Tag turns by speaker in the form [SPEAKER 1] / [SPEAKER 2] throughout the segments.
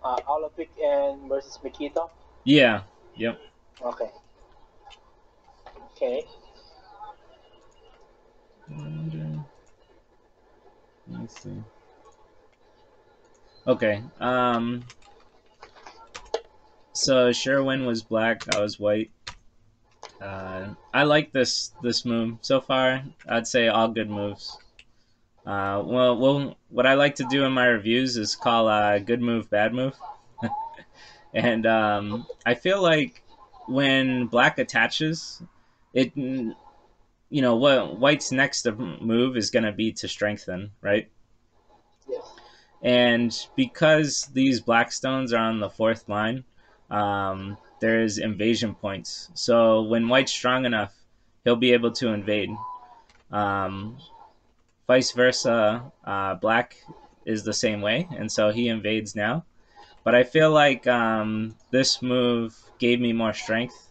[SPEAKER 1] Olympic and versus Mikito.
[SPEAKER 2] Yeah. Yep.
[SPEAKER 1] Okay. Okay.
[SPEAKER 2] Let me see. Okay. So Sherwin was black. I was white. I like this move so far. I'd say all good moves. What I like to do in my reviews is call good move, bad move, and I feel like when black attaches, it what white's next move is going to be to strengthen, right?
[SPEAKER 1] Yes.
[SPEAKER 2] And because these black stones are on the fourth line, there's invasion points. So when white's strong enough, he'll be able to invade. Um, Vice versa, black is the same way, and so he invades now. But I feel like this move gave me more strength.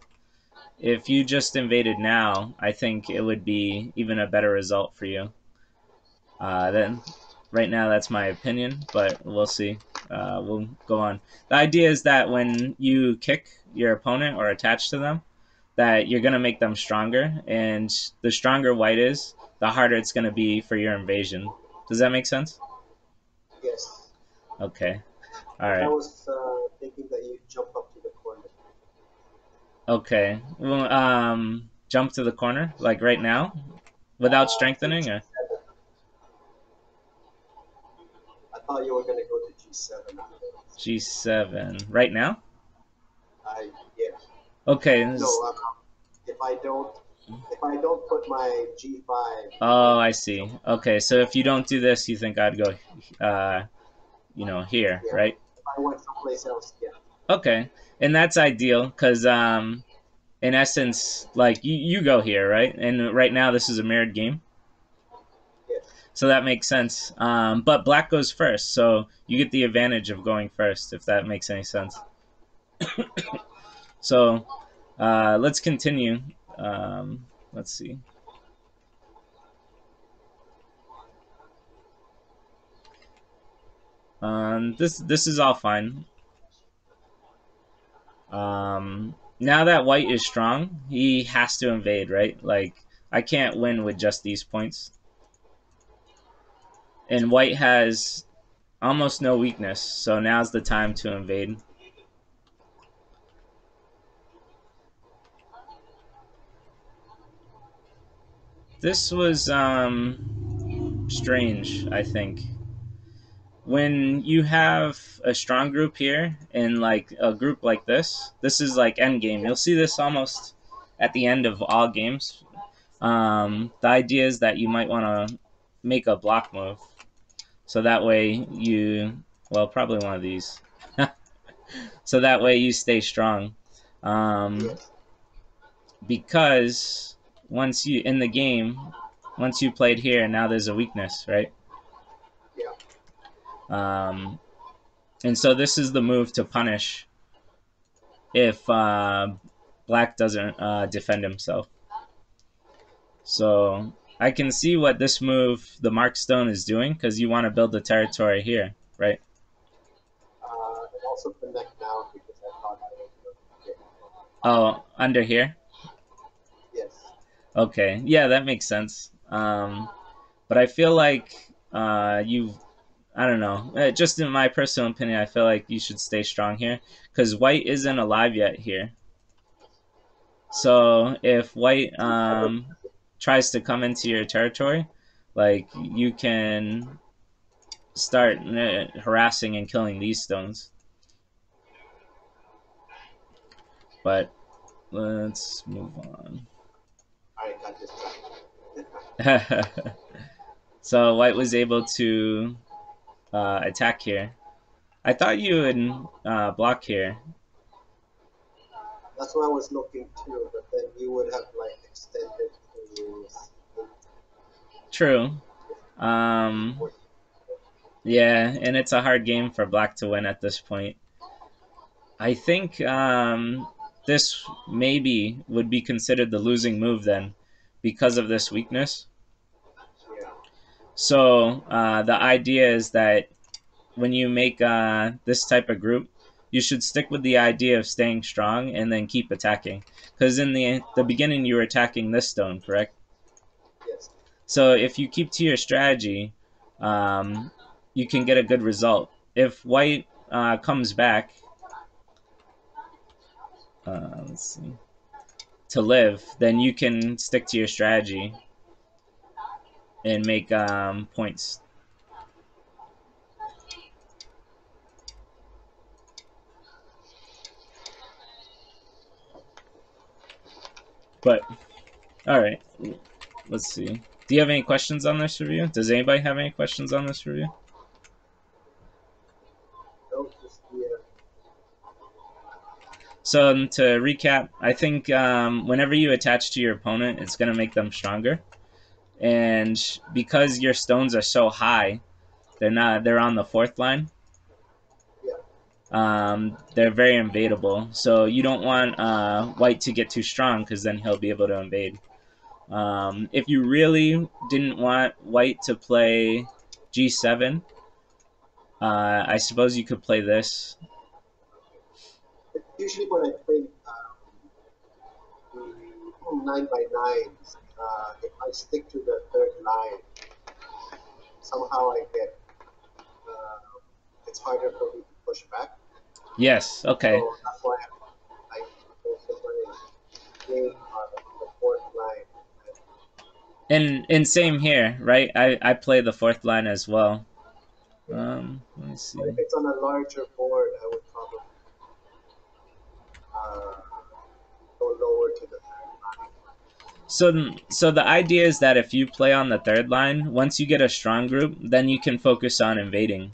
[SPEAKER 2] If you just invaded now, I think it would be even a better result for you. Then, right now, that's my opinion, but we'll see. We'll go on. The idea is that when you kick your opponent or attach to them, that you're going to make them stronger, and the stronger white is, the harder it's going to be for your invasion. Does that make sense?
[SPEAKER 1] Yes.
[SPEAKER 2] Okay. All
[SPEAKER 1] But I
[SPEAKER 2] right.
[SPEAKER 1] was thinking that you jump up to the corner.
[SPEAKER 2] Okay. Well, jump to the corner like right now without
[SPEAKER 1] To
[SPEAKER 2] strengthening. Or
[SPEAKER 1] G7. I thought you were gonna go to G7 afterwards.
[SPEAKER 2] G7 right now.
[SPEAKER 1] I yeah.
[SPEAKER 2] Okay.
[SPEAKER 1] No. If I don't if I don't put my G5
[SPEAKER 2] Oh, I
[SPEAKER 1] jump,
[SPEAKER 2] see. Okay, so if you don't do this, you think I'd go, uh, here,
[SPEAKER 1] yeah.
[SPEAKER 2] right?
[SPEAKER 1] If I went someplace else, yeah.
[SPEAKER 2] Okay, and that's ideal because, in essence, like you go here, right? And right now this is a mirrored game,
[SPEAKER 1] Yes.
[SPEAKER 2] so that makes sense. But black goes first, so you get the advantage of going first, if that makes any sense. So, let's continue. Let's see. This is all fine. Now that white is strong, he has to invade, right? Like I can't win with just these points. And white has almost no weakness, so now's the time to invade. This was strange, I think. When you have a strong group here and like a group like this is like end game. You'll see this almost at the end of all games. The idea is that you might want to make a block move. So that way well, probably one of these. So that way you stay strong. Um,
[SPEAKER 1] Yes.
[SPEAKER 2] because once you, in the game, once you played here, now there's a weakness, right?
[SPEAKER 1] Yeah.
[SPEAKER 2] Um, and so this is the move to punish if black doesn't defend himself. So I can see what this move, the Mark Stone, is doing because you want to build the territory here, right?
[SPEAKER 1] And also connect down because I thought I was going to get.
[SPEAKER 2] Oh, under here.
[SPEAKER 1] Yes.
[SPEAKER 2] Okay, yeah, that makes sense. But I feel like I don't know. Just in my personal opinion, I feel like you should stay strong here because white isn't alive yet here. So if white
[SPEAKER 1] G7.
[SPEAKER 2] tries to come into your territory, like you can start harassing and killing these stones. But let's move on.
[SPEAKER 1] I got this.
[SPEAKER 2] So white was able to attack here. I thought you would block here.
[SPEAKER 1] That's what I was looking too, but then you would have like extended his.
[SPEAKER 2] True. Um, yeah, and it's a hard game for black to win at this point. I think this maybe would be considered the losing move then because of this weakness.
[SPEAKER 1] Yeah.
[SPEAKER 2] So the idea is that when you make this type of group, you should stick with the idea of staying strong and then keep attacking. Because in the beginning, you were attacking this stone, correct?
[SPEAKER 1] Yes.
[SPEAKER 2] So if you keep to your strategy, you can get a good result. If white comes back, let's see, to live, then you can stick to your strategy and make points. But all right, let's see. Do you have any questions on this review? Does anybody have any questions on this review?
[SPEAKER 1] No, just the
[SPEAKER 2] So to recap, I think whenever you attach to your opponent, it's going to make them stronger. And because your stones are so high, they're on the fourth line. They're very invadable. So you don't want white to get too strong because then he'll be able to invade. If you really didn't want white to play G7, I suppose you could play this.
[SPEAKER 1] usually when I play the 9x9s, if I stick to the third line, somehow I get it's harder for me to push back.
[SPEAKER 2] Yes. Okay.
[SPEAKER 1] So that's why I also play game on the fourth line.
[SPEAKER 2] And same here, right? I play the fourth line as well. Let me see.
[SPEAKER 1] But if it's on a larger board, I would probably uh, go lower to the third line.
[SPEAKER 2] So the idea is that if you play on the third line, once you get a strong group, then you can focus on invading.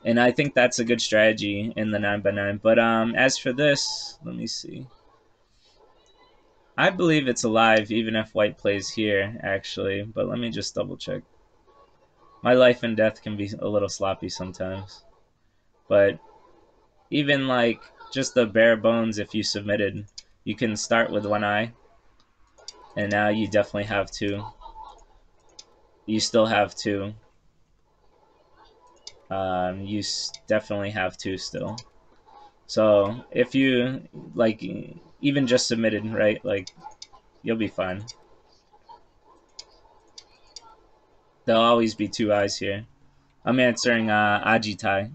[SPEAKER 2] And I think that's a good strategy in the 9x9. But as for this, let me see. I believe it's alive even if white plays here, actually. But let me just double check. My life and death can be a little sloppy sometimes. But even like just the bare bones, if you submitted, you can start with one eye. And now you definitely have two. You still have two. You definitely have two still. So if you like, even just submitted, right? Like, you'll be fine. There'll always be two eyes here. I'm answering Ajitai.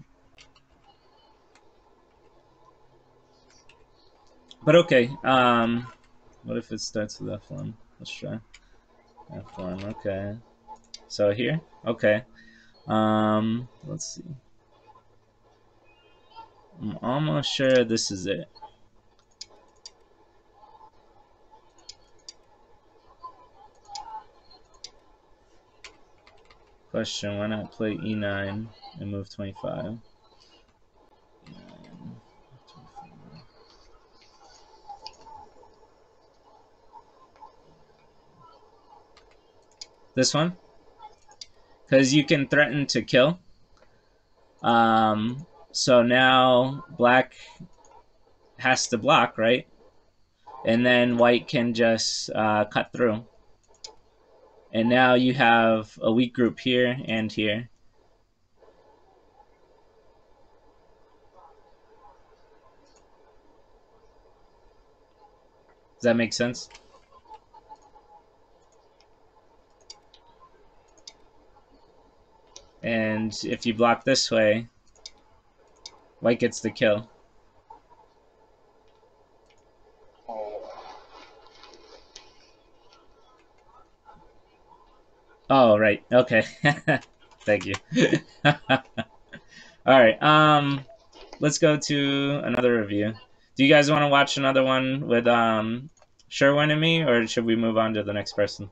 [SPEAKER 2] But okay. What if it starts with F1? Let's try F1. Okay. So here. Okay. Let's see. I'm almost sure this is it. Question, why not play E9 and move 25? This one? Because you can threaten to kill. So now black has to block, right? And then white can just cut through. And now you have a weak group here and here. Does that make sense? And if you block this way, white gets the kill. Oh, right. Okay. Thank you. All right. Let's go to another review. Do you guys want to watch another one with Sherwin and me, or should we move on to the next person?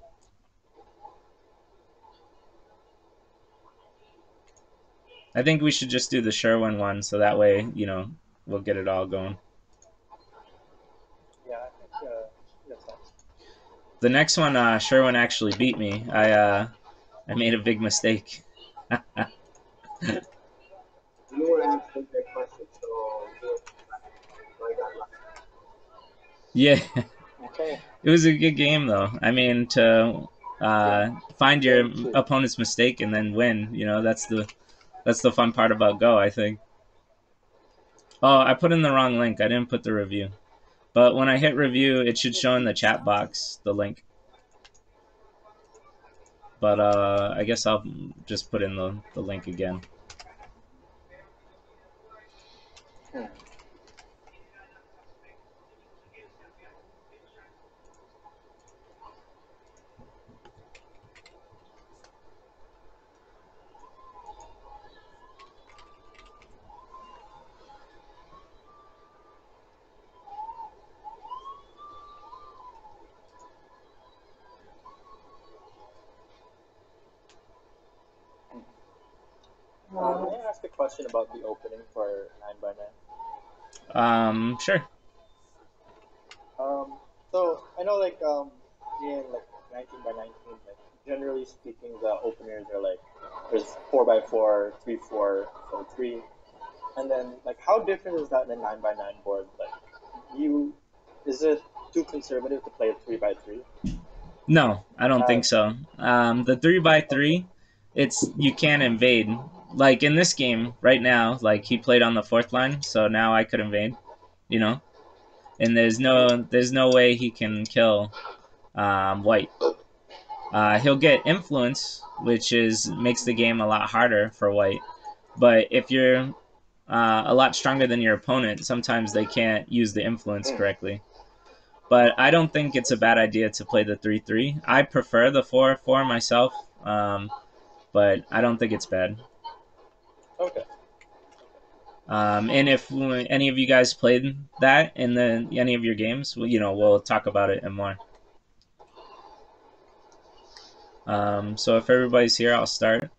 [SPEAKER 2] I think we should just do the Sherwin one, so that way, you know, we'll get it all going.
[SPEAKER 3] Yeah, I think that's nice.
[SPEAKER 2] The next one, Sherwin actually beat me. I made a big mistake.
[SPEAKER 1] You were answering their questions, so I got lucky.
[SPEAKER 2] Yeah.
[SPEAKER 3] Okay.
[SPEAKER 2] It was a good game, though. I mean, to find your opponent's mistake and then win, you know, that's That's the fun part about Go, I think. Oh, I put in the wrong link. I didn't put the review. But when I hit review, it should show in the chat box the link. But I guess I'll just put in the link again.
[SPEAKER 3] May I ask a question about the opening for 9x9?
[SPEAKER 2] Sure.
[SPEAKER 3] So I know like in like 19x19, like generally speaking, the openers are like there's 4x4, 3x4, 4x3, and then like how different is that in a 9x9 board? Like is it too conservative to play a 3x3?
[SPEAKER 2] No, I don't think so. The 3x3, you can invade. Like in this game right now, like he played on the 4th line, so now I could invade, you know. And there's no way he can kill White. He'll get influence, which makes the game a lot harder for White. But if you're a lot stronger than your opponent, sometimes they can't use the influence correctly. But I don't think it's a bad idea to play the 3-3. I prefer the 4-4 myself, but I don't think it's bad.
[SPEAKER 3] Okay.
[SPEAKER 2] And if any of you guys played that in any of your games, we'll talk about it and more. So if everybody's here, I'll start.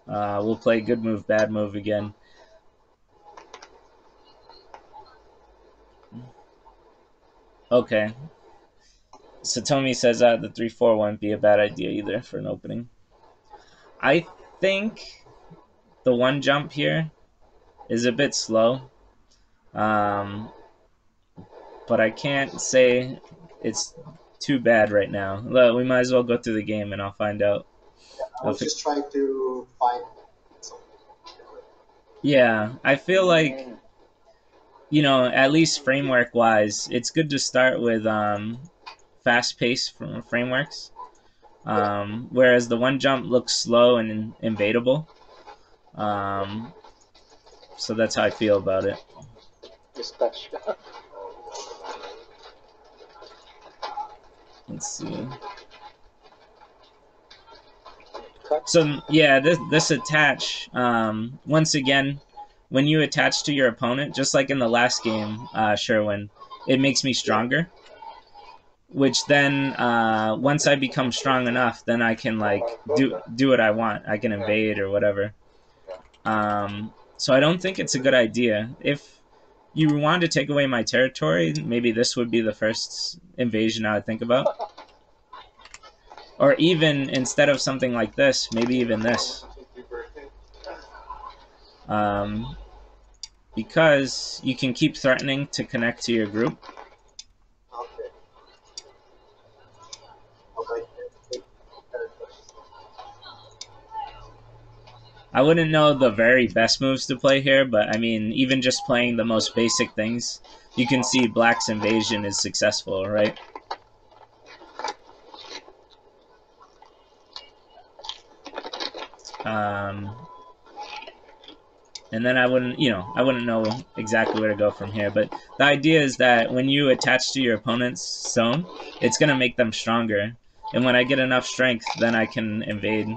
[SPEAKER 2] We'll play good move, bad move again. Okay. Satomi says that the 3-4 wouldn't be a bad idea either for an opening. I think the one jump here is a bit slow. But I can't say it's too bad right now. Look, we might as well go through the game and I'll find out.
[SPEAKER 1] I was just trying to find something.
[SPEAKER 2] Yeah, I feel like, at least framework-wise, it's good to start with fast-paced frameworks. Whereas the one jump looks slow and invadable. So that's how I feel about it. Let's see. So yeah, this attach, once again, when you attach to your opponent, just like in the last game, Sherwin, it makes me stronger. Which then, once I become strong enough, then I can like do what I want. I can invade or whatever. So I don't think it's a good idea. If you want to take away my territory, maybe this would be the first invasion I would think about. Or even instead of something like this, maybe even this. Because you can keep threatening to connect to your group. I wouldn't know the very best moves to play here, but I mean, even just playing the most basic things, you can see Black's invasion is successful, right? And then I wouldn't know exactly where to go from here. But the idea is that when you attach to your opponent's zone, it's going to make them stronger. And when I get enough strength, then I can invade,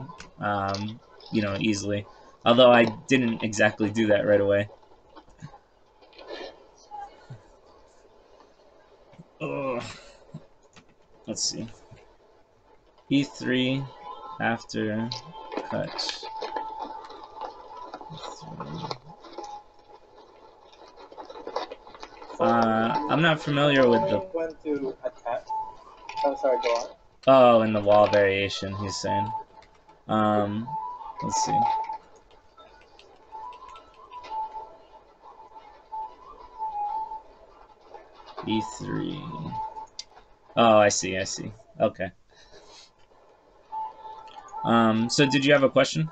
[SPEAKER 2] easily. Although I didn't exactly do that right away. Ugh. Let's see. E3 after cut. I'm not familiar with the.
[SPEAKER 3] When to attack? I'm sorry, go on.
[SPEAKER 2] Oh, in the wall variation, he's saying. Let's see. E3. Oh, I see. Okay. So did you have a question?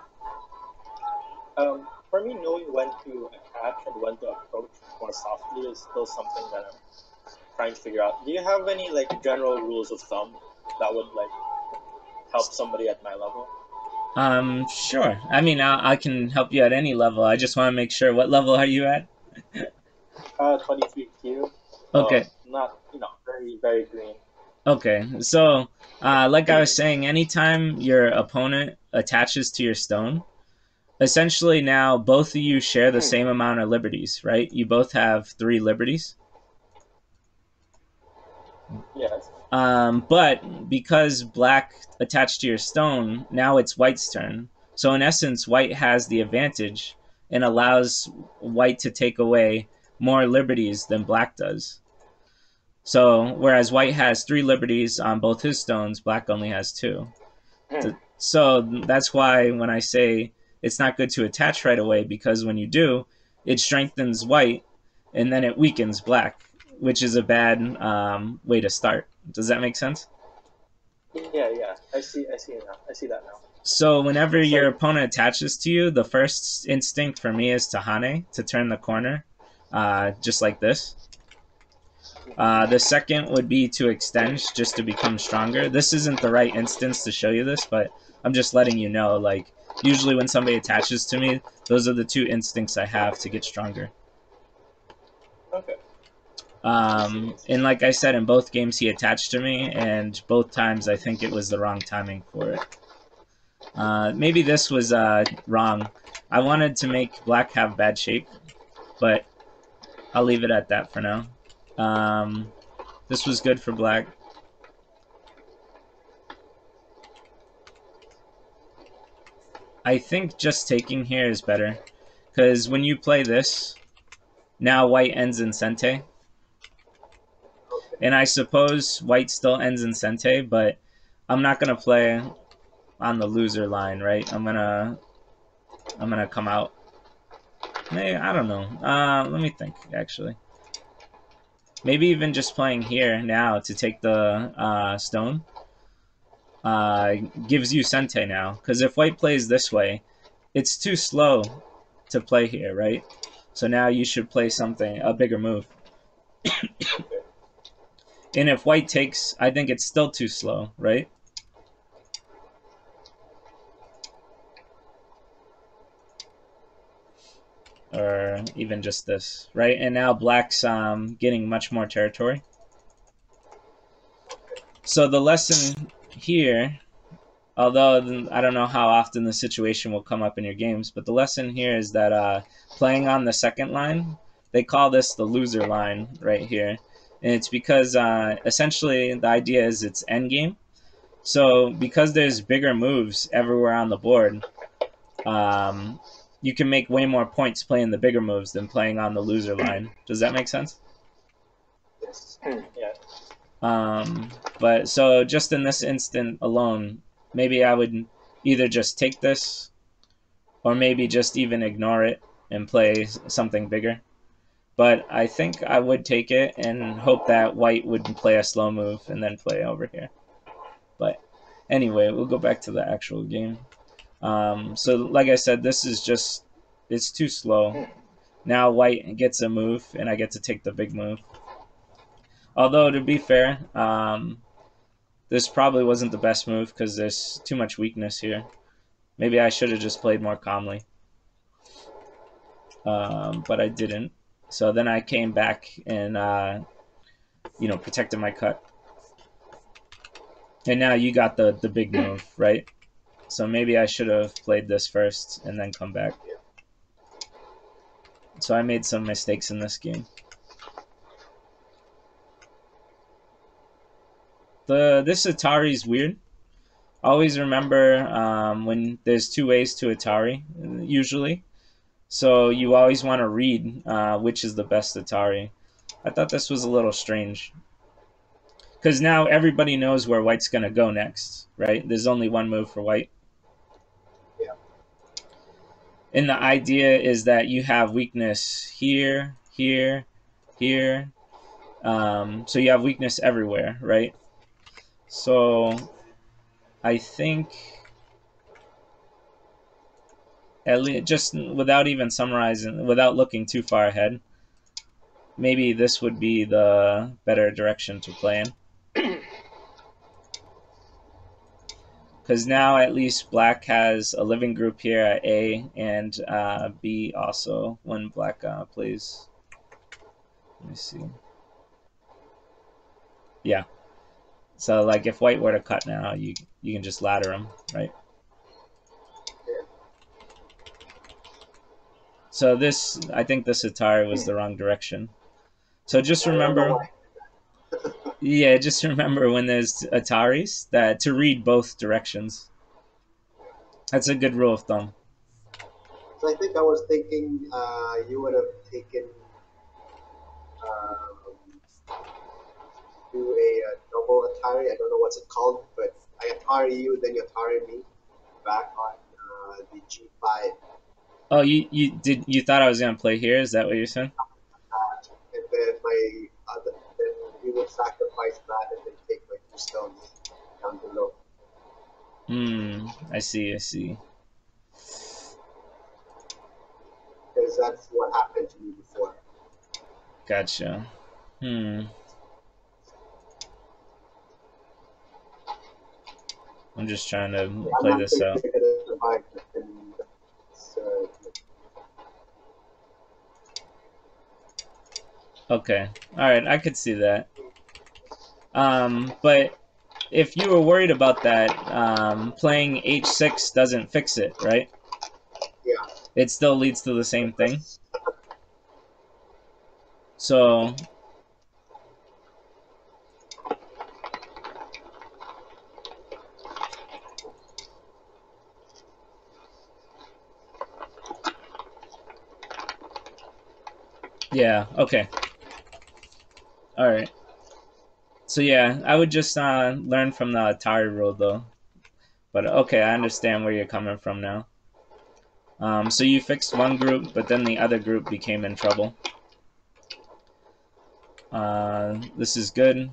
[SPEAKER 3] when to approach more softly is still something that I'm trying to figure out. Do you have any like general rules of thumb that would like help somebody at my level?
[SPEAKER 2] Sure. I mean, I can help you at any level. I just want to make sure. What level are you at?
[SPEAKER 3] 23Q. So
[SPEAKER 2] Okay.
[SPEAKER 3] not, very, very green.
[SPEAKER 2] Okay. So, like I was saying, anytime your opponent attaches to your stone, essentially now both of you share the same amount of liberties, right? You both have 3 liberties.
[SPEAKER 3] Yes.
[SPEAKER 2] But because black attached to your stone, now it's white's turn. So in essence, white has the advantage and allows white to take away more liberties than black does. So whereas white has 3 liberties on both his stones, black only has 2. So that's why when I say it's not good to attach right away, because when you do, it strengthens white and then it weakens black, which is a bad way to start. Does that make sense?
[SPEAKER 3] Yeah. I see it now. I see that now.
[SPEAKER 2] So whenever
[SPEAKER 3] It's
[SPEAKER 2] your
[SPEAKER 3] like,
[SPEAKER 2] opponent attaches to you, the first instinct for me is to hane, to turn the corner, just like this. The second would be to extend, just to become stronger. This isn't the right instance to show you this, but I'm just letting you know, like, usually when somebody attaches to me, those are the 2 instincts I have to get stronger.
[SPEAKER 3] okay.
[SPEAKER 2] And like I said, in both games he attached to me, and both times I think it was the wrong timing for it. Maybe this was wrong. I wanted to make black have bad shape, but I'll leave it at that for now. This was good for black. I think just taking here is better, because when you play this, now white ends in sente. And I suppose white still ends in sente, but I'm not going to play on the loser line, right? I'm gonna come out. Maybe, I don't know. Let me think, actually. Maybe even just playing here now to take the stone gives you sente now. Because if white plays this way, it's too slow to play here, right? So now you should play something, a bigger move. And if white takes, I think it's still too slow, right? Or even just this, right? And now black's getting much more territory. So the lesson here, although I don't know how often the situation will come up in your games, but the lesson here is that playing on the second line, they call this the loser line right here. And it's because essentially the idea is it's endgame. So because there's bigger moves everywhere on the board, you can make way more points playing the bigger moves than playing on the loser line. Does that make sense?
[SPEAKER 1] Yes.
[SPEAKER 3] Yeah.
[SPEAKER 2] But so just in this instant alone, maybe I would either just take this or maybe just even ignore it and play something bigger. But I think I would take it and hope that white would play a slow move and then play over here. But anyway, we'll go back to the actual game. So like I said, this is just, it's too slow. Now white gets a move and I get to take the big move. Although to be fair, this probably wasn't the best move because there's too much weakness here. Maybe I should have just played more calmly. But I didn't. So then I came back and, protected my cut. And now you got the big move, right? So maybe I should have played this first and then come back. So I made some mistakes in this game. This Atari is weird. Always remember when there's 2 ways to Atari, usually. So you always want to read which is the best Atari. I thought this was a little strange. Because now everybody knows where white's going to go next, right? There's only one move for white.
[SPEAKER 1] Yeah.
[SPEAKER 2] And the idea is that you have weakness here, here, here. So you have weakness everywhere, right? So I think At least, just without even summarizing, without looking too far ahead, maybe this would be the better direction to play in. Because now at least black has a living group here at A and B also when black plays. Let me see. Yeah. So like if white were to cut now, you can just ladder them, right?
[SPEAKER 1] Yeah.
[SPEAKER 2] So this, I think this Atari was the wrong direction. So just
[SPEAKER 1] I don't know
[SPEAKER 2] remember,
[SPEAKER 1] why.
[SPEAKER 2] yeah, just remember when there's Ataris that to read both directions. That's a good rule of thumb.
[SPEAKER 1] So I think I was thinking you would have taken do a double Atari. I don't know what's it called, but I Atari you, then you Atari me back on the G5.
[SPEAKER 2] Oh, you thought I was gonna play here? Is that what you're saying?
[SPEAKER 1] And then then we would sacrifice that and then take my 2 stones down below.
[SPEAKER 2] I see. I see.
[SPEAKER 1] Because that's what happened to me before.
[SPEAKER 2] Gotcha. I'm just trying to
[SPEAKER 1] I'm
[SPEAKER 2] play
[SPEAKER 1] not
[SPEAKER 2] this
[SPEAKER 1] sure if
[SPEAKER 2] out.
[SPEAKER 1] they're gonna survive, but then
[SPEAKER 2] Okay. All right. I could see that. But if you were worried about that, playing h6 doesn't fix it, right?
[SPEAKER 1] yeah.
[SPEAKER 2] It still leads to the same thing. So yeah. Okay. All right. So yeah, I would just learn from the Atari rule though. But okay, I understand where you're coming from now. So you fixed one group, but then the other group became in trouble. This is good.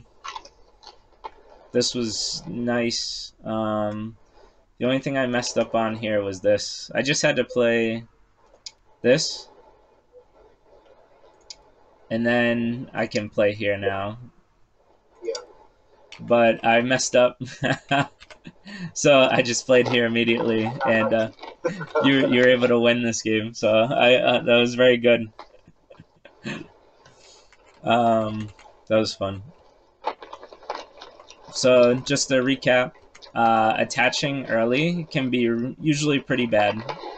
[SPEAKER 2] This was nice. The only thing I messed up on here was this. I just had to play this. And then I can play here now.
[SPEAKER 1] Yeah.
[SPEAKER 2] But I messed up. So I just played here immediately. And you were able to win this game. So that was very good. That was fun. So just to recap, attaching early can be usually pretty bad.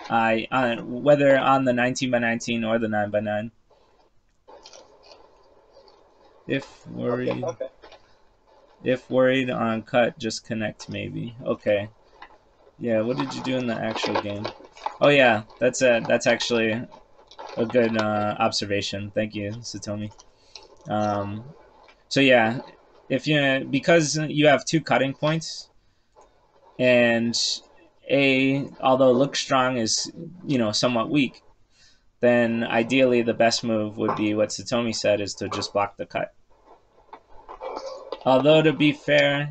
[SPEAKER 2] Whether on the 19x19 or the 9x9. If worried,
[SPEAKER 3] Okay.
[SPEAKER 2] if worried on cut, just connect maybe. Okay. Yeah. What did you do in the actual game? Oh yeah, that's actually a good observation. Thank you, Satomi. So yeah, because you have 2 cutting points, and although look strong is somewhat weak, then ideally the best move would be what Satomi said, is to just block the cut. Although to be fair,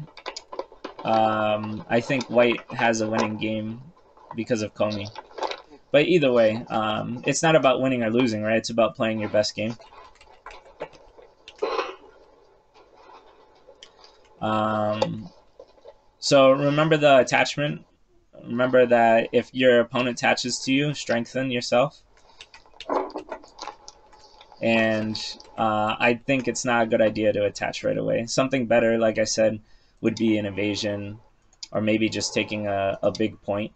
[SPEAKER 2] I think white has a winning game because of Komi. But either way, it's not about winning or losing, right? It's about playing your best game. So remember the attachment. Remember that if your opponent attaches to you, strengthen yourself. And I think it's not a good idea to attach right away. Something better, like I said, would be an evasion, or maybe just taking a big point.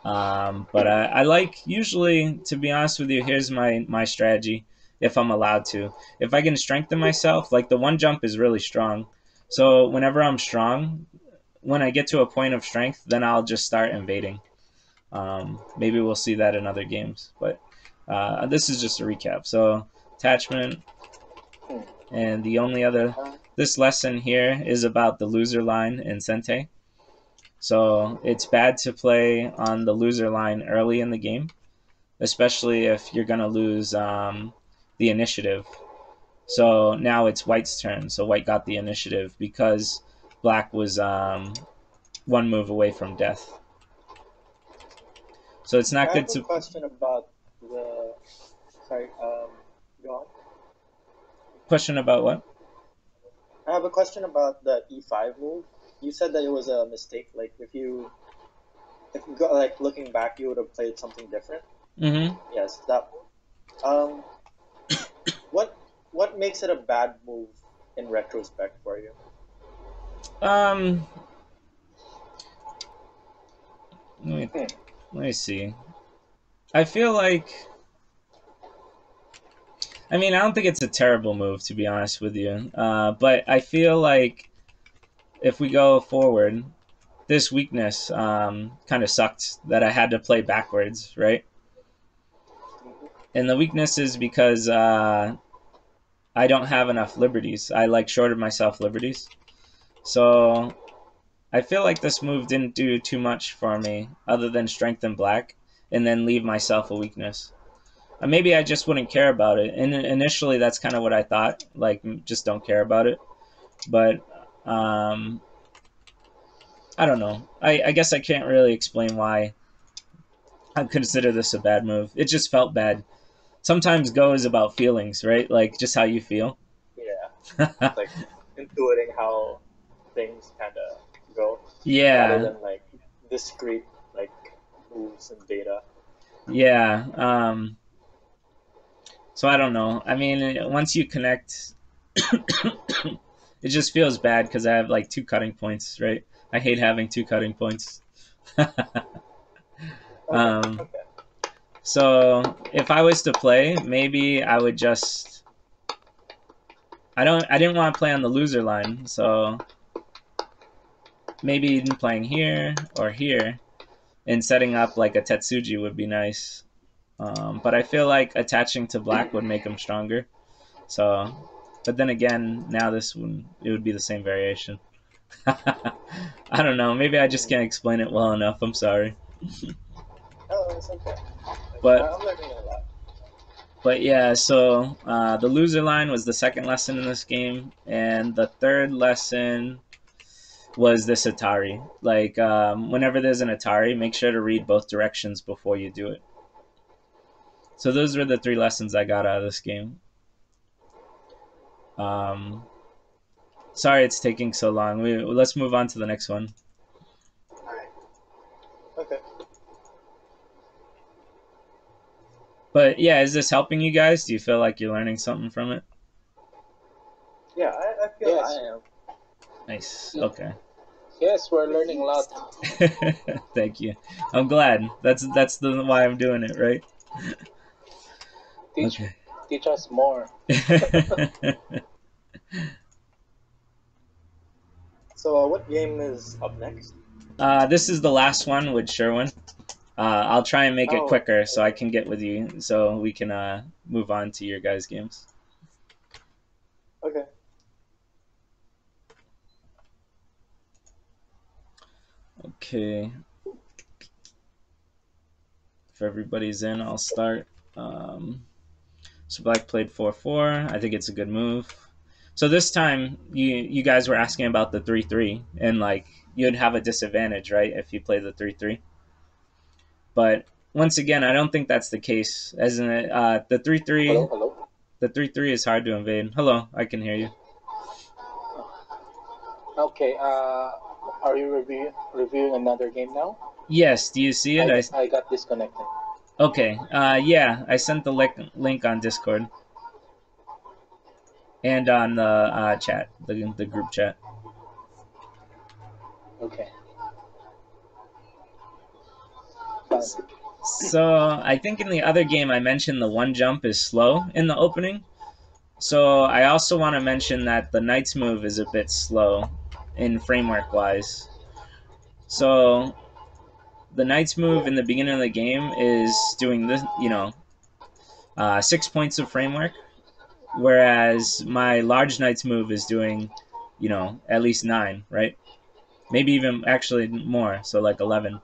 [SPEAKER 2] But I like, usually, to be honest with you, here's my strategy, if I'm allowed to. If I can strengthen myself, like the one jump is really strong. So whenever I'm strong, when I get to a point of strength, then I'll just start invading. Maybe we'll see that in other games. But this is just a recap. So attachment, and the only other, this lesson here is about the loser line in Sente. So it's bad to play on the loser line early in the game, especially if you're going to lose the initiative. So now it's white's turn. So white got the initiative because black was one move away from death. So it's not
[SPEAKER 3] I
[SPEAKER 2] good
[SPEAKER 3] have a
[SPEAKER 2] to.
[SPEAKER 3] question about the. Sorry, go on.
[SPEAKER 2] Question about what?
[SPEAKER 3] I have a question about the E5 move. You said that it was a mistake. Like if you go, like looking back, you would have played something different.
[SPEAKER 2] Mm-hmm.
[SPEAKER 3] Yes, that move. Um, what what makes it a bad move in retrospect for you?
[SPEAKER 2] Um, let me, let me see. I feel like, I mean, I don't think it's a terrible move, to be honest with you. But I feel like if we go forward, this weakness kind of sucked that I had to play backwards, right? And the weakness is because I don't have enough liberties. I like shorted myself liberties. So I feel like this move didn't do too much for me other than strengthen black and then leave myself a weakness. Maybe I just wouldn't care about it. And initially, that's kind of what I thought. Like, just don't care about it. But I don't know. I guess I can't really explain why I consider this a bad move. It just felt bad. Sometimes Go is about feelings, right? Like just how you feel.
[SPEAKER 3] Yeah, like intuiting how things kind of go, rather
[SPEAKER 2] Yeah,
[SPEAKER 3] than like discrete like moves and data.
[SPEAKER 2] yeah. So I don't know. I mean, once you connect, it just feels bad because I have like two cutting points, right? I hate having two cutting points.
[SPEAKER 3] Okay,
[SPEAKER 2] um,
[SPEAKER 3] okay,
[SPEAKER 2] so if I was to play, maybe I would just. I didn't want to play on the loser line, so maybe even playing here or here and setting up like a Tetsuji would be nice. But I feel like attaching to black would make him stronger. So, but then again, now this one it would be the same variation. I don't know. Maybe I just can't explain it well enough. I'm sorry.
[SPEAKER 3] oh, it's okay.
[SPEAKER 2] But
[SPEAKER 3] I'm learning a lot.
[SPEAKER 2] yeah. So the loser line was the second lesson in this game, and the third lesson was this Atari. Like whenever there's an Atari, make sure to read both directions before you do it. So those were the three lessons I got out of this game. Um, Sorry it's taking so long. Let's move on to the next one.
[SPEAKER 1] All right.
[SPEAKER 3] Okay.
[SPEAKER 2] But yeah, is this helping you guys? Do you feel like you're learning something from it?
[SPEAKER 3] Yeah, I feel
[SPEAKER 4] Yes.
[SPEAKER 3] I am.
[SPEAKER 2] Nice. Okay.
[SPEAKER 4] Yes, we're learning a lot.
[SPEAKER 2] Thank you. I'm glad. That's the why I'm doing it, right?
[SPEAKER 4] Teach
[SPEAKER 2] Okay.
[SPEAKER 4] teach us more.
[SPEAKER 3] So, what game is up next?
[SPEAKER 2] This is the last one with Sherwin. I'll try and make it
[SPEAKER 3] Oh,
[SPEAKER 2] quicker so I can get with you so we can move on to your guys' games.
[SPEAKER 3] okay.
[SPEAKER 2] Okay. If everybody's in, I'll start. So black played 4-4. I think it's a good move. So this time, you guys were asking about the 3-3, and like you'd have a disadvantage, right, if you play the 3-3. But once again, I don't think that's the case. As in the 3-3,
[SPEAKER 4] Hello, hello.
[SPEAKER 2] the 3-3 is hard to invade. Hello, I can hear you.
[SPEAKER 4] Okay. Are you reviewing another game now?
[SPEAKER 2] Yes. Do you see it?
[SPEAKER 4] I got disconnected.
[SPEAKER 2] Okay. Yeah, I sent the link on Discord and on the chat, the group chat.
[SPEAKER 4] Okay.
[SPEAKER 2] So I think in the other game I mentioned the one jump is slow in the opening. So I also want to mention that the knight's move is a bit slow in framework wise. So the knight's move in the beginning of the game is doing this, 6 points of framework, whereas my large knight's move is doing, at least 9, right? Maybe even actually more, so like 11.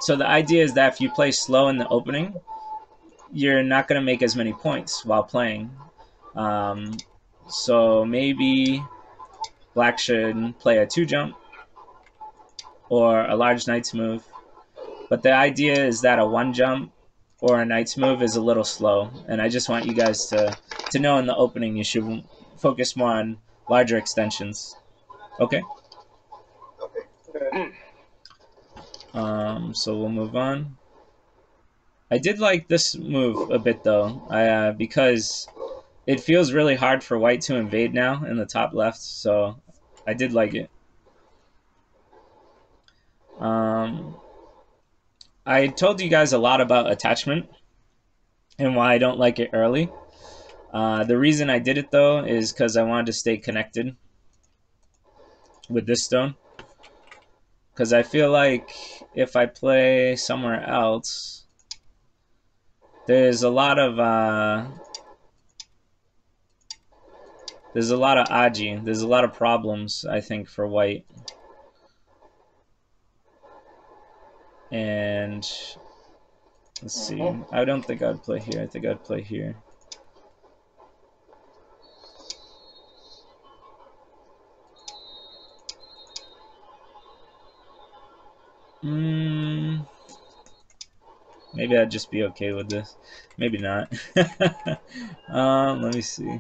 [SPEAKER 2] So the idea is that if you play slow in the opening, you're not going to make as many points while playing. So maybe black should play a 2 jump or a large knight's move. But the idea is that a one jump or a knight's move is a little slow, and I just want you guys to know in the opening you should focus more on larger extensions. Okay.
[SPEAKER 1] Okay.
[SPEAKER 3] Okay.
[SPEAKER 2] So we'll move on. I did like this move a bit though, because it feels really hard for white to invade now in the top left, so I did like it. I told you guys a lot about attachment and why I don't like it early. The reason I did it though is because I wanted to stay connected with this stone. Because I feel like if I play somewhere else, there's a lot of aji. There's a lot of problems, I think, for white. And let's see. I don't think I'd play here. I think I'd play here. Maybe I'd just be okay with this. Maybe not. Let me see.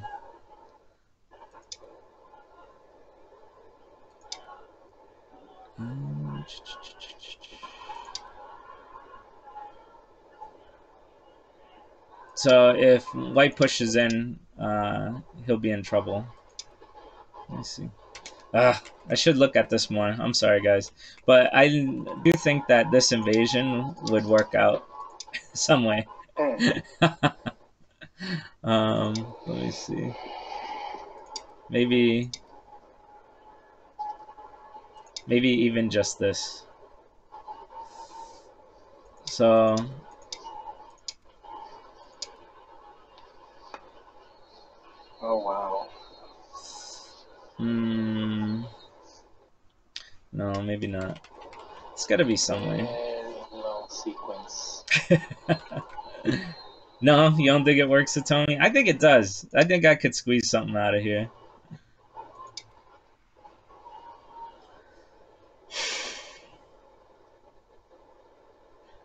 [SPEAKER 2] So if white pushes in, he'll be in trouble. Let me see. I should look at this more. I'm sorry, guys. But I do think that this invasion would work out some way. Let me see. Maybe even just this. So
[SPEAKER 4] Oh wow.
[SPEAKER 2] No, maybe not. It's got to be some way.
[SPEAKER 4] No sequence.
[SPEAKER 2] No, you don't think it works, Satomi? I think it does. I think I could squeeze something out of here.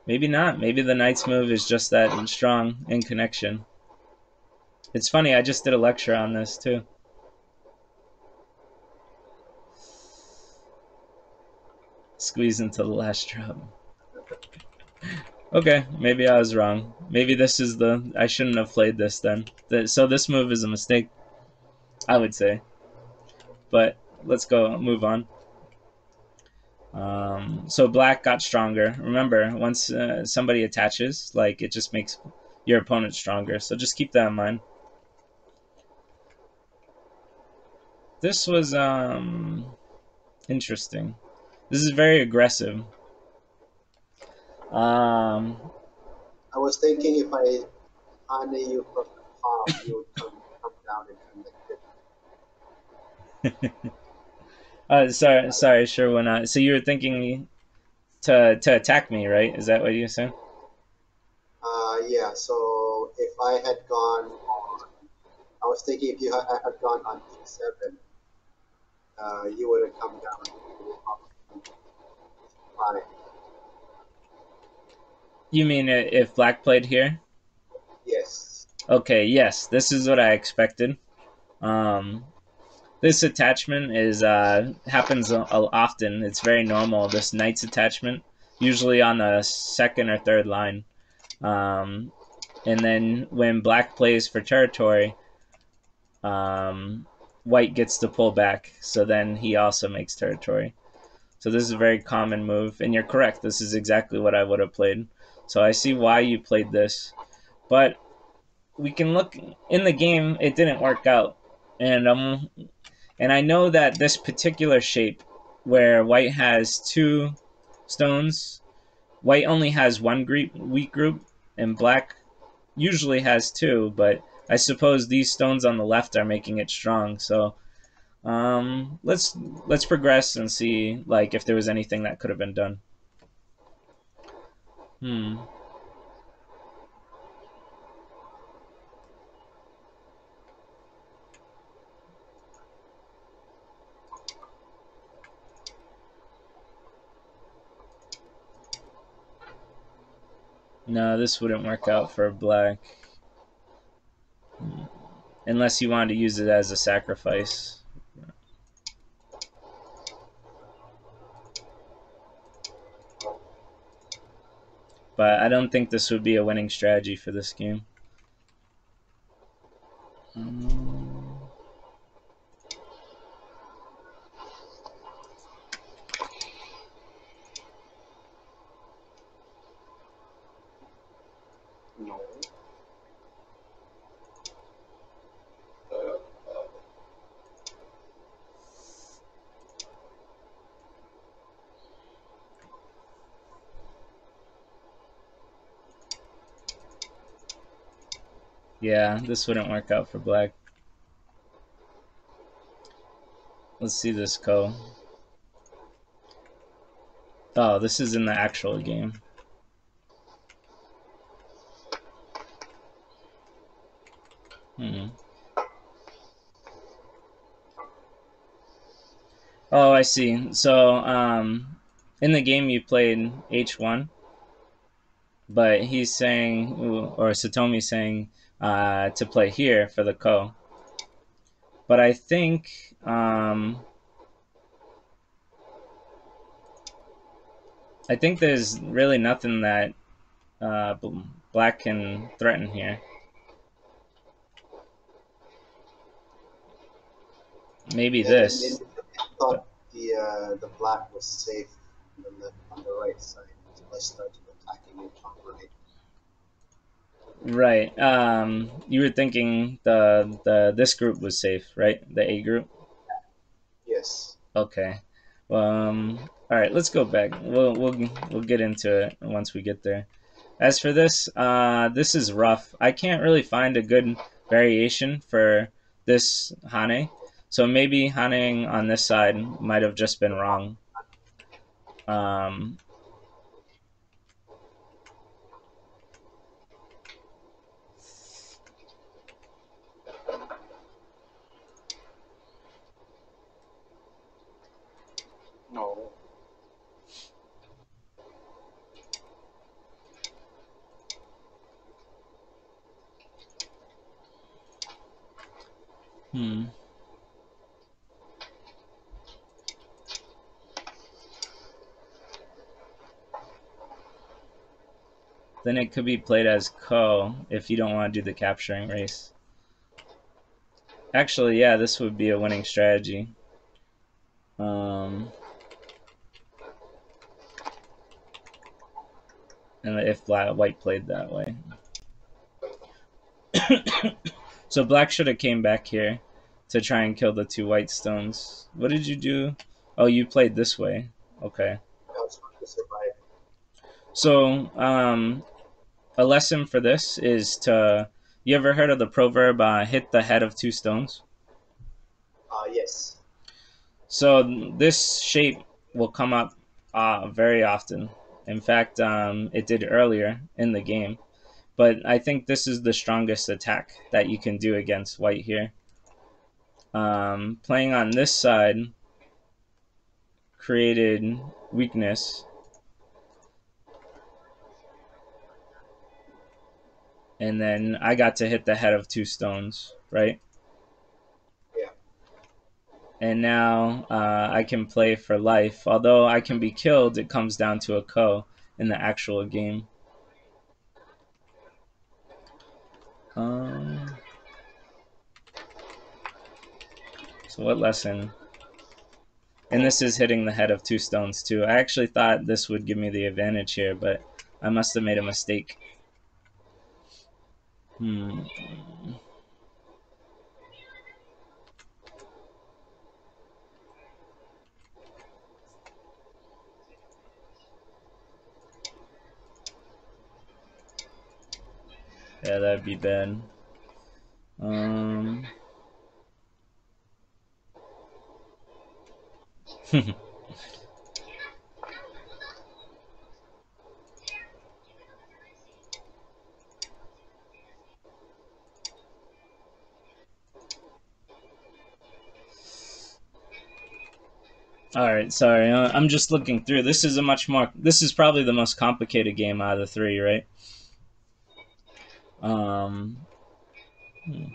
[SPEAKER 2] Maybe not. Maybe the knight's move is just that strong in connection. It's funny, I just did a lecture on this too. Squeeze into the last drop. Okay, maybe I was wrong. Maybe this is I shouldn't have played this then. So this move is a mistake, I would say. But let's go, move on. So black got stronger. Remember, once somebody attaches, like, it just makes your opponent stronger. So just keep that in mind. This was interesting. This is very aggressive.
[SPEAKER 1] I was thinking if I honor you from the top, you would come down and connect it.
[SPEAKER 2] Sorry, sure, why not? So you were thinking to attack me, right? Is that what you said?
[SPEAKER 1] Yeah. So if I had gone on, I was thinking if I had gone on E7, you would have come down to fine.
[SPEAKER 2] You mean if black played here?
[SPEAKER 1] Yes.
[SPEAKER 2] Okay, yes. This is what I expected. This attachment is happens often. It's very normal. This knight's attachment, usually on the second or third line. And then when black plays for territory, white gets to pull back. So then he also makes territory. So this is a very common move. And you're correct. This is exactly what I would have played. So I see why you played this. But we can look in the game, it didn't work out. And I know that this particular shape where white has two stones, white only has one weak group, and black usually has two, but I suppose these stones on the left are making it strong. So let's progress and see, like, if there was anything that could have been done. No, this wouldn't work out for black. Unless you wanted to use it as a sacrifice. But I don't think this would be a winning strategy for this game.
[SPEAKER 1] No.
[SPEAKER 2] Yeah, this wouldn't work out for black. Let's see this go. Oh, this is in the actual game. Oh, I see. So, in the game you played H1, but he's saying, or Satomi's saying, to play here for the ko. But I think, there's really nothing that black can threaten here. Maybe this.
[SPEAKER 1] I thought the black was safe on the right side, so I started attacking it on the right.
[SPEAKER 2] Right. You were thinking this group was safe, right? The A group.
[SPEAKER 1] Yes.
[SPEAKER 2] Okay. All right. Let's go back. We'll get into it once we get there. As for this, this is rough. I can't really find a good variation for this Hane. So maybe Haneing on this side might have just been wrong.
[SPEAKER 4] No.
[SPEAKER 2] Then it could be played as ko if you don't want to do the capturing race. Actually, yeah, this would be a winning strategy. And if white played that way. So black should have came back here to try and kill the two white stones. What did you do? Oh, you played this way. Okay.
[SPEAKER 1] I was trying to survive.
[SPEAKER 2] So, a lesson for this is to. You ever heard of the proverb, hit the head of two stones?
[SPEAKER 1] Yes.
[SPEAKER 2] So, this shape will come up very often. In fact, it did earlier in the game. But I think this is the strongest attack that you can do against white here. Playing on this side created weakness. And then I got to hit the head of two stones, right?
[SPEAKER 1] Yeah.
[SPEAKER 2] And now I can play for life. Although I can be killed, it comes down to a ko in the actual game. So what lesson? And this is hitting the head of two stones too. I actually thought this would give me the advantage here, but I must have made a mistake. Yeah, that'd be bad. All right, sorry. I'm just looking through. This is a much more. This is probably the most complicated game out of the three, right? Um, hmm.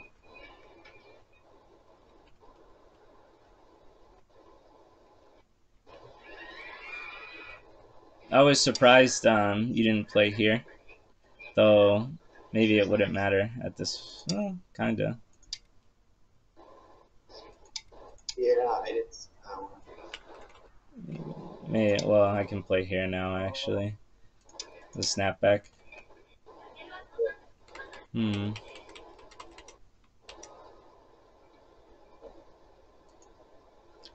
[SPEAKER 2] I was surprised you didn't play here, though. Maybe it wouldn't matter at this. Well, kinda.
[SPEAKER 1] Yeah, I didn't see that one.
[SPEAKER 2] Maybe. Well, I can play here now. Actually, the snapback. Hmm.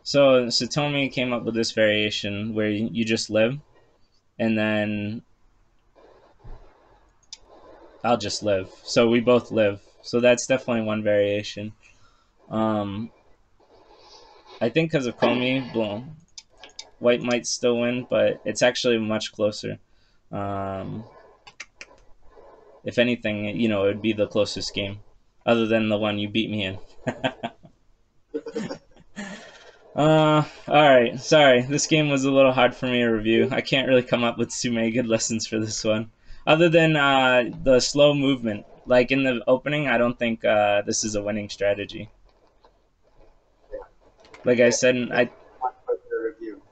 [SPEAKER 2] So Satomi came up with this variation where you just live, and then I'll just live. So we both live. So that's definitely one variation. Um, I think because of Komi, well, white might still win, but it's actually much closer. Um, if anything, it would be the closest game, other than the one you beat me in. All right. Sorry, this game was a little hard for me to review. I can't really come up with too many good lessons for this one, other than the slow movement. Like in the opening, I don't think this is a winning strategy. Like I
[SPEAKER 1] Okay,
[SPEAKER 2] said,
[SPEAKER 1] that's one for the review.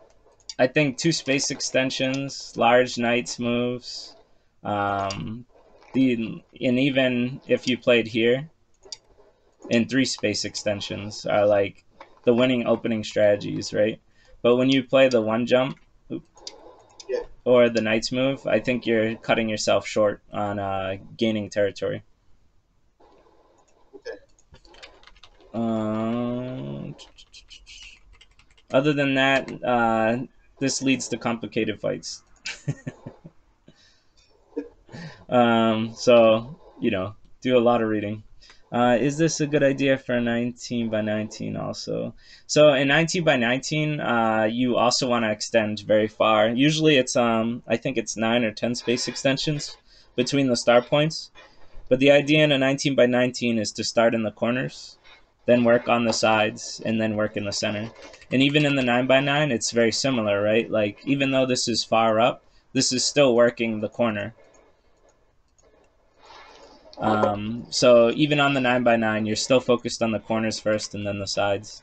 [SPEAKER 2] I think two space extensions, large knights moves, um, and even if you played here, and three space extensions are like the winning opening strategies, right? But when you play the one jump
[SPEAKER 1] Yeah,
[SPEAKER 2] or the knight's move, I think you're cutting yourself short on gaining territory.
[SPEAKER 1] okay.
[SPEAKER 2] Um, Other than that, this leads to complicated fights. So, do a lot of reading. Is this a good idea for 19 by 19 also? So in 19 by 19, you also want to extend very far. Usually it's, I think it's 9 or 10 space extensions between the star points. But the idea in a 19 by 19 is to start in the corners, then work on the sides, and then work in the center. And even in the 9 by 9, it's very similar, right? Like, even though this is far up, this is still working the corner. So even on the 9 by 9, you're still focused on the corners first and then the sides.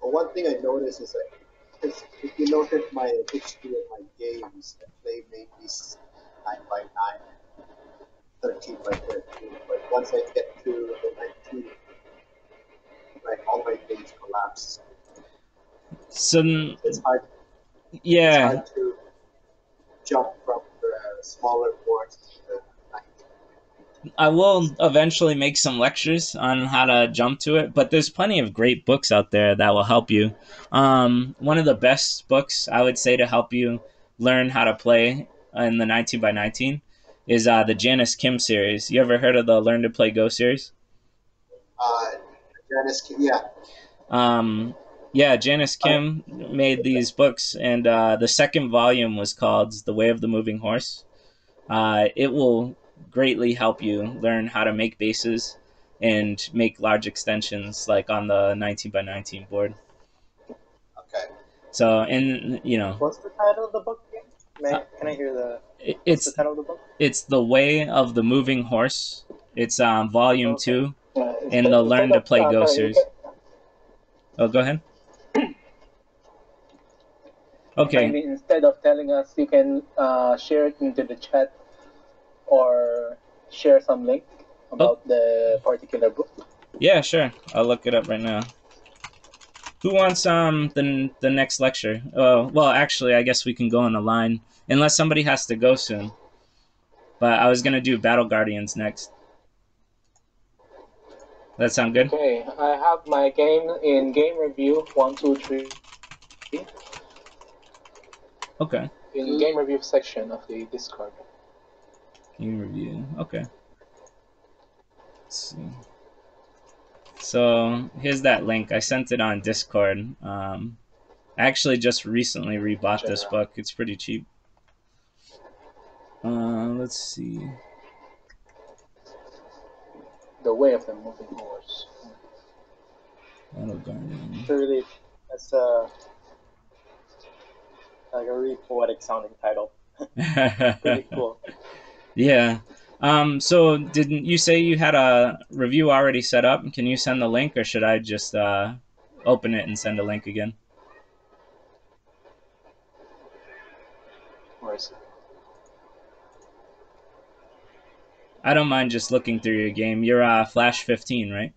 [SPEAKER 1] Well, one thing I noticed is that, because if you look at my history of my games, I play mainly 9 by 9 and 13 by 13. But once I get to the 19, like all my games collapse.
[SPEAKER 2] So
[SPEAKER 1] So it's
[SPEAKER 2] yeah,
[SPEAKER 1] hard to jump from the smaller boards to the 19.
[SPEAKER 2] I will eventually make some lectures on how to jump to it, but there's plenty of great books out there that will help you. One of the best books I would say to help you learn how to play in the 19 by 19 is the Janice Kim series. You ever heard of the Learn to Play Go series?
[SPEAKER 1] Uh, yeah,
[SPEAKER 2] Um, yeah, Janice Kim made these books, and the second volume was called The Way of the Moving Horse. It will greatly help you learn how to make bases and make large extensions like on the 19 by 19 board.
[SPEAKER 1] okay.
[SPEAKER 2] So, and
[SPEAKER 3] What's the title of the book again?
[SPEAKER 2] uh,
[SPEAKER 3] Can I hear what's the
[SPEAKER 2] it's
[SPEAKER 3] title of the book?
[SPEAKER 2] it's The Way of the Moving Horse. It's volume
[SPEAKER 3] Okay.
[SPEAKER 2] 2 in the Learn to Play Go series. Oh, go ahead.
[SPEAKER 4] I
[SPEAKER 2] Okay.
[SPEAKER 4] mean, instead of telling us, you can share it into the chat or share some link
[SPEAKER 2] Oh,
[SPEAKER 4] about the particular book.
[SPEAKER 2] yeah, sure. I'll look it up right now. Who wants the next lecture? Well, actually, I guess we can go in a line unless somebody has to go soon. But I was gonna do Battle Guardians next. That sound good?
[SPEAKER 4] Okay, I have my game in game review 1, 2, 3
[SPEAKER 2] Okay.
[SPEAKER 4] in game review section of the Discord.
[SPEAKER 2] Game review. Okay. Let's see. So here's that link. I sent it on Discord. I actually just recently rebought this
[SPEAKER 4] General.
[SPEAKER 2] book. It's pretty cheap. Let's see.
[SPEAKER 4] The Way of the Moving Horse.
[SPEAKER 2] Battle Guardian.
[SPEAKER 3] So really, That's like a really poetic sounding title. Pretty cool.
[SPEAKER 2] Yeah. So didn't you say you had a review already set up? Can you send the link, or should I just open it and send a link again?
[SPEAKER 4] Where's
[SPEAKER 2] I don't mind just looking through your game. You're Flash 15, right?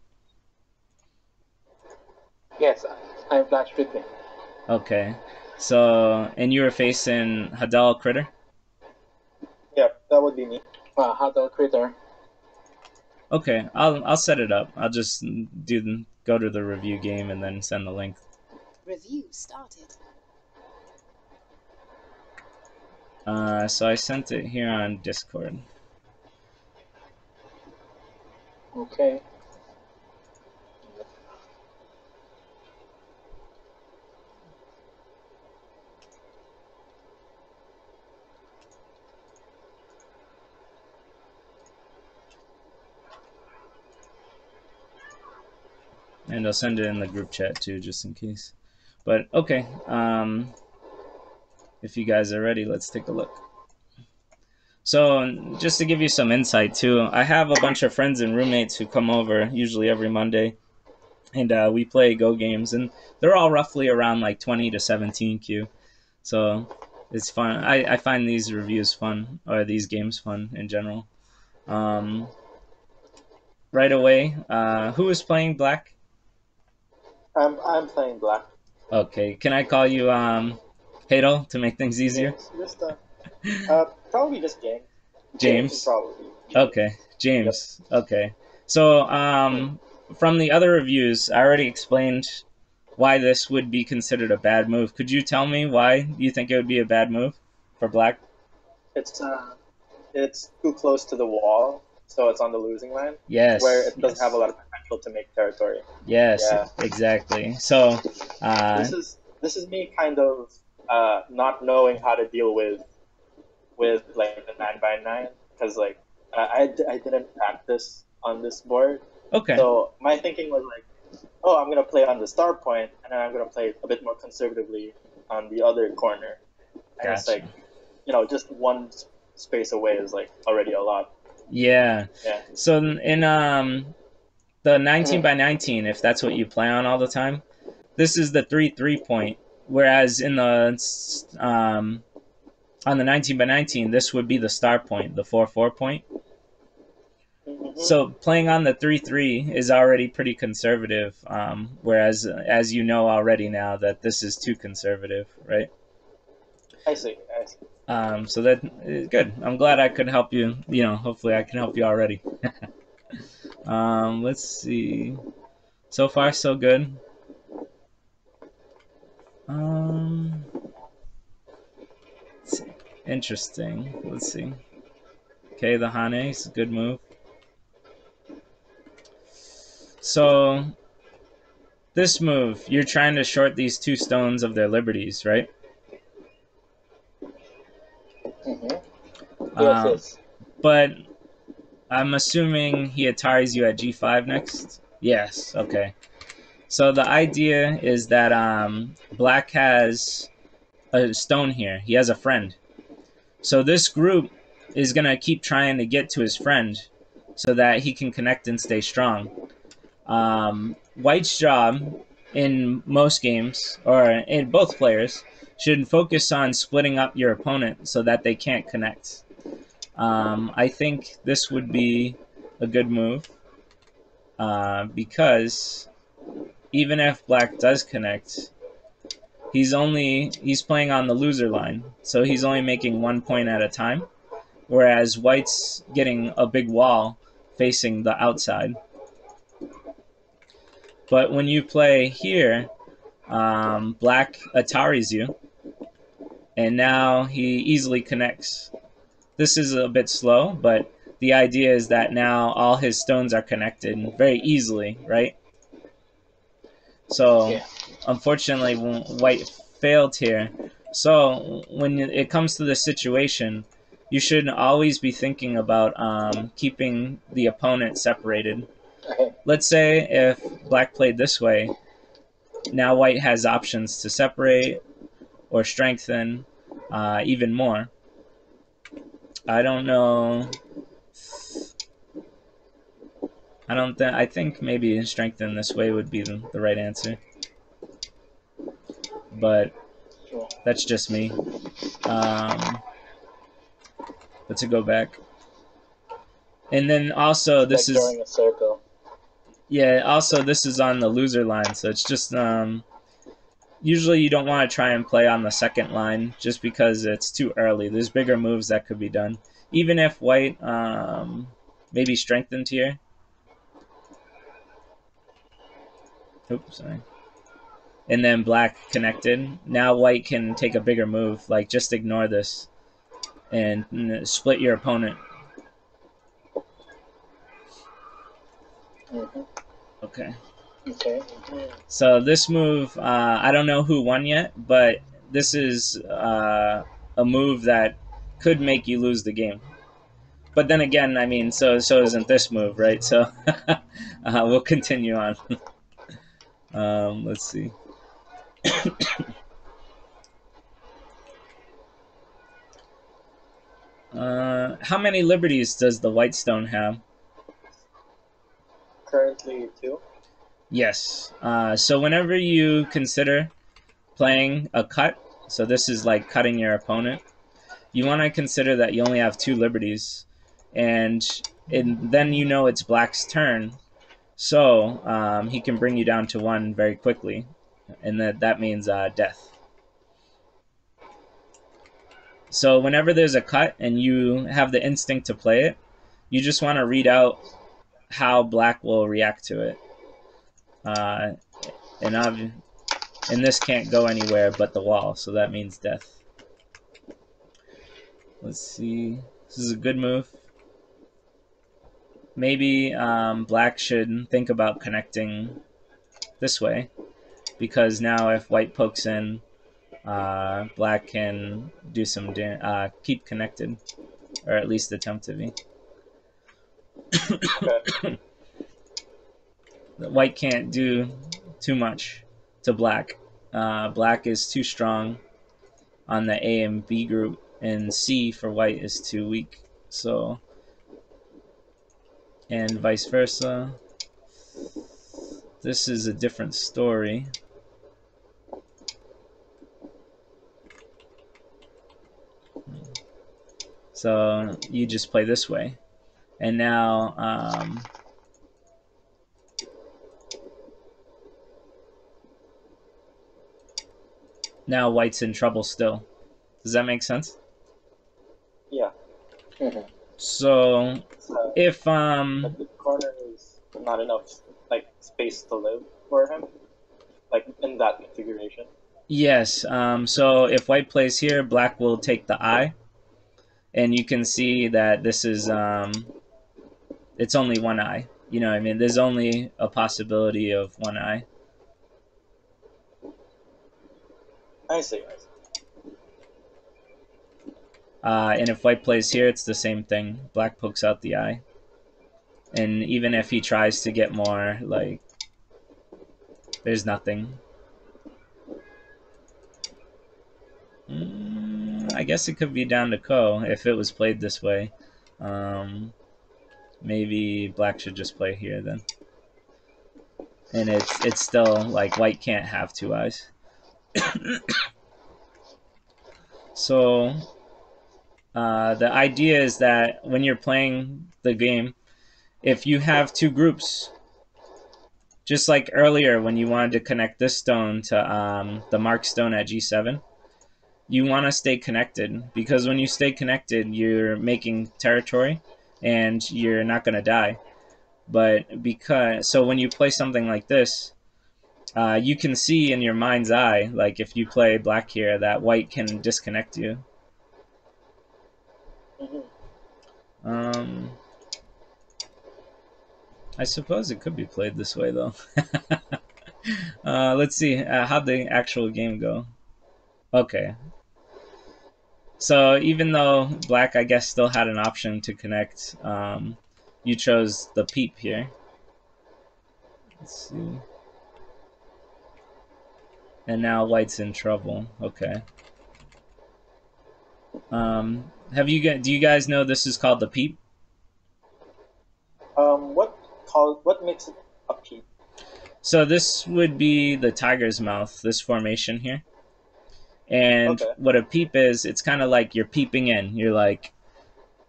[SPEAKER 4] Yes, I'm Flash 15.
[SPEAKER 2] Okay. So, and you were facing Hadal Critter?
[SPEAKER 3] Yep, that would be me.
[SPEAKER 4] Huddle Critter.
[SPEAKER 2] Okay, I'll set it up. I'll just go to the review game and then send the link.
[SPEAKER 5] Review started.
[SPEAKER 2] So I sent it here on Discord.
[SPEAKER 4] Okay.
[SPEAKER 2] And I'll send it in the group chat too, just in case. But okay, if you guys are ready, let's take a look. So just to give you some insight too, I have a bunch of friends and roommates who come over usually every Monday, and we play Go games, and they're all roughly around like 20 to 17 Q. So it's fun. I find these reviews fun, or these games fun in general. Right away, who is playing Black?
[SPEAKER 3] I'm playing Black.
[SPEAKER 2] Okay, can I call you Hadel to make things easier?
[SPEAKER 3] Just probably just James.
[SPEAKER 2] James.
[SPEAKER 3] Probably.
[SPEAKER 2] Okay, James. Yep. Okay. So from the other reviews, I already explained why this would be considered a bad move. Could you tell me why you think it would be a bad move for Black?
[SPEAKER 3] It's too close to the wall, so it's on the losing line.
[SPEAKER 2] Yes.
[SPEAKER 3] Where it doesn't have a lot of potential to make territory.
[SPEAKER 2] Yes.
[SPEAKER 3] Yeah.
[SPEAKER 2] Exactly. So
[SPEAKER 3] this is me kind of not knowing how to deal with like the 9x9, because like I didn't practice on this board.
[SPEAKER 2] Okay.
[SPEAKER 3] So my thinking was like, oh, I'm gonna play on the star point, and then I'm gonna play a bit more conservatively on the other corner. And
[SPEAKER 2] Gotcha.
[SPEAKER 3] it's like, just one space away is like already a lot.
[SPEAKER 2] Yeah.
[SPEAKER 3] Yeah.
[SPEAKER 2] So in the 19x19, if that's what you play on all the time, this is the 3-3 point, whereas in the on the 19x19, this would be the star point, the 4-4 point.
[SPEAKER 3] Mm-hmm.
[SPEAKER 2] So playing on the 3-3 is already pretty conservative, whereas as you know already now that this is too conservative, right?
[SPEAKER 3] I see.
[SPEAKER 2] So that good. I'm glad I could help you. Hopefully I can help you already. Let's see. So far, so good. Interesting. Let's see. Okay, the Hane is a good move. So this move, you're trying to short these two stones of their liberties, right?
[SPEAKER 4] Mm-hmm. Yes.
[SPEAKER 2] But I'm assuming he Ataris you at G5 next? Yes, okay. So the idea is that Black has a stone here. He has a friend. So this group is going to keep trying to get to his friend so that he can connect and stay strong. White's job in most games, or in both players, should focus on splitting up your opponent so that they can't connect. I think this would be a good move because even if Black does connect, he's playing on the loser line, so he's only making 1 point at a time, whereas White's getting a big wall facing the outside. But when you play here, Black Ataris you, and now he easily connects. This is a bit slow, but the idea is that now all his stones are connected very easily, right? So, yeah. Unfortunately, White failed here. So, when it comes to this situation, you should always be thinking about keeping the opponent separated. Let's say if Black played this way, now white has options to separate or strengthen even more. I don't know. I think maybe strengthen this way would be the right answer. But that's just me. But to go back. And then also this
[SPEAKER 4] like
[SPEAKER 2] is
[SPEAKER 4] drawing a circle.
[SPEAKER 2] yeah, also this is on the loser line, so it's just usually you don't want to try and play on the second line just because it's too early. There's bigger moves that could be done. Even if white maybe strengthened here. Oops, sorry. And then black connected. Now white can take a bigger move, like just ignore this and split your opponent. Okay.
[SPEAKER 4] Okay.
[SPEAKER 2] So this move, I don't know who won yet, but this is a move that could make you lose the game. But then again, I mean, so isn't this move, right? So we'll continue on. Let's see. How many liberties does the white stone have?
[SPEAKER 3] Currently 2.
[SPEAKER 2] Yes. So whenever you consider playing a cut, so this is like cutting your opponent, you want to consider that you only have 2 liberties, and then you know it's black's turn, so he can bring you down to 1 very quickly, and that means death. So whenever there's a cut and you have the instinct to play it, you just want to read out how black will react to it. And this can't go anywhere but the wall, so that means death. Let's see. This is a good move. Maybe black should think about connecting this way, because now if white pokes in, black can do some keep connected, or at least attempt to be. White can't do too much to black. Black is too strong on the A and B group, and C for white is too weak. So, and vice versa. This is a different story. So you just play this way, and now now white's in trouble still. Does that make sense?
[SPEAKER 3] Yeah.
[SPEAKER 2] So if
[SPEAKER 3] But the corner is not enough like space to live for him, like in that configuration.
[SPEAKER 2] yes, so if white plays here, black will take the eye, and you can see that this is it's only 1 eye. You know what I mean? There's only a possibility of 1 eye.
[SPEAKER 3] I see.
[SPEAKER 2] And if white plays here, it's the same thing. Black pokes out the eye. And even if he tries to get more, like, there's nothing. I guess it could be down to Ko if it was played this way. Maybe black should just play here then. And it's still, like, white can't have 2 eyes. So the idea is that when you're playing the game, if you have 2 groups, just like earlier when you wanted to connect this stone to the mark stone at G7, you want to stay connected, because when you stay connected, you're making territory and you're not going to die. But so when you play something like this, you can see in your mind's eye, like if you play black here, that white can disconnect you. I suppose it could be played this way, though. Let's see. How'd the actual game go? Okay. So even though black, I guess, still had an option to connect, you chose the peep here. Let's see. And now white's in trouble. Okay. Do you guys know this is called the peep?
[SPEAKER 3] What makes it a peep?
[SPEAKER 2] So this would be the tiger's mouth, this formation here. And
[SPEAKER 3] Okay.
[SPEAKER 2] what a peep is, it's kind of like you're peeping in. You're like,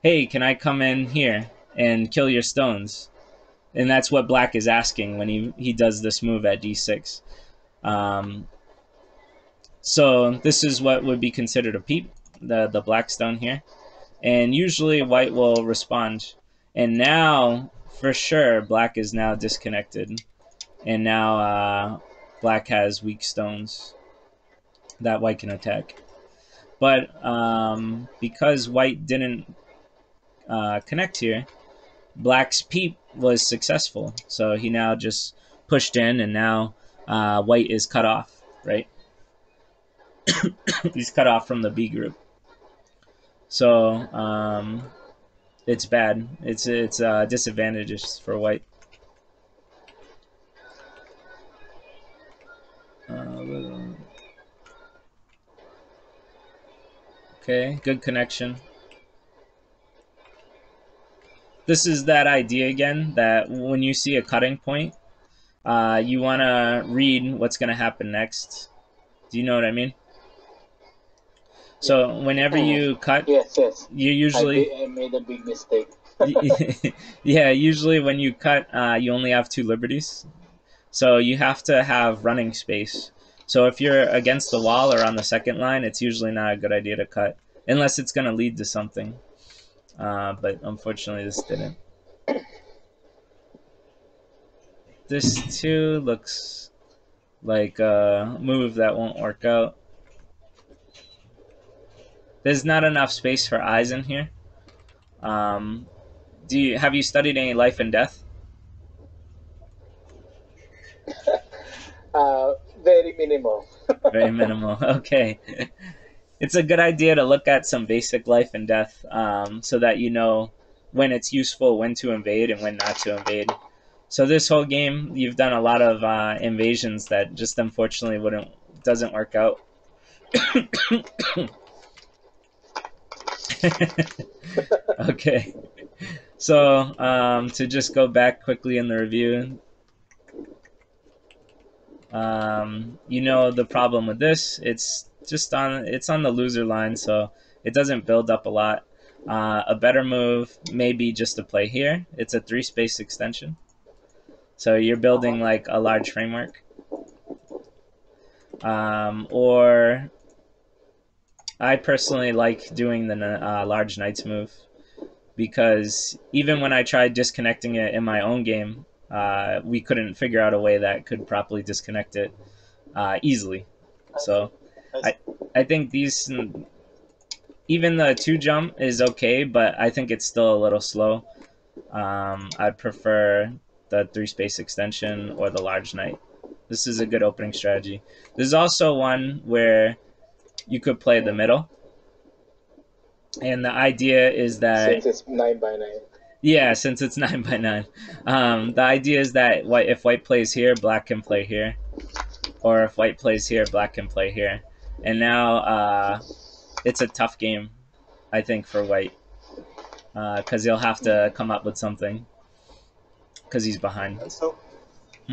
[SPEAKER 2] hey, can I come in here and kill your stones? And that's what black is asking when he does this move at d6. So this is what would be considered a peep, the black stone here. And usually white will respond. And now, for sure, black is now disconnected. And now black has weak stones that white can attack. But because white didn't connect here, black's peep was successful. So he now just pushed in, and now white is cut off, right? He's cut off from the B group. So it's bad. It's disadvantageous for white. Okay, good connection. This is that idea again, that when you see a cutting point, you want to read what's going to happen next. Do you know what I mean? So whenever you cut,
[SPEAKER 4] Yes.
[SPEAKER 2] you usually...
[SPEAKER 4] I made a big mistake.
[SPEAKER 2] Yeah, usually when you cut, you only have 2 liberties. So you have to have running space. So if you're against the wall or on the second line, it's usually not a good idea to cut, unless it's going to lead to something. But unfortunately, this didn't. This too looks like a move that won't work out. There's not enough space for eyes in here. Have you studied any life and death?
[SPEAKER 4] Very minimal.
[SPEAKER 2] Very minimal. Okay. It's a good idea to look at some basic life and death, so that you know when it's useful, when to invade, and when not to invade. So this whole game, you've done a lot of invasions that just unfortunately doesn't work out. Okay. So to just go back quickly in the review, you know the problem with this. It's on the loser line, so it doesn't build up a lot. A better move may be just to play here. It's a 3-space extension, so you're building like a large framework. Or I personally like doing the large knights move, because even when I tried disconnecting it in my own game, we couldn't figure out a way that could properly disconnect it easily. So I think these, even the 2 jump is okay, but I think it's still a little slow. I'd prefer the 3-space extension or the large knight. This is a good opening strategy. There's also one where you could play the middle, and the idea is that
[SPEAKER 4] Since it's 9x9.
[SPEAKER 2] Yeah, since it's 9x9. The idea is that if white plays here, black can play here, or if white plays here, black can play here. And now it's a tough game, I think, for white, because he'll have to come up with something, because he's behind.
[SPEAKER 3] And so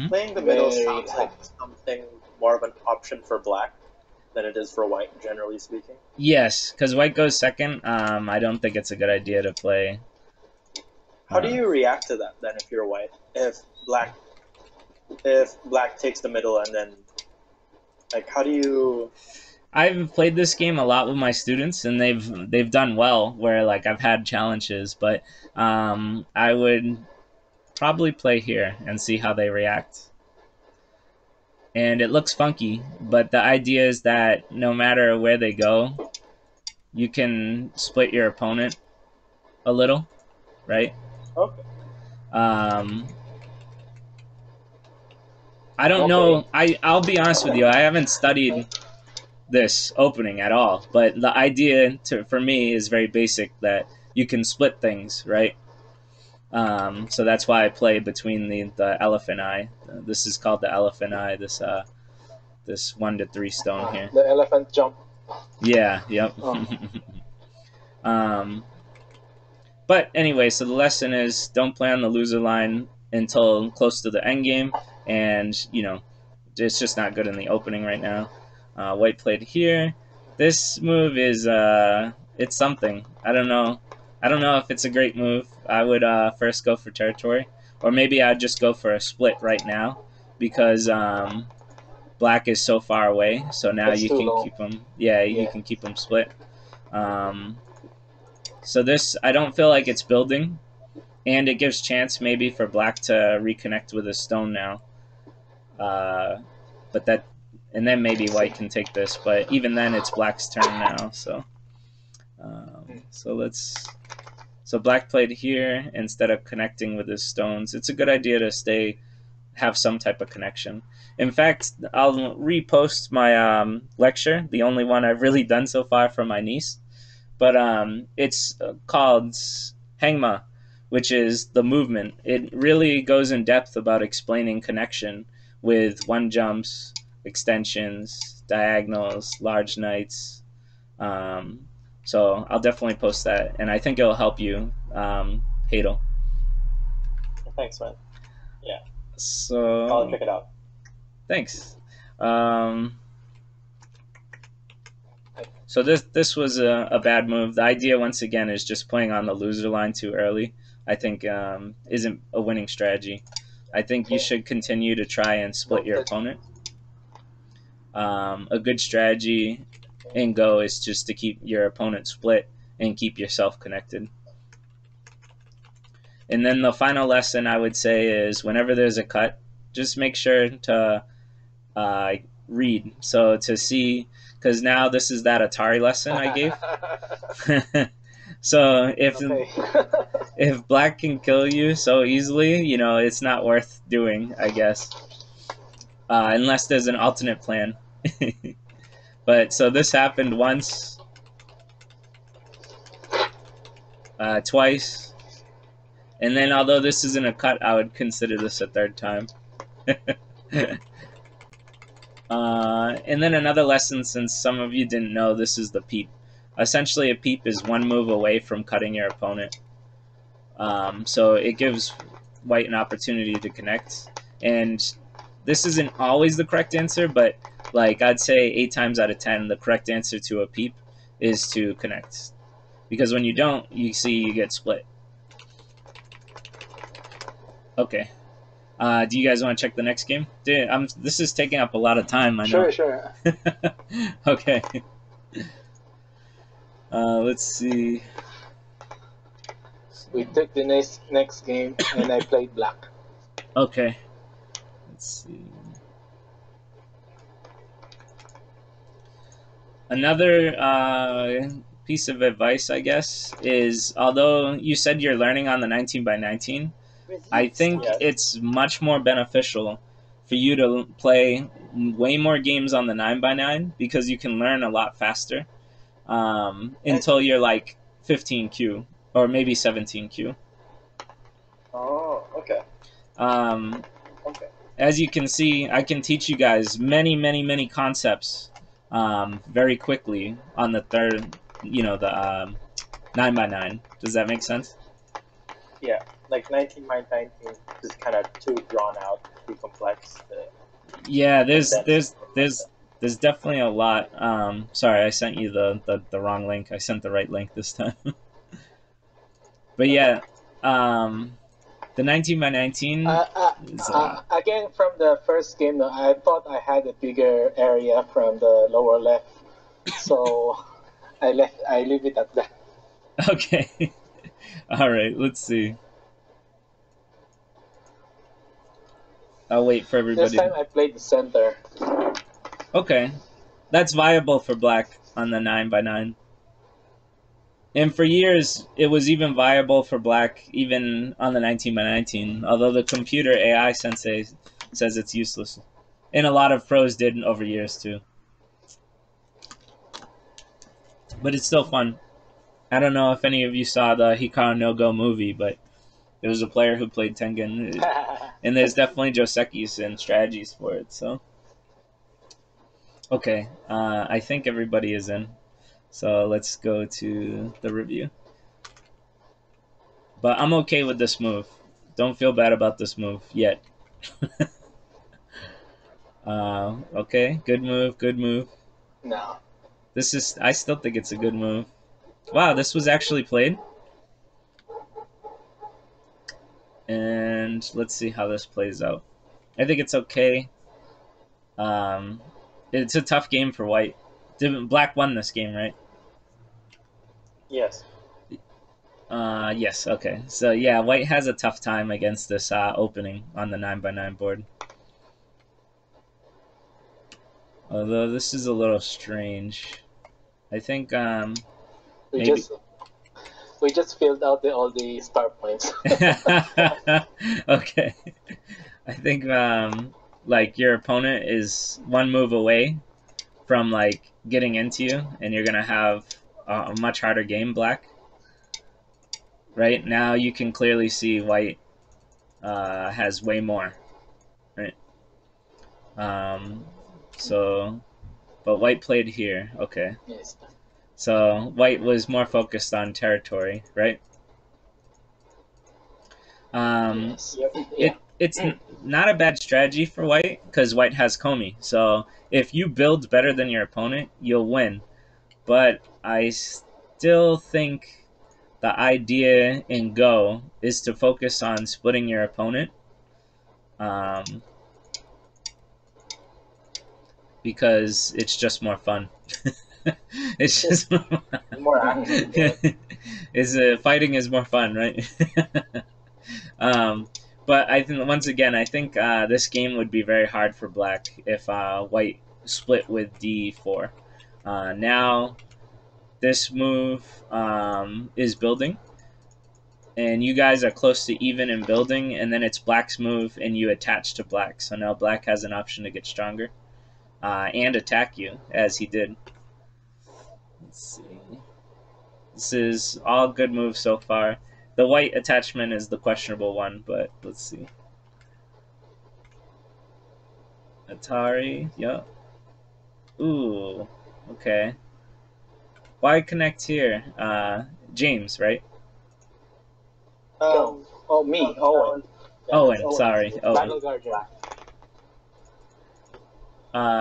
[SPEAKER 3] playing the middle
[SPEAKER 4] Very
[SPEAKER 3] sounds like something more of an option for black than it is for white, generally speaking.
[SPEAKER 2] Yes, because white goes second. I don't think it's a good idea to play.
[SPEAKER 3] How do you react to that then if you're white? If black takes the middle, and then like how do you...
[SPEAKER 2] I've played this game a lot with my students, and they've done well where like I've had challenges, but I would probably play here and see how they react. And it looks funky, but the idea is that no matter where they go, you can split your opponent a little, right?
[SPEAKER 3] Okay.
[SPEAKER 2] I don't know. I'll be honest with you. I haven't studied this opening at all, but the idea for me is very basic, that you can split things, right? So that's why I play between the elephant eye. This is called the elephant eye, this this 1 to 3 stone here.
[SPEAKER 4] The elephant jump.
[SPEAKER 2] Yeah, yep.
[SPEAKER 4] Oh.
[SPEAKER 2] But anyway, so the lesson is don't play on the loser line until close to the end game, and it's just not good in the opening right now. White played here. This move is it's something. I don't know if it's a great move. I would first go for territory, or maybe I'd just go for a split right now because black is so far away. So now
[SPEAKER 4] That's
[SPEAKER 2] you
[SPEAKER 4] too
[SPEAKER 2] can
[SPEAKER 4] low.
[SPEAKER 2] keep them. Yeah, you can keep them split. So this, I don't feel like it's building, and it gives chance maybe for black to reconnect with a stone now. But that, and then maybe white can take this, but even then it's black's turn now. So so black played here instead of connecting with his stones. It's a good idea to have some type of connection. In fact, I'll repost my lecture, the only one I've really done so far for my niece. But it's called Hangma, which is the movement. It really goes in depth about explaining connection with one jumps, extensions, diagonals, large knights. So I'll definitely post that, and I think it'll help you, Hadel.
[SPEAKER 3] Thanks, man. Yeah.
[SPEAKER 2] So
[SPEAKER 3] I'll check it out.
[SPEAKER 2] Thanks. So this was a bad move. The idea, once again, is just playing on the loser line too early. I think isn't a winning strategy. I think you should continue to try and split your opponent. A good strategy in Go is just to keep your opponent split and keep yourself connected. And then the final lesson I would say is whenever there's a cut, just make sure to read. So to see, because now this is that Atari lesson I gave. So if black can kill you so easily, it's not worth doing, I guess, unless there's an alternate plan. But so this happened once, twice, and then although this isn't a cut, I would consider this a third time. And then another lesson, since some of you didn't know, this is the peep. Essentially, a peep is one move away from cutting your opponent. So it gives white an opportunity to connect. And this isn't always the correct answer, but I'd say 8 times out of 10, the correct answer to a peep is to connect. Because when you don't, you get split. Okay. Do you guys want to check the next game? This is taking up a lot of time, I know.
[SPEAKER 4] Sure.
[SPEAKER 2] Okay. Let's see.
[SPEAKER 4] We took the next game, and I played black.
[SPEAKER 2] Okay. Let's see. Another piece of advice, I guess, is although you said you're learning on the 19x19, I think it's much more beneficial for you to play way more games on the 9x9 because you can learn a lot faster until you're like 15Q or maybe 17Q.
[SPEAKER 3] Oh, okay.
[SPEAKER 2] Okay. As you can see, I can teach you guys many concepts very quickly on the third, the 9x9. Does that make sense?
[SPEAKER 3] Yeah, like 19x19 is kind of too drawn out, too complex.
[SPEAKER 2] Yeah, there's definitely a lot. Sorry, I sent you the wrong link. I sent the right link this time. But yeah, the 19x19 is,
[SPEAKER 4] again, from the first game, I thought I had a bigger area from the lower left, so I leave it at that.
[SPEAKER 2] Okay. All right, let's see. I'll wait for everybody.
[SPEAKER 4] This time I played the center.
[SPEAKER 2] Okay. That's viable for black on the 9x9. And for years, it was even viable for black even on the 19x19, although the computer AI sensei says it's useless. And a lot of pros did over years too. But it's still fun. I don't know if any of you saw the Hikaru no Go movie, but there was a player who played Tengen. And there's definitely Josekis and strategies for it, so. Okay, I think everybody is in. So let's go to the review. But I'm okay with this move. Don't feel bad about this move yet. Okay, good move, good move.
[SPEAKER 4] No.
[SPEAKER 2] This is, I still think it's a good move. Wow, this was actually played. And let's see how this plays out. I think it's okay. It's a tough game for white. Black won this game, right?
[SPEAKER 3] Yes.
[SPEAKER 2] Yes, okay. So yeah, white has a tough time against this opening on the 9x9 board. Although this is a little strange. I think
[SPEAKER 4] We
[SPEAKER 2] maybe
[SPEAKER 4] just filled out all the star points.
[SPEAKER 2] okay. I think like your opponent is one move away from like getting into you, and you're gonna have a much harder game. Black. Right now, you can clearly see white has way more. Right. So, but white played here. Okay.
[SPEAKER 4] Yes.
[SPEAKER 2] So white was more focused on territory, right?
[SPEAKER 4] Yes. Yep.
[SPEAKER 2] It's not a bad strategy for white because white has Komi. So if you build better than your opponent, you'll win. But I still think the idea in Go is to focus on splitting your opponent. Because it's just more fun. It's just
[SPEAKER 4] More action.
[SPEAKER 2] fighting is more fun, right? But I think once again, I think this game would be very hard for black if white split with d4. Now this move is building, and you guys are close to even in building, and then it's black's move, and you attach to black. So now black has an option to get stronger and attack you, as he did. Let's see. This is all good moves so far. The white attachment is the questionable one, but let's see. Atari, yep. Ooh, okay. Why connect here? James, right?
[SPEAKER 4] Oh, me, Owen.
[SPEAKER 2] Owen, sorry, Owen.
[SPEAKER 4] Battle Guardian.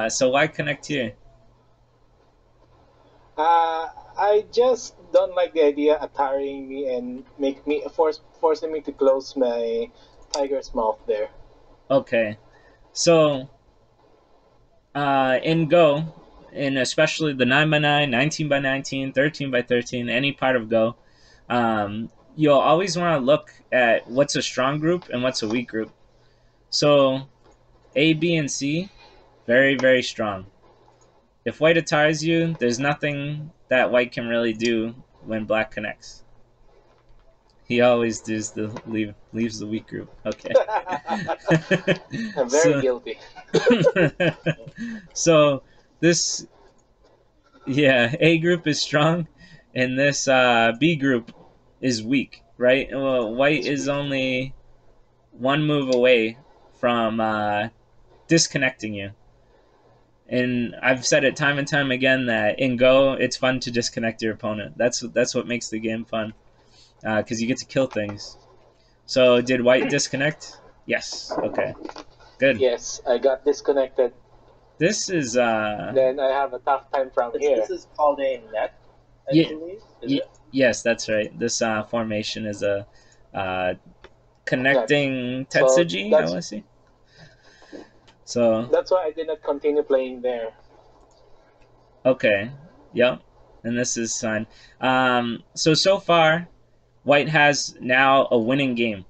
[SPEAKER 2] So why connect here?
[SPEAKER 4] I just don't like the idea Ataring me and forcing me to close my tiger's mouth there.
[SPEAKER 2] Okay, so in Go, in especially the 9x9, 19x19, 13x13, any part of Go, you'll always want to look at what's a strong group and what's a weak group. So A, B, and C, very, very strong. If white attires you, there's nothing that white can really do when black connects. He always leaves the weak group. Okay.
[SPEAKER 4] I'm very guilty.
[SPEAKER 2] So this, yeah, A group is strong, and this B group is weak, right? Well, white is only one move away from disconnecting you. And I've said it time and time again that in Go, it's fun to disconnect your opponent. That's what makes the game fun, because you get to kill things. So did white disconnect? Yes. Okay. Good.
[SPEAKER 4] Yes, I got disconnected.
[SPEAKER 2] This is
[SPEAKER 4] Then I have a tough time from here.
[SPEAKER 3] This is called a net, I
[SPEAKER 2] Yeah,
[SPEAKER 3] believe.
[SPEAKER 2] yes, that's right. This formation is a connecting
[SPEAKER 4] So
[SPEAKER 2] Tetsuji, I want to see. So
[SPEAKER 4] that's why I did not continue playing there.
[SPEAKER 2] okay, yep, and this is fine. So far, white has now a winning game.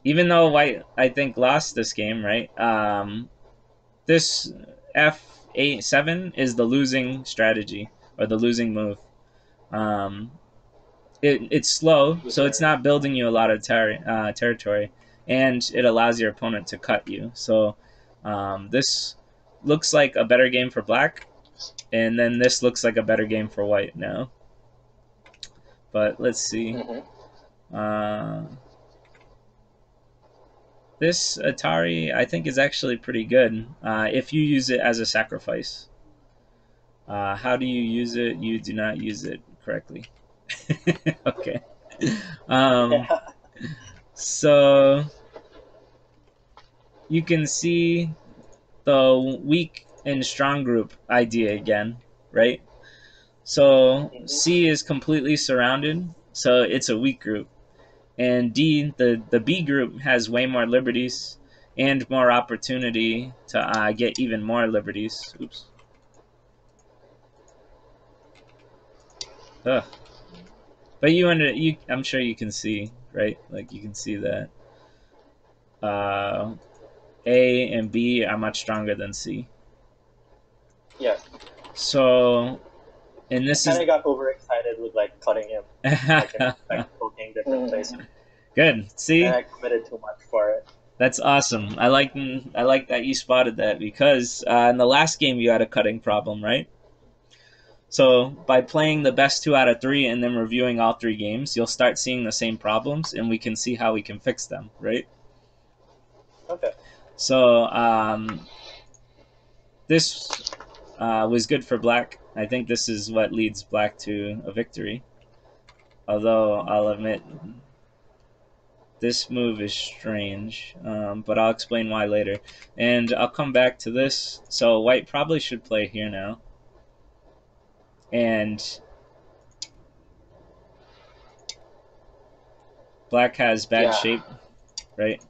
[SPEAKER 2] Even though white, I think, lost this game, right? This F8-7 is the losing strategy or the losing move. It's slow, so it's not building you a lot of territory, and it allows your opponent to cut you. So this looks like a better game for black, and then this looks like a better game for white now. But let's see. This Atari, I think, is actually pretty good if you use it as a sacrifice. How do you use it? You do not use it correctly. Okay. Um,
[SPEAKER 3] Yeah.
[SPEAKER 2] so you can see the weak and strong group idea again, right? So C is completely surrounded, so it's a weak group. And D, the B group, has way more liberties and more opportunity to get even more liberties. Oops. Ugh. But I'm sure you can see, right? Like you can see that A and B are much stronger than C.
[SPEAKER 3] Yeah.
[SPEAKER 2] So, and this
[SPEAKER 3] Kind
[SPEAKER 2] is
[SPEAKER 3] of got overexcited with like cutting him, like and like poking different places,
[SPEAKER 2] good. See,
[SPEAKER 3] and I committed too much for it.
[SPEAKER 2] that's awesome. I like that you spotted that because in the last game you had a cutting problem, right? So by playing the best 2 out of 3 and then reviewing all 3 games, you'll start seeing the same problems, and we can see how we can fix them, right?
[SPEAKER 3] Okay.
[SPEAKER 2] So this was good for Black. I think this is what leads Black to a victory. Although I'll admit this move is strange, but I'll explain why later. And I'll come back to this. So White probably should play here now. And Black has bad shape, right?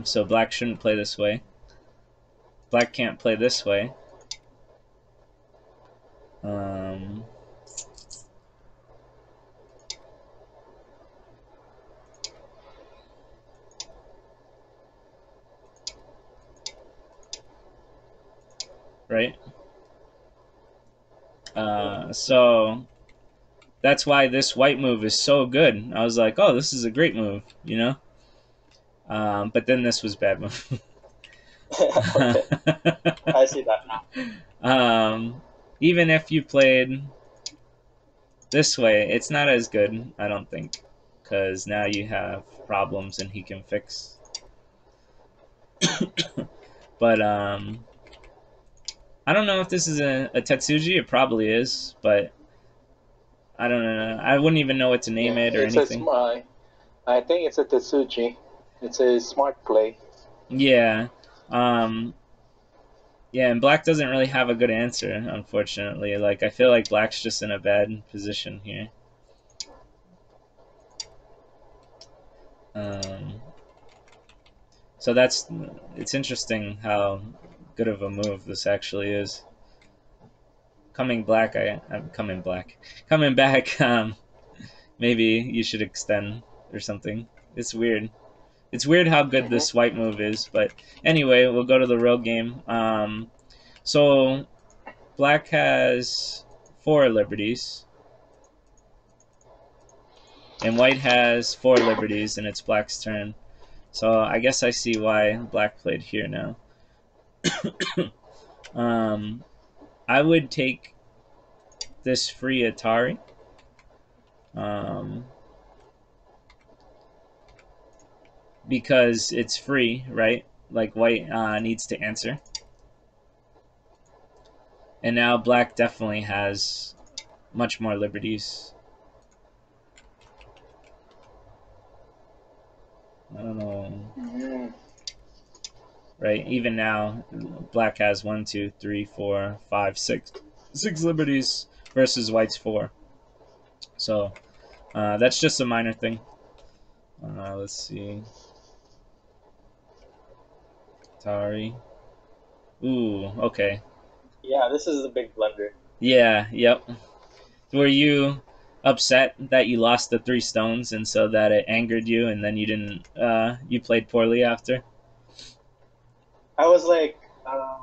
[SPEAKER 2] So Black shouldn't play this way. Black can't play this way. Right? So that's why this white move is so good. I was like, oh, this is a great move, you know? But then this was bad move.
[SPEAKER 3] Okay. I see that now.
[SPEAKER 2] Even if you played this way, it's not as good, I don't think, because now you have problems and he can fix. But I don't know if this is a Tetsuji. It probably is, but I don't know. I wouldn't even know what to name it or anything.
[SPEAKER 4] I think it's a Tetsuji. It's a smart play.
[SPEAKER 2] Yeah. Yeah, and Black doesn't really have a good answer, unfortunately. Like, I feel like Black's just in a bad position here. So it's interesting how good of a move this actually is. Coming back, maybe you should extend or something. It's weird. It's weird how good this white move is, but anyway, we'll go to the real game. So Black has 4 liberties, and White has 4 liberties, and it's Black's turn. So I guess I see why Black played here now. I would take this free Atari. Because it's free, right? Like White needs to answer. And now Black definitely has much more liberties. I don't know. Right? Even now, Black has 1, 2, 3, 4, 5, 6 liberties versus White's 4. So that's just a minor thing. Let's see. Atari. Ooh, okay.
[SPEAKER 3] Yeah, this is a big blunder.
[SPEAKER 2] Yeah, yep. Were you upset that you lost the 3 stones and so that it angered you and then you didn't you played poorly after?
[SPEAKER 3] I was like, I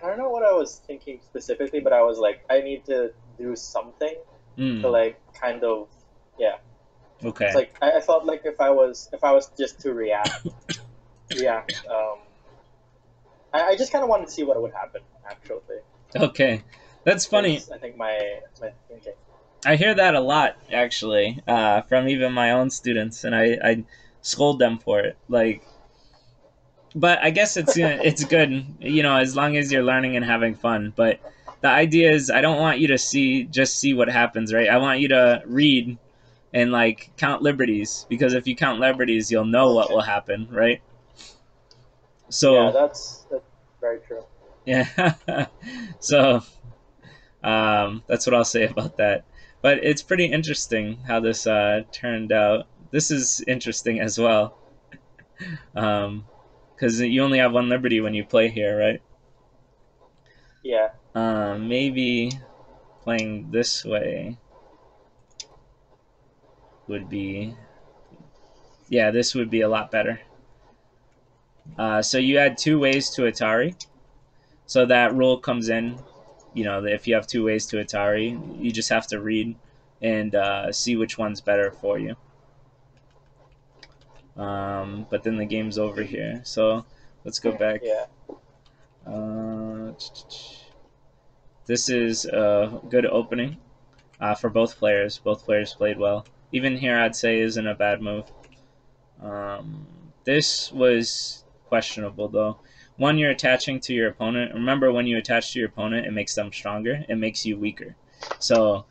[SPEAKER 3] don't know what I was thinking specifically, but I was like, I need to do something to like kind of, yeah.
[SPEAKER 2] Okay.
[SPEAKER 3] It's like I felt like if I was just to react, I just kind of wanted to see what would happen actually.
[SPEAKER 2] Okay, that's funny.
[SPEAKER 3] I think my thinking.
[SPEAKER 2] I hear that a lot, actually, from even my own students, and I scold them for it. Like, but I guess it's good, as long as you're learning and having fun. But the idea is, I don't want you to just see what happens, right? I want you to read and like count liberties, because if you count liberties, you'll know what
[SPEAKER 3] Okay.
[SPEAKER 2] will happen, right?
[SPEAKER 3] Yeah,
[SPEAKER 2] So
[SPEAKER 3] that's very true.
[SPEAKER 2] yeah, so that's what I'll say about that. But it's pretty interesting how this turned out. This is interesting as well, because you only have one liberty when you play here, right?
[SPEAKER 3] Yeah.
[SPEAKER 2] Maybe playing this way would be, yeah, this would be a lot better. So you had 2 ways to Atari. So that rule comes in, if you have 2 ways to Atari, you just have to read and see which one's better for you. But then the game's over here. So let's go back.
[SPEAKER 3] Yeah.
[SPEAKER 2] This is a good opening for both players. Both players played well. Even here, I'd say, isn't a bad move. This was questionable, though. One, you're attaching to your opponent. Remember, when you attach to your opponent, it makes them stronger. It makes you weaker. So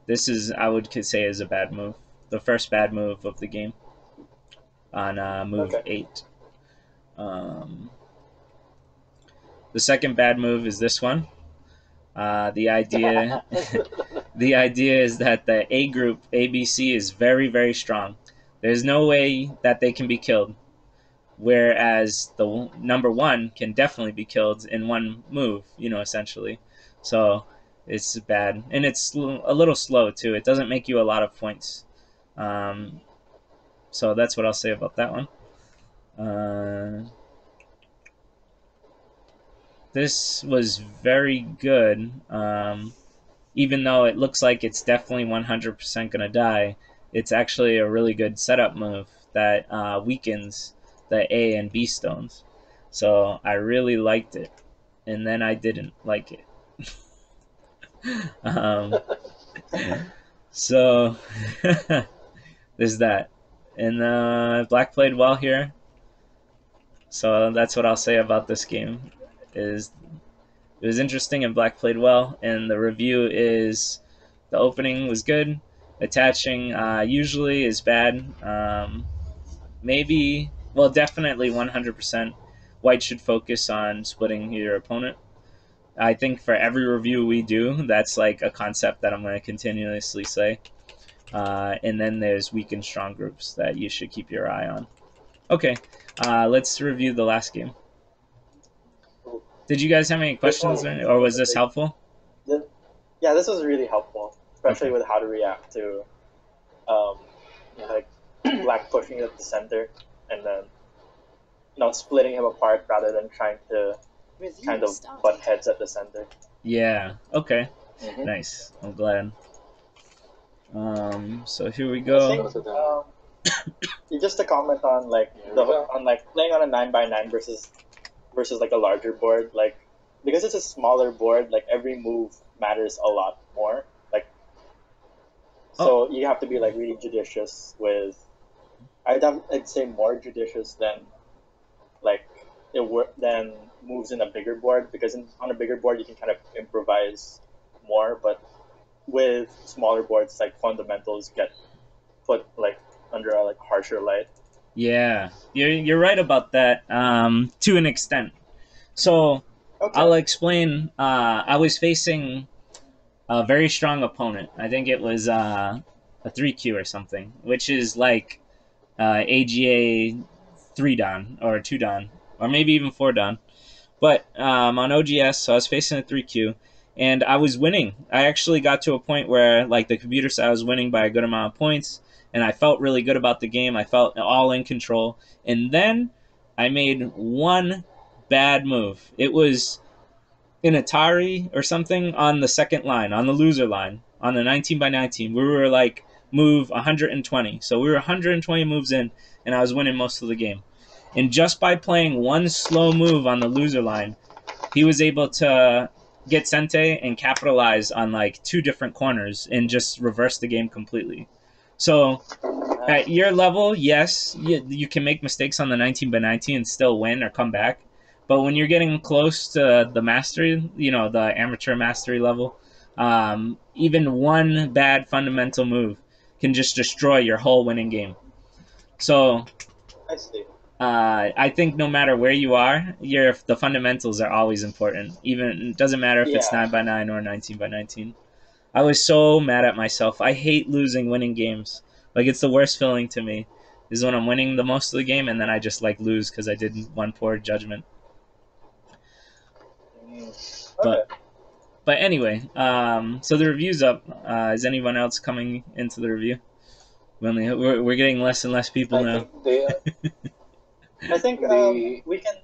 [SPEAKER 2] this is, I would say, is a bad move. The first bad move of the game on move 8. The second bad move is this one. The idea the idea is that the A group, ABC, is very, very strong. There's no way that they can be killed, whereas the number 1 can definitely be killed in one move, essentially. So it's bad, and it's a little slow too. It doesn't make you a lot of points. So that's what I'll say about that one. This was very good. Even though it looks like it's definitely 100% going to die, it's actually a really good setup move that weakens the A and B stones. So I really liked it, and then I didn't like it. So there's that. And Black played well here. So that's what I'll say about this game. It was interesting and Black played well. And the review is, the opening was good. Attaching usually is bad. Definitely 100%. White should focus on splitting your opponent. I think for every review we do, that's like a concept that I'm going to continuously say. And then there's weak and strong groups that you should keep your eye on. Okay, let's review the last game. Did you guys have any questions, or was this helpful?
[SPEAKER 3] Yeah, this was really helpful, especially with how to react to like Black pushing at the center and then splitting him apart rather than trying to
[SPEAKER 5] Review
[SPEAKER 3] kind of
[SPEAKER 5] started.
[SPEAKER 3] butt heads at the center.
[SPEAKER 2] Yeah. Okay.
[SPEAKER 3] Mm-hmm.
[SPEAKER 2] Nice. I'm glad. So here we go.
[SPEAKER 3] I think, just to comment on playing on a 9x9 versus like a larger board, like because it's a smaller board, like every move matters a lot more. Like, so you have to be like really judicious with. I'd say more judicious than like than moves in a bigger board, because on a bigger board you can kind of improvise more, but with smaller boards, like fundamentals get put like under a like harsher light.
[SPEAKER 2] Yeah, you're right about that to an extent. So
[SPEAKER 3] Okay.
[SPEAKER 2] I'll explain. I was facing a very strong opponent. I think it was a 3Q or something, which is like AGA 3 Dan or 2 Dan, or maybe even 4 Dan. But on OGS, so I was facing a 3Q, and I was winning. I actually got to a point where like the computer said I was winning by a good amount of points, and I felt really good about the game. I felt all in control. And then I made one bad move. It was an Atari or something on the second line, on the loser line, on the 19x19. We were like move 120. So we were 120 moves in, and I was winning most of the game. And just by playing one slow move on the loser line, he was able to get sente and capitalize on like 2 different corners and just reverse the game completely. So at your level, yes, you can make mistakes on the 19 by 19 and still win or come back. But when you're getting close to the mastery, the amateur mastery level, even one bad fundamental move can just destroy your whole winning game. So
[SPEAKER 3] I see.
[SPEAKER 2] I think no matter where you are, the fundamentals are always important. Even it doesn't matter if it's
[SPEAKER 3] Yeah.
[SPEAKER 2] 9 by 9 or 19 by 19. I was so mad at myself. I hate losing winning games. Like, it's the worst feeling to me is when I'm winning the most of the game and then I just like lose because I did one poor judgment.
[SPEAKER 3] Okay.
[SPEAKER 2] But anyway, so the review's up. Is anyone else coming into the review? We're getting less and less people now.
[SPEAKER 4] think they
[SPEAKER 3] I think
[SPEAKER 4] The-
[SPEAKER 3] we can.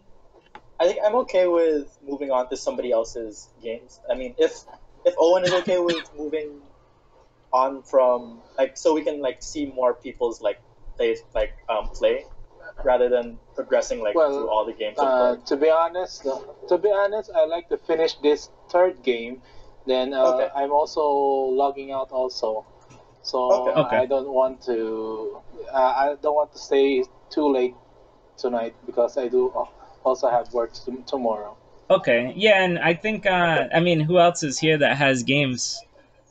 [SPEAKER 3] I think I'm okay with moving on to somebody else's games. I mean, if Owen is okay with moving on from so we can see more people's play rather than progressing through all the games.
[SPEAKER 4] to be honest, I like to finish this third game. Then
[SPEAKER 3] Okay.
[SPEAKER 4] I'm also logging out also. So
[SPEAKER 2] Okay.
[SPEAKER 4] I don't want to. I don't want to stay too late tonight because I do also have work tomorrow.
[SPEAKER 2] Okay, yeah, and I think who else is here that has games?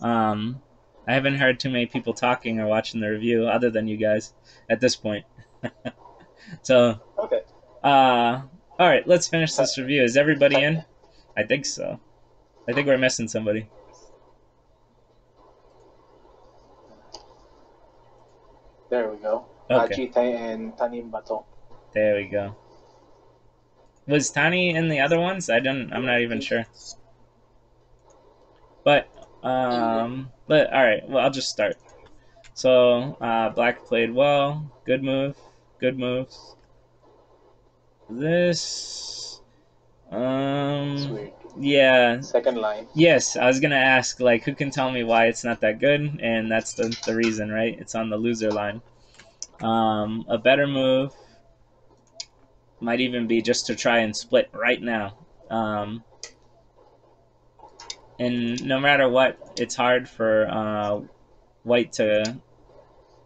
[SPEAKER 2] I haven't heard too many people talking or watching the review other than you guys at this point. So,
[SPEAKER 3] Okay.
[SPEAKER 2] all right, let's finish this review. Is everybody in? I think so. I think we're missing somebody.
[SPEAKER 4] There we go.
[SPEAKER 2] Okay.
[SPEAKER 4] Ajite and Tanim Bato.
[SPEAKER 2] There we go. Was Tani in the other ones? I'm not even sure. But all right. Well, I'll just start. So Black played well. Good move. Good moves. This
[SPEAKER 4] It's weird.
[SPEAKER 2] yeah.
[SPEAKER 4] Second line.
[SPEAKER 2] Yes, I was gonna ask who can tell me why it's not that good, and that's the reason, right? It's on the loser line. A better move might even be just to try and split right now. And no matter what, it's hard for White to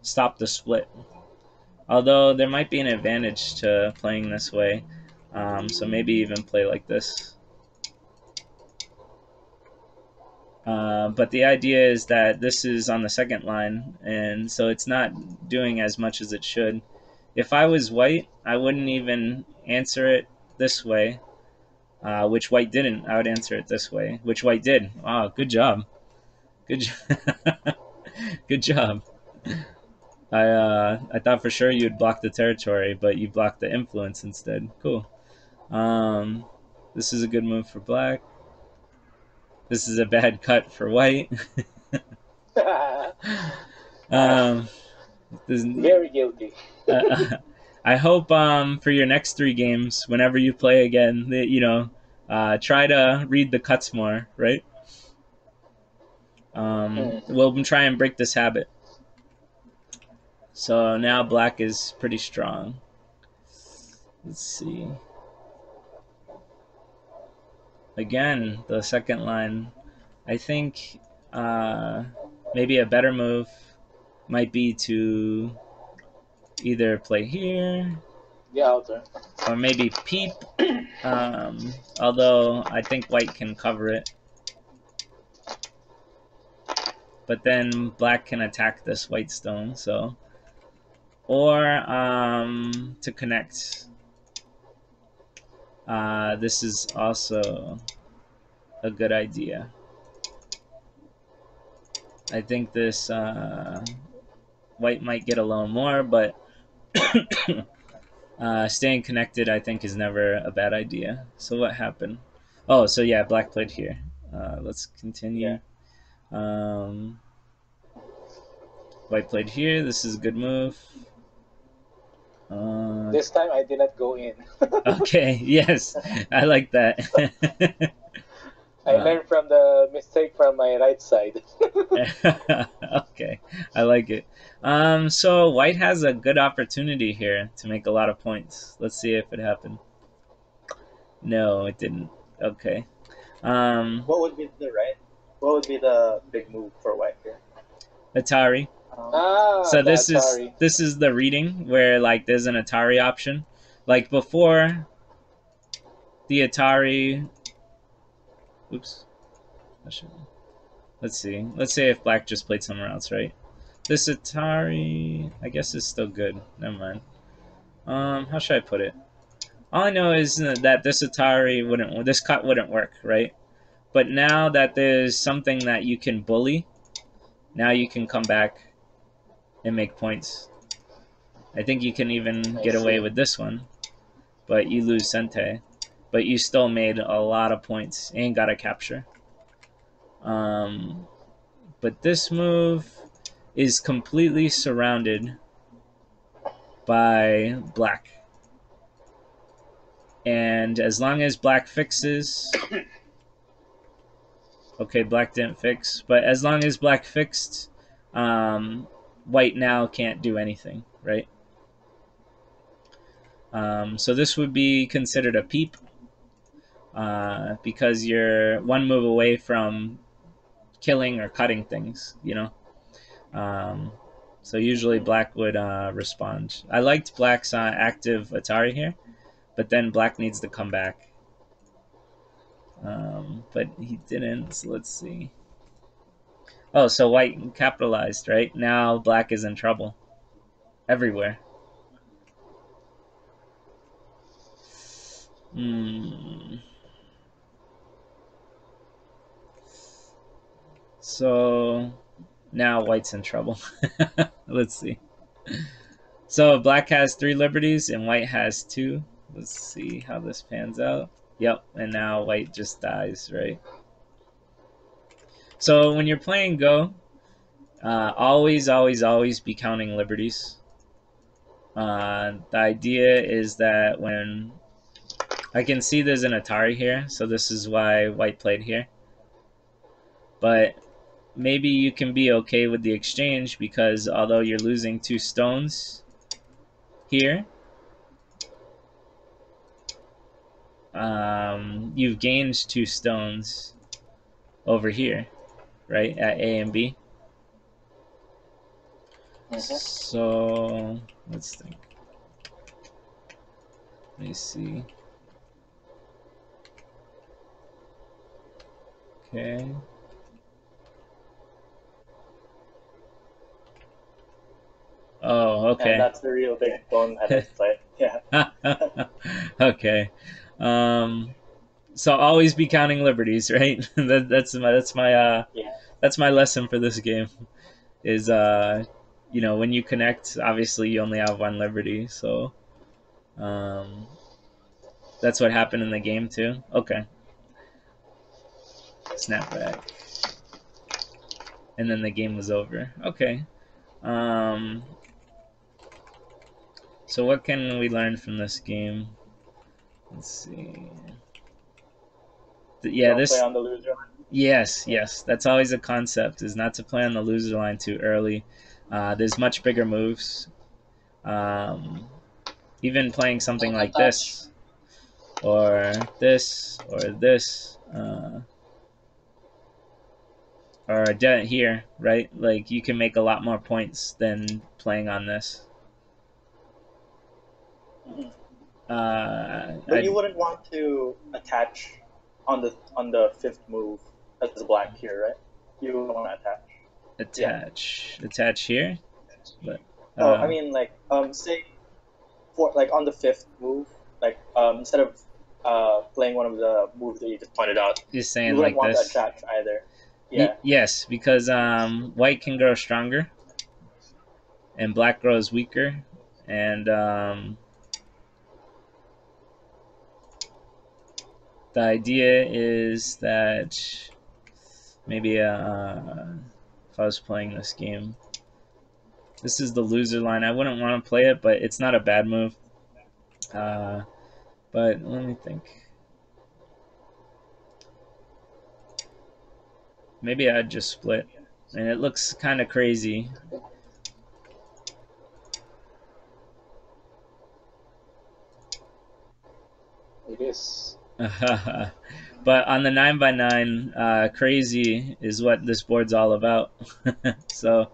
[SPEAKER 2] stop the split. Although there might be an advantage to playing this way, so maybe even play like this. But the idea is that this is on the second line, and so it's not doing as much as it should. If I was White, I wouldn't even answer it this way, which White didn't. I would answer it this way, which White did. Wow, good job. Good job. Good job. I thought for sure you'd block the territory, but you blocked the influence instead. Cool. This is a good move for Black. This is a bad cut for White.
[SPEAKER 4] Very guilty.
[SPEAKER 2] I hope for your next 3 games, whenever you play again, that try to read the cuts more, right? We'll try and break this habit. So now Black is pretty strong. Let's see. Again, the second line. I think maybe a better move might be to either play here,
[SPEAKER 4] The outer.
[SPEAKER 2] or maybe peep. Although I think White can cover it. But then Black can attack this White stone, so. Or to connect. This is also a good idea. I think this White might get alone more, but staying connected I think is never a bad idea. So what happened? Oh, so yeah, Black played here. Let's continue. White played here. This is a good move.
[SPEAKER 4] This time I did not go in.
[SPEAKER 2] Okay, yes, I like that.
[SPEAKER 4] I learned from the mistake from my right side.
[SPEAKER 2] Okay, I like it. So White has a good opportunity here to make a lot of points. Let's see if it happened. No, it didn't. Okay.
[SPEAKER 3] What would be the right? What would be the big move for white here?
[SPEAKER 2] Atari. So this is the reading where like there's an Atari option. Like before the Atari. Oops. Let's see. Let's say if black just played somewhere else, right? This Atari, I guess, is still good. Never mind. How should I put it? All I know is that this Atari wouldn't, this cut wouldn't work, right? But now that there's something that you can bully, now you can come back and make points. I think you can even get away with this one, but you lose Sente. But you still made a lot of points and got a capture. But this move is completely surrounded by black. And as long as black fixes... Okay, black didn't fix. But as long as black fixed, white now can't do anything, right? So this would be considered a peep. Because you're one move away from killing or cutting things, you know? So usually black would respond. I liked black's active Atari here, but then black needs to come back. But he didn't, so let's see. Oh, so white capitalized, right? Now black is in trouble. Everywhere. So now white's in trouble. Let's see. So black has 3 liberties and white has 2. Let's see how this pans out. Yep, and now white just dies, right? So when you're playing Go, always be counting liberties. The idea is that when... I can see there's an Atari here, so this is why white played here. But maybe you can be okay with the exchange because although you're losing 2 stones here, you've gained 2 stones over here, right, at A and B. So let's think. Let me see. Okay. Oh, okay.
[SPEAKER 3] And that's the real big boneheaded play. Yeah.
[SPEAKER 2] Okay. So always be counting liberties, right? That's my lesson for this game. Is you know, when you connect, obviously you only have 1 liberty, so that's what happened in the game too. Okay. Snap back. And then the game was over. Okay. So what can we learn from this game? Let's see. Yeah,
[SPEAKER 3] Don't play on the loser line.
[SPEAKER 2] Yes. That's always a concept, is not to play on the loser line too early. There's much bigger moves. Even playing something like this, or this, or this, or a debt here, right? Like you can make a lot more points than playing on this.
[SPEAKER 3] But you wouldn't want to attach on the 5th move as black here, right? You wouldn't want to attach.
[SPEAKER 2] Attach here. But
[SPEAKER 3] I mean, like, say for like on the 5th move, like instead of playing one of the moves that you just pointed out,
[SPEAKER 2] you're saying
[SPEAKER 3] you
[SPEAKER 2] like
[SPEAKER 3] wouldn't
[SPEAKER 2] this.
[SPEAKER 3] want to attach either. Yeah.
[SPEAKER 2] Yes, because white can grow stronger, and black grows weaker, and the idea is that maybe if I was playing this game, this is the loser line. I wouldn't want to play it, but it's not a bad move. But let me think. Maybe I'd just split. And it looks kind of crazy.
[SPEAKER 4] It is.
[SPEAKER 2] But on the 9x9, crazy is what this board's all about. So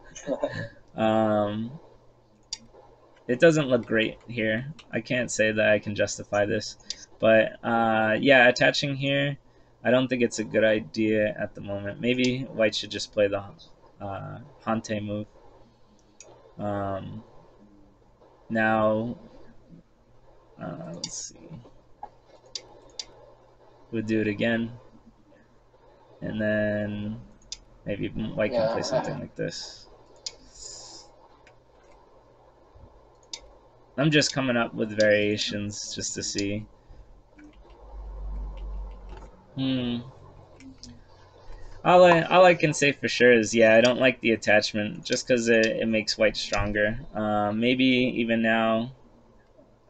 [SPEAKER 2] it doesn't look great here. I can't say that I can justify this. But yeah, attaching here, I don't think it's a good idea at the moment. Maybe white should just play the Hante move. Now, let's see. We'll do it again. And then maybe white can play something like this. I'm just coming up with variations just to see. All I can say for sure is, yeah, I don't like the attachment just because it makes white stronger. Maybe even now,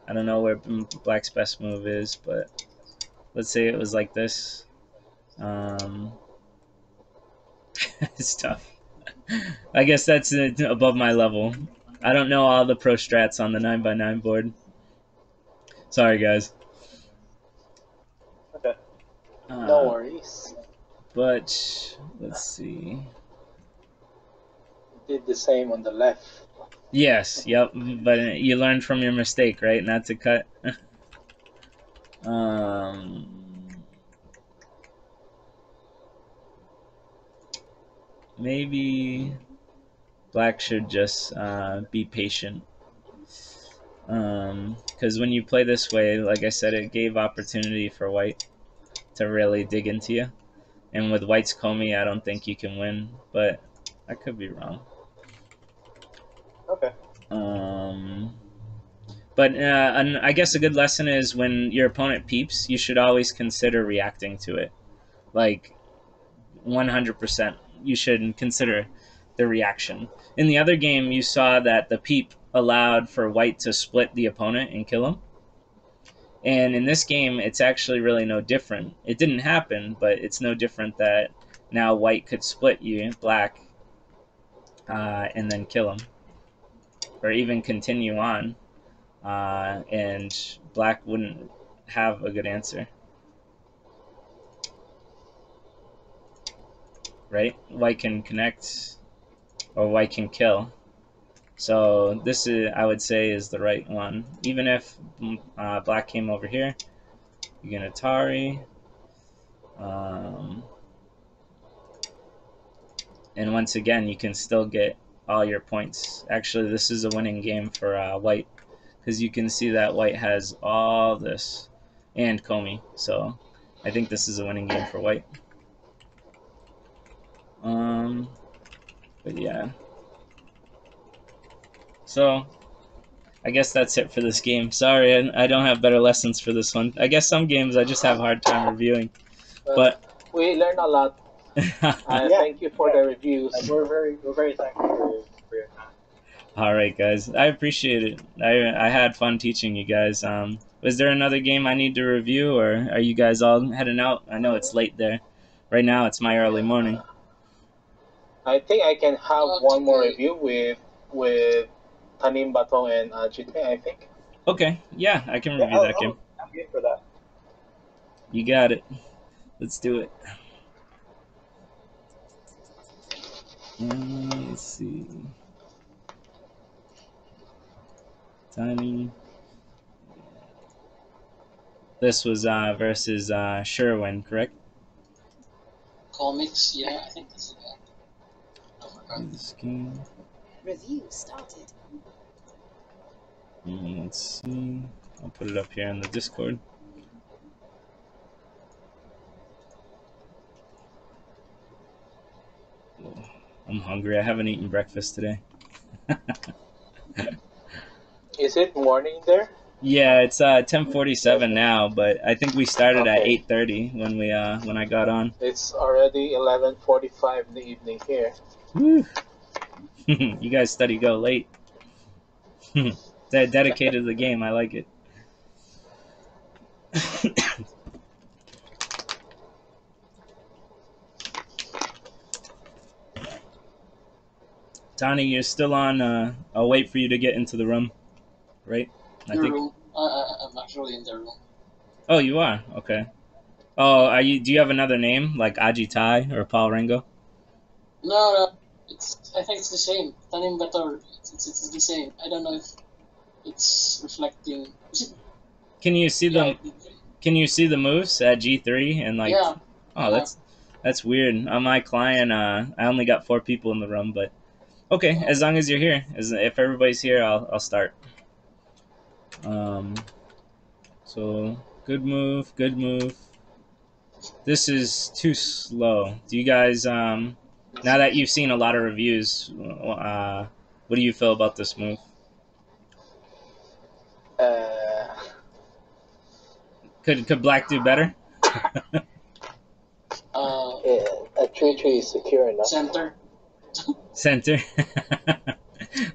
[SPEAKER 2] I don't know where black's best move is, but let's say it was like this. It's tough. I guess that's above my level. I don't know all the pro strats on the 9x9 board. Sorry, guys.
[SPEAKER 3] Okay.
[SPEAKER 4] No worries.
[SPEAKER 2] But let's see.
[SPEAKER 4] Did the same on the left.
[SPEAKER 2] Yes, yep. But you learned from your mistake, right? Not to cut. Maybe black should just be patient. Because when you play this way, like I said, it gave opportunity for white to really dig into you. And with white's Comey, I don't think you can win, but I could be wrong.
[SPEAKER 3] Okay.
[SPEAKER 2] But and I guess a good lesson is when your opponent peeps, you should always consider reacting to it. Like 100%, you should consider the reaction. In the other game, you saw that the peep allowed for white to split the opponent and kill him. And in this game, it's actually really no different. It didn't happen, but it's no different that now white could split you, black, and then kill him. Or even continue on, and black wouldn't have a good answer. Right? White can connect, or white can kill. So this is, I would say, is the right one. Even if black came over here, you can Atari. And once again, you can still get all your points. Actually, this is a winning game for white, because you can see that white has all this and Comey. So I think this is a winning game for white. But yeah. So I guess that's it for this game. Sorry, I don't have better lessons for this one. I guess some games I just have a hard time reviewing. But
[SPEAKER 4] we learned a lot. Thank you for the reviews.
[SPEAKER 3] We're very thankful for your time.
[SPEAKER 2] All right, guys. I appreciate it. I had fun teaching you guys. Was there another game I need to review, or are you guys all heading out? I know it's late there. Right now, it's my early morning.
[SPEAKER 4] I think I can have one more review with Tanim Batong and Jite, I think.
[SPEAKER 2] Okay, yeah, I can review that game.
[SPEAKER 3] I'm good for that.
[SPEAKER 2] You got it. Let's do it. Let's see. Tiny. This was versus Sherwin, correct?
[SPEAKER 6] Comics, yeah, I think this is that.
[SPEAKER 2] This game.
[SPEAKER 5] Review started.
[SPEAKER 2] Let's see. I'll put it up here in the Discord. I'm hungry. I haven't eaten breakfast today.
[SPEAKER 4] Is it morning there?
[SPEAKER 2] Yeah, it's 10:47 now, but I think we started at 8:30 when I got on.
[SPEAKER 4] It's already 11:45 in the evening here.
[SPEAKER 2] Woo. You guys study go late. They're dedicated to the game. I like it. Tani, you're still on. I'll wait for you to get into the room, right?
[SPEAKER 6] Your room. I'm actually in the room.
[SPEAKER 2] Oh, you are? Okay. Oh, are you? Do you have another name like Ajitai or Paul Ringo?
[SPEAKER 6] No, no. I think it's the same. Tanim Bator. It's the same. I don't know if it's reflecting. Is it?
[SPEAKER 2] Can you see
[SPEAKER 6] Yeah.
[SPEAKER 2] the Can you see the moves at G3 and like?
[SPEAKER 6] Yeah.
[SPEAKER 2] Oh,
[SPEAKER 6] Yeah.
[SPEAKER 2] that's weird. On my client, I only got 4 people in the room, but okay. As long as you're here, if everybody's here, I'll start. Um, so good move, good move. This is too slow. Do you guys now that you've seen a lot of reviews, what do you feel about this move? Could Black do better?
[SPEAKER 4] Yeah, a 3-3 is secure enough.
[SPEAKER 6] Center.
[SPEAKER 2] Center.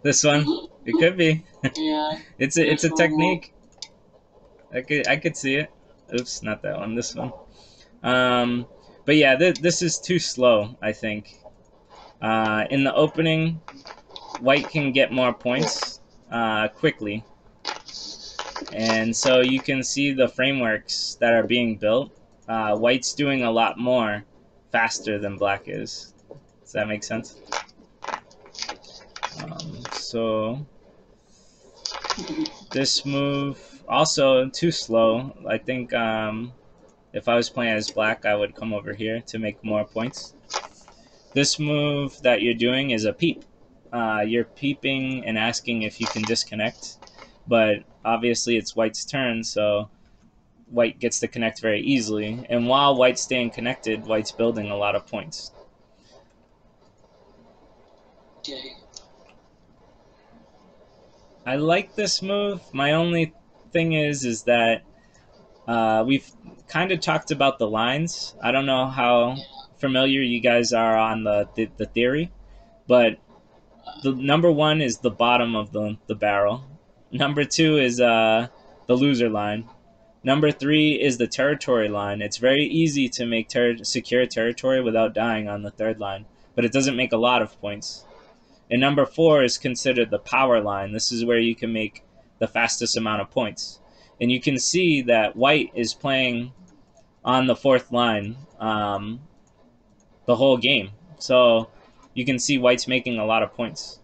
[SPEAKER 2] This one, it could be.
[SPEAKER 6] Yeah.
[SPEAKER 2] It's a technique. I could see it. Oops, not that one. This one. But yeah, this is too slow. I think. In the opening, White can get more points quickly, and so you can see the frameworks that are being built. White's doing a lot more faster than Black is. Does that make sense? So this move also too slow. I think if I was playing as Black, I would come over here to make more points. This move that you're doing is a peep. You're peeping and asking if you can disconnect, but obviously it's White's turn, so White gets to connect very easily. And while White's staying connected, White's building a lot of points.
[SPEAKER 6] Okay.
[SPEAKER 2] I like this move. My only thing is that we've kind of talked about the lines. I don't know how familiar you guys are on the theory, but the number one is the bottom of the barrel. Number two is the loser line. Number three is the territory line. It's very easy to make secure territory without dying on the third line, but it doesn't make a lot of points. And number four is considered the power line. This is where you can make the fastest amount of points. And you can see that White is playing on the fourth line the whole game. So you can see White's making a lot of points.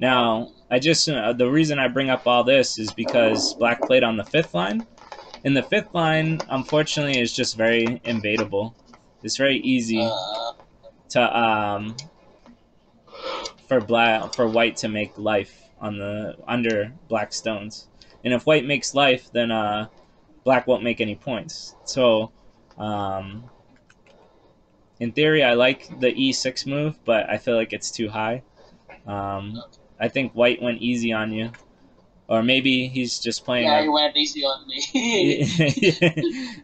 [SPEAKER 2] Now, the reason I bring up all this is because Black played on the fifth line. And the fifth line, unfortunately, is just very invadable. It's very easy to for White to make life on the under Black stones. And if White makes life, then Black won't make any points. So in theory, I like the E6 move, but I feel like it's too high. I think White went easy on you. Or maybe he's just playing.
[SPEAKER 6] Yeah, he went easy on me.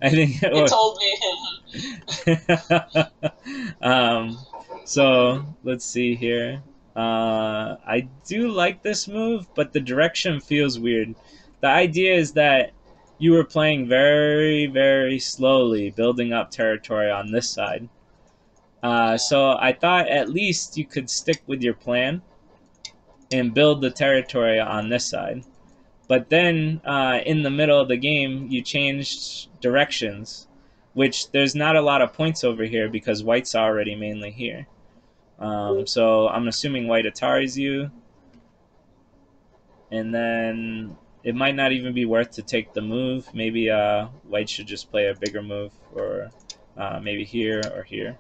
[SPEAKER 2] I think
[SPEAKER 6] He told me.
[SPEAKER 2] So let's see here. I do like this move, but the direction feels weird. The idea is that you were playing very, very slowly, building up territory on this side. So I thought at least you could stick with your plan and build the territory on this side. But then in the middle of the game, you changed directions, which there's not a lot of points over here because White's already mainly here. So I'm assuming White Ataris you. And then it might not even be worth to take the move. Maybe White should just play a bigger move, or maybe here or here.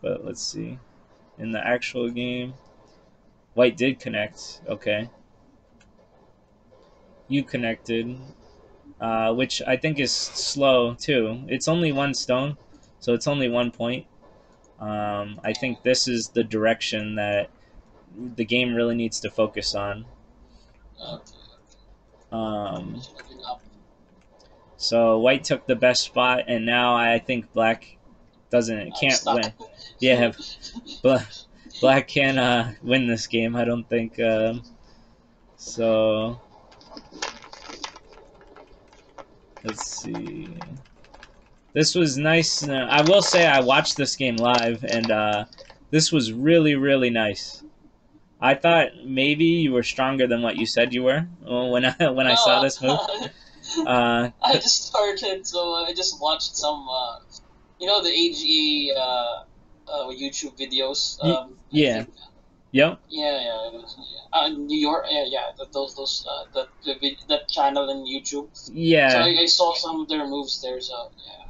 [SPEAKER 2] But let's see. In the actual game, White did connect. Okay. You connected, which I think is slow too. It's only one stone, so it's only 1 point. I think this is the direction that the game really needs to focus on. So White took the best spot, and now I think Black can't win. Yeah, Black can't win this game. I don't think. So let's see. This was nice. I will say I watched this game live, and this was really, really nice. I thought maybe you were stronger than what you said you were when I saw this move.
[SPEAKER 6] I just started, so I just watched some You know the AGA YouTube videos. I
[SPEAKER 2] Yeah.
[SPEAKER 6] think.
[SPEAKER 2] Yep.
[SPEAKER 6] Yeah. New York. Yeah. Those that channel in YouTube. So
[SPEAKER 2] Yeah.
[SPEAKER 6] I saw some of their moves there. So yeah.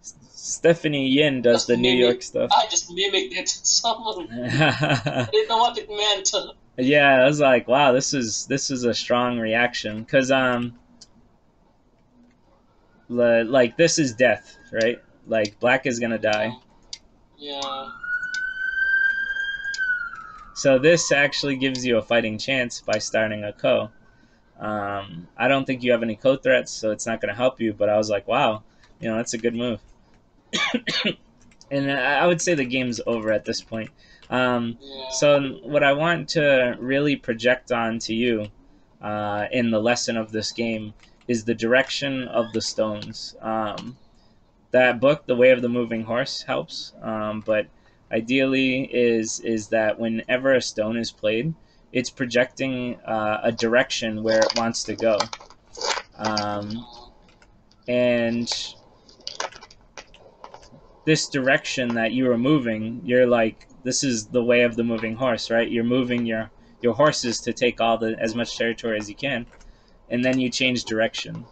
[SPEAKER 2] Stephanie Yin does
[SPEAKER 6] Just
[SPEAKER 2] the New York
[SPEAKER 6] mimic.
[SPEAKER 2] stuff.
[SPEAKER 6] I just mimicked it. Someone. I didn't know what it meant.
[SPEAKER 2] Yeah, I was like, wow, this is a strong reaction because like this is death, right? Like black is gonna die.
[SPEAKER 6] Yeah.
[SPEAKER 2] So this actually gives you a fighting chance by starting a ko. I don't think you have any ko threats, so it's not gonna help you. But I was like, wow, that's a good move. And I would say the game's over at this point.
[SPEAKER 6] Yeah.
[SPEAKER 2] So what I want to really project onto you in the lesson of this game is the direction of the stones. That book, The Way of the Moving Horse, helps, but ideally is that whenever a stone is played, it's projecting a direction where it wants to go, and this direction that you are moving, you're like, this is the way of the moving horse, right? You're moving your horses to take as much territory as you can, and then you change direction.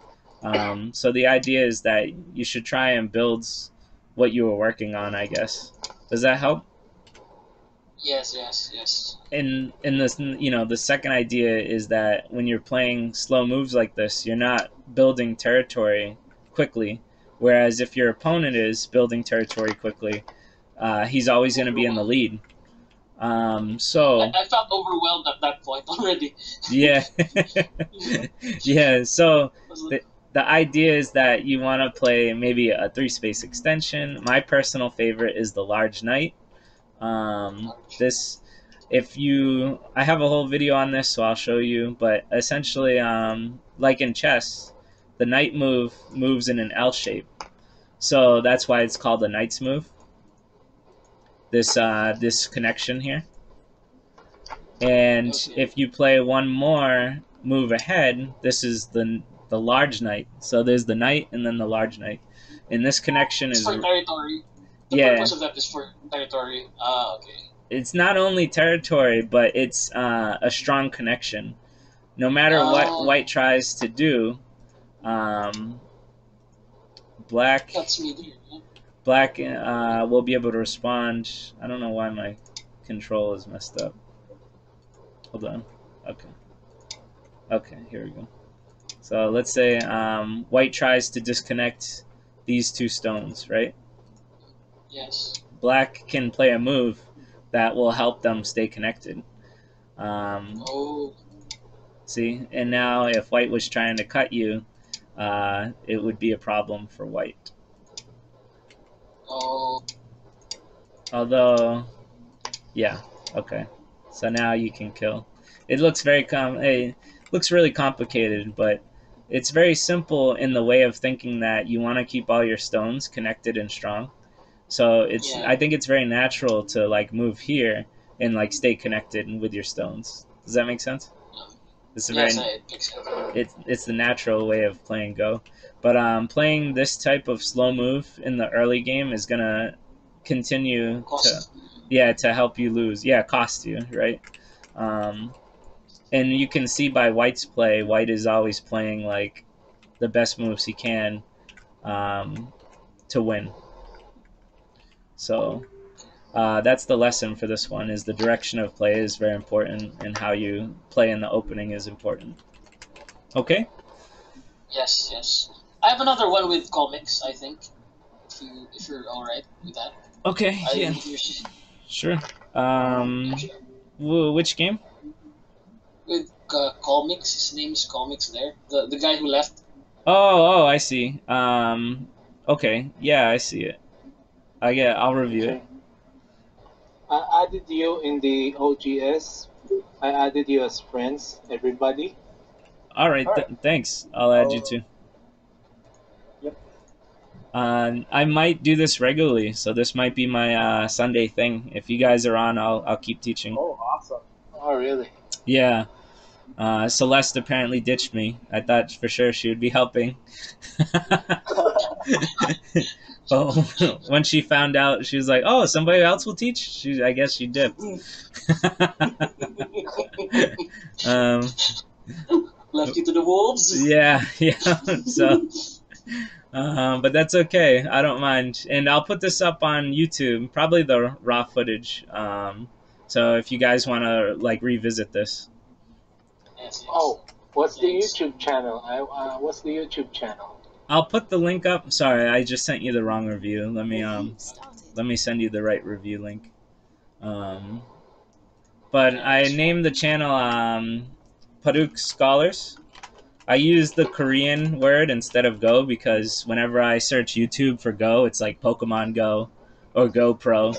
[SPEAKER 2] So the idea is that you should try and build what you were working on, I guess. Does that help?
[SPEAKER 6] Yes.
[SPEAKER 2] And this, the second idea is that when you're playing slow moves like this, you're not building territory quickly. Whereas if your opponent is building territory quickly, he's always going to be in the lead. So
[SPEAKER 6] I felt overwhelmed at that point already.
[SPEAKER 2] Yeah. Yeah. So the idea is that you want to play maybe a 3-space extension. My personal favorite is the large knight. I have a whole video on this, so I'll show you. But essentially, like in chess, the knight moves in an L shape. So that's why it's called a knight's move. This connection here. And if you play one more move ahead, this is the large knight. So there's the knight and then the large knight. And this connection is
[SPEAKER 6] for territory. The purpose of that is for territory. Okay.
[SPEAKER 2] It's not only territory, but it's a strong connection. No matter what white tries to do, black.
[SPEAKER 6] That's me there. Yeah.
[SPEAKER 2] Black will be able to respond. I don't know why my control is messed up. Hold on. Okay, here we go. So let's say white tries to disconnect these two stones, right?
[SPEAKER 6] Yes.
[SPEAKER 2] Black can play a move that will help them stay connected. See? And now if white was trying to cut you, it would be a problem for white. Although, yeah, okay. So now you can kill. It looks looks really complicated, but it's very simple in the way of thinking that you want to keep all your stones connected and strong. So I think it's very natural to like move here and like stay connected with your stones. Does that make sense? It's it's the natural way of playing Go. But playing this type of slow move in the early game is gonna continue to help you lose. Yeah, cost you, right? And you can see by white's play, white is always playing like the best moves he can to win. So that's the lesson for this one, is the direction of play is very important, and how you play in the opening is important. Okay?
[SPEAKER 6] Yes. I have another one with comics, I think. If you're alright with that.
[SPEAKER 2] Okay, yeah. Sure. Which game?
[SPEAKER 6] With comics, his name's Comics there. The guy who left.
[SPEAKER 2] Oh, I see. Okay, yeah, I see it. I'll review it.
[SPEAKER 4] I added you in the OGS. I added you as friends, everybody.
[SPEAKER 2] All right. Thanks. I'll add you too.
[SPEAKER 3] Yep.
[SPEAKER 2] I might do this regularly, so this might be my Sunday thing. If you guys are on, I'll keep teaching.
[SPEAKER 3] Oh, awesome.
[SPEAKER 4] Oh, really?
[SPEAKER 2] Yeah. Celeste apparently ditched me. I thought for sure she would be helping. But when she found out, she was like, "Oh, somebody else will teach." I guess she dipped. um,
[SPEAKER 6] Left you to the wolves.
[SPEAKER 2] yeah, yeah. So, but that's okay. I don't mind, and I'll put this up on YouTube, probably the raw footage. So if you guys want to like revisit this,
[SPEAKER 6] Yes, yes.
[SPEAKER 4] Oh, what's the
[SPEAKER 6] Yes.
[SPEAKER 4] YouTube channel? What's the YouTube channel?
[SPEAKER 2] I'll put the link up. Sorry, I just sent you the wrong review.
[SPEAKER 5] Review started.
[SPEAKER 2] Let me send you the right review link. But I named the channel Baduk Scholars. I use the Korean word instead of Go because whenever I search YouTube for Go, it's like Pokemon Go or GoPro.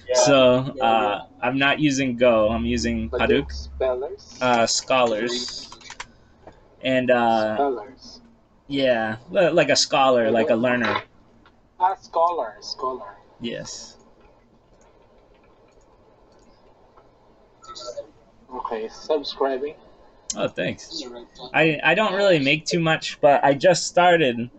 [SPEAKER 3] Yeah.
[SPEAKER 2] So
[SPEAKER 3] Yeah.
[SPEAKER 2] I'm not using Go. I'm using Baduk
[SPEAKER 4] Spellers.
[SPEAKER 2] Scholars. And
[SPEAKER 4] Spellers.
[SPEAKER 2] yeah, like a scholar, like a learner.
[SPEAKER 4] Scholar.
[SPEAKER 2] Yes.
[SPEAKER 4] Okay, subscribing.
[SPEAKER 2] Oh, thanks.
[SPEAKER 6] This is a red flag.
[SPEAKER 2] I don't really make too much, but I just started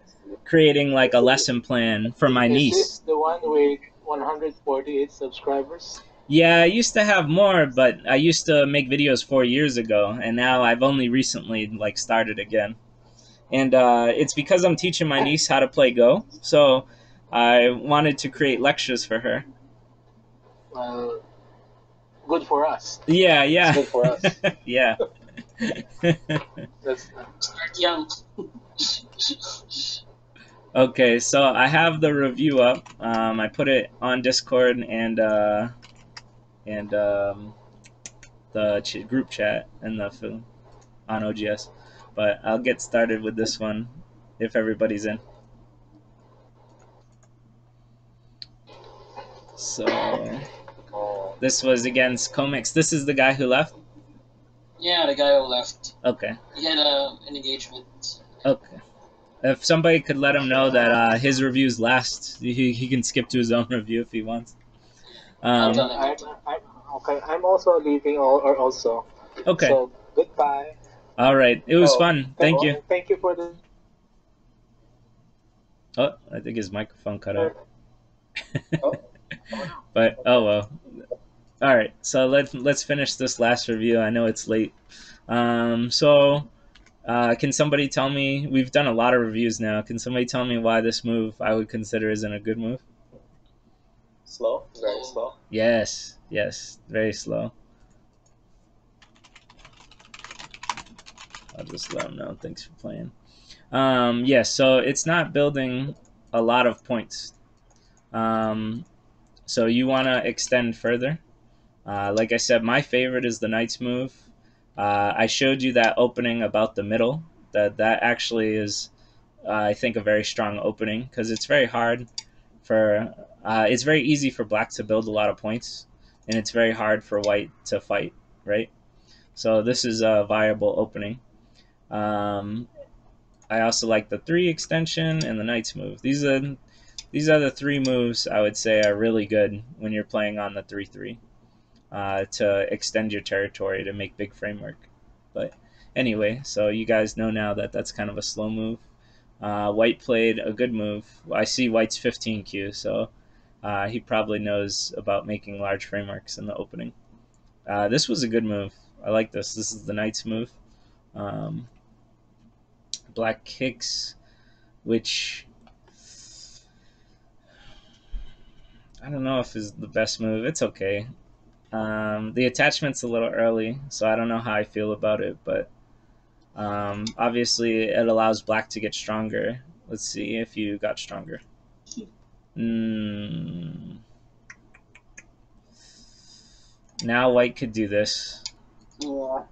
[SPEAKER 2] creating like a lesson plan for my
[SPEAKER 4] Is
[SPEAKER 2] niece.
[SPEAKER 4] this the one with 148 subscribers?
[SPEAKER 2] Yeah, I used to have more, but I used to make videos 4 years ago, and now I've only recently like started again. And it's because I'm teaching my niece how to play Go, so I wanted to create lectures for her.
[SPEAKER 4] Good for us.
[SPEAKER 2] Yeah, yeah.
[SPEAKER 4] It's good for us.
[SPEAKER 2] Yeah.
[SPEAKER 4] That's
[SPEAKER 6] Start young.
[SPEAKER 2] Okay, so I have the review up. I put it on Discord and the group chat and the film on OGS. But I'll get started with this one if everybody's in. So this was against Comics. This is the guy who left?
[SPEAKER 6] Yeah, the guy who left.
[SPEAKER 2] Okay.
[SPEAKER 6] He had an engagement.
[SPEAKER 2] Okay. If somebody could let him know that his review's last, he can skip to his own review if he wants.
[SPEAKER 6] I'll tell him.
[SPEAKER 4] okay. I'm also leaving, or also.
[SPEAKER 2] Okay.
[SPEAKER 4] So goodbye.
[SPEAKER 2] All right. It was fun. Thank you.
[SPEAKER 4] Thank you for the.
[SPEAKER 2] Oh, I think his microphone cut out.
[SPEAKER 3] Oh.
[SPEAKER 2] But oh well. All right. So let's finish this last review. I know it's late. So can somebody tell me? We've done a lot of reviews now. Can somebody tell me why this move I would consider isn't a good move?
[SPEAKER 3] Slow. Very slow.
[SPEAKER 2] Yes. Yes. Very slow. I'll just let them know. Thanks for playing. Yeah, so it's not building a lot of points. So you want to extend further. Like I said, my favorite is the Knight's move. I showed you that opening about the middle. That actually is, I think, a very strong opening because it's very hard for. It's very easy for black to build a lot of points, and it's very hard for white to fight, right? So this is a viable opening. I also like the 3 extension and the Knight's move. These are the 3 moves I would say are really good when you're playing on the 3/3 to extend your territory to make big framework. But anyway, so you guys know now that that's kind of a slow move. White played a good move. I see White's 15Q, so he probably knows about making large frameworks in the opening. This was a good move. I like this. This is the Knight's move. Black kicks, which I don't know if is the best move. It's okay. The attachment's a little early, so I don't know how I feel about it, but obviously it allows black to get stronger. Let's see if you got stronger. Now white could do this.
[SPEAKER 6] Yeah.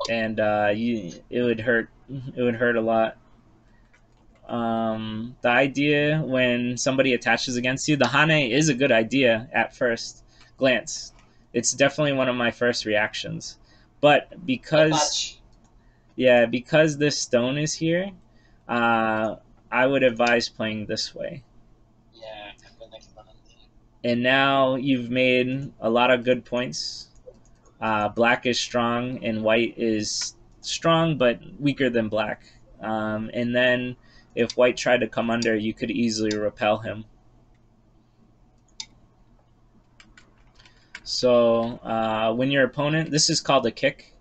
[SPEAKER 2] And it would hurt. It would hurt a lot. The idea when somebody attaches against you, the Hane is a good idea at first glance. It's definitely one of my first reactions. But because this stone is here, I would advise playing this way.
[SPEAKER 6] Yeah.
[SPEAKER 2] And now you've made a lot of good points. Black is strong and white is strong but weaker than black. And then if white tried to come under, you could easily repel him. So when your opponent, this is called a kick.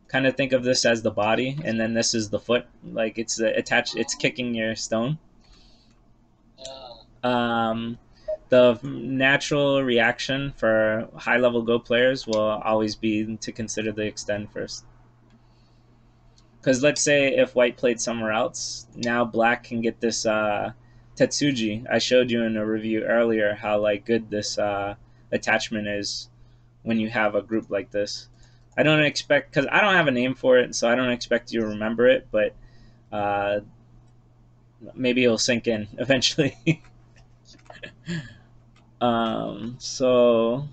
[SPEAKER 2] Kind of think of this as the body, and then this is the foot. Like it's attached. It's kicking your stone. Um, the natural reaction for high level Go players will always be to consider the extend first. Because let's say if white played somewhere else, now black can get this Tetsuji. I showed you in a review earlier how like good this attachment is when you have a group like this. I don't expect, because I don't have a name for it, so I don't expect you to remember it, but maybe it'll sink in eventually. So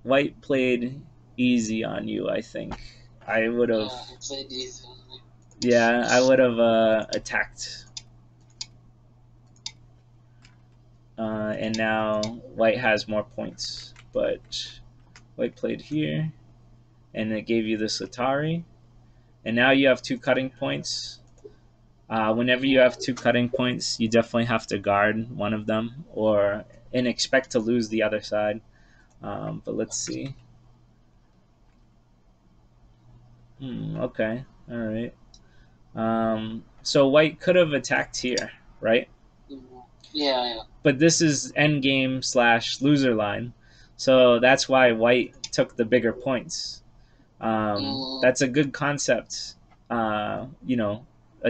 [SPEAKER 2] white played easy on you, I think. I would have.
[SPEAKER 6] He played easy.
[SPEAKER 2] Yeah, I would have attacked. And now white has more points, but white played here, and it gave you this Atari, and now you have 2 cutting points. Whenever you have 2 cutting points, you definitely have to guard one of them, and expect to lose the other side. But let's see. Okay, all right. So white could have attacked here, right?
[SPEAKER 6] Yeah.
[SPEAKER 2] But this is endgame / loser line, so that's why white took the bigger points. That's a good concept, a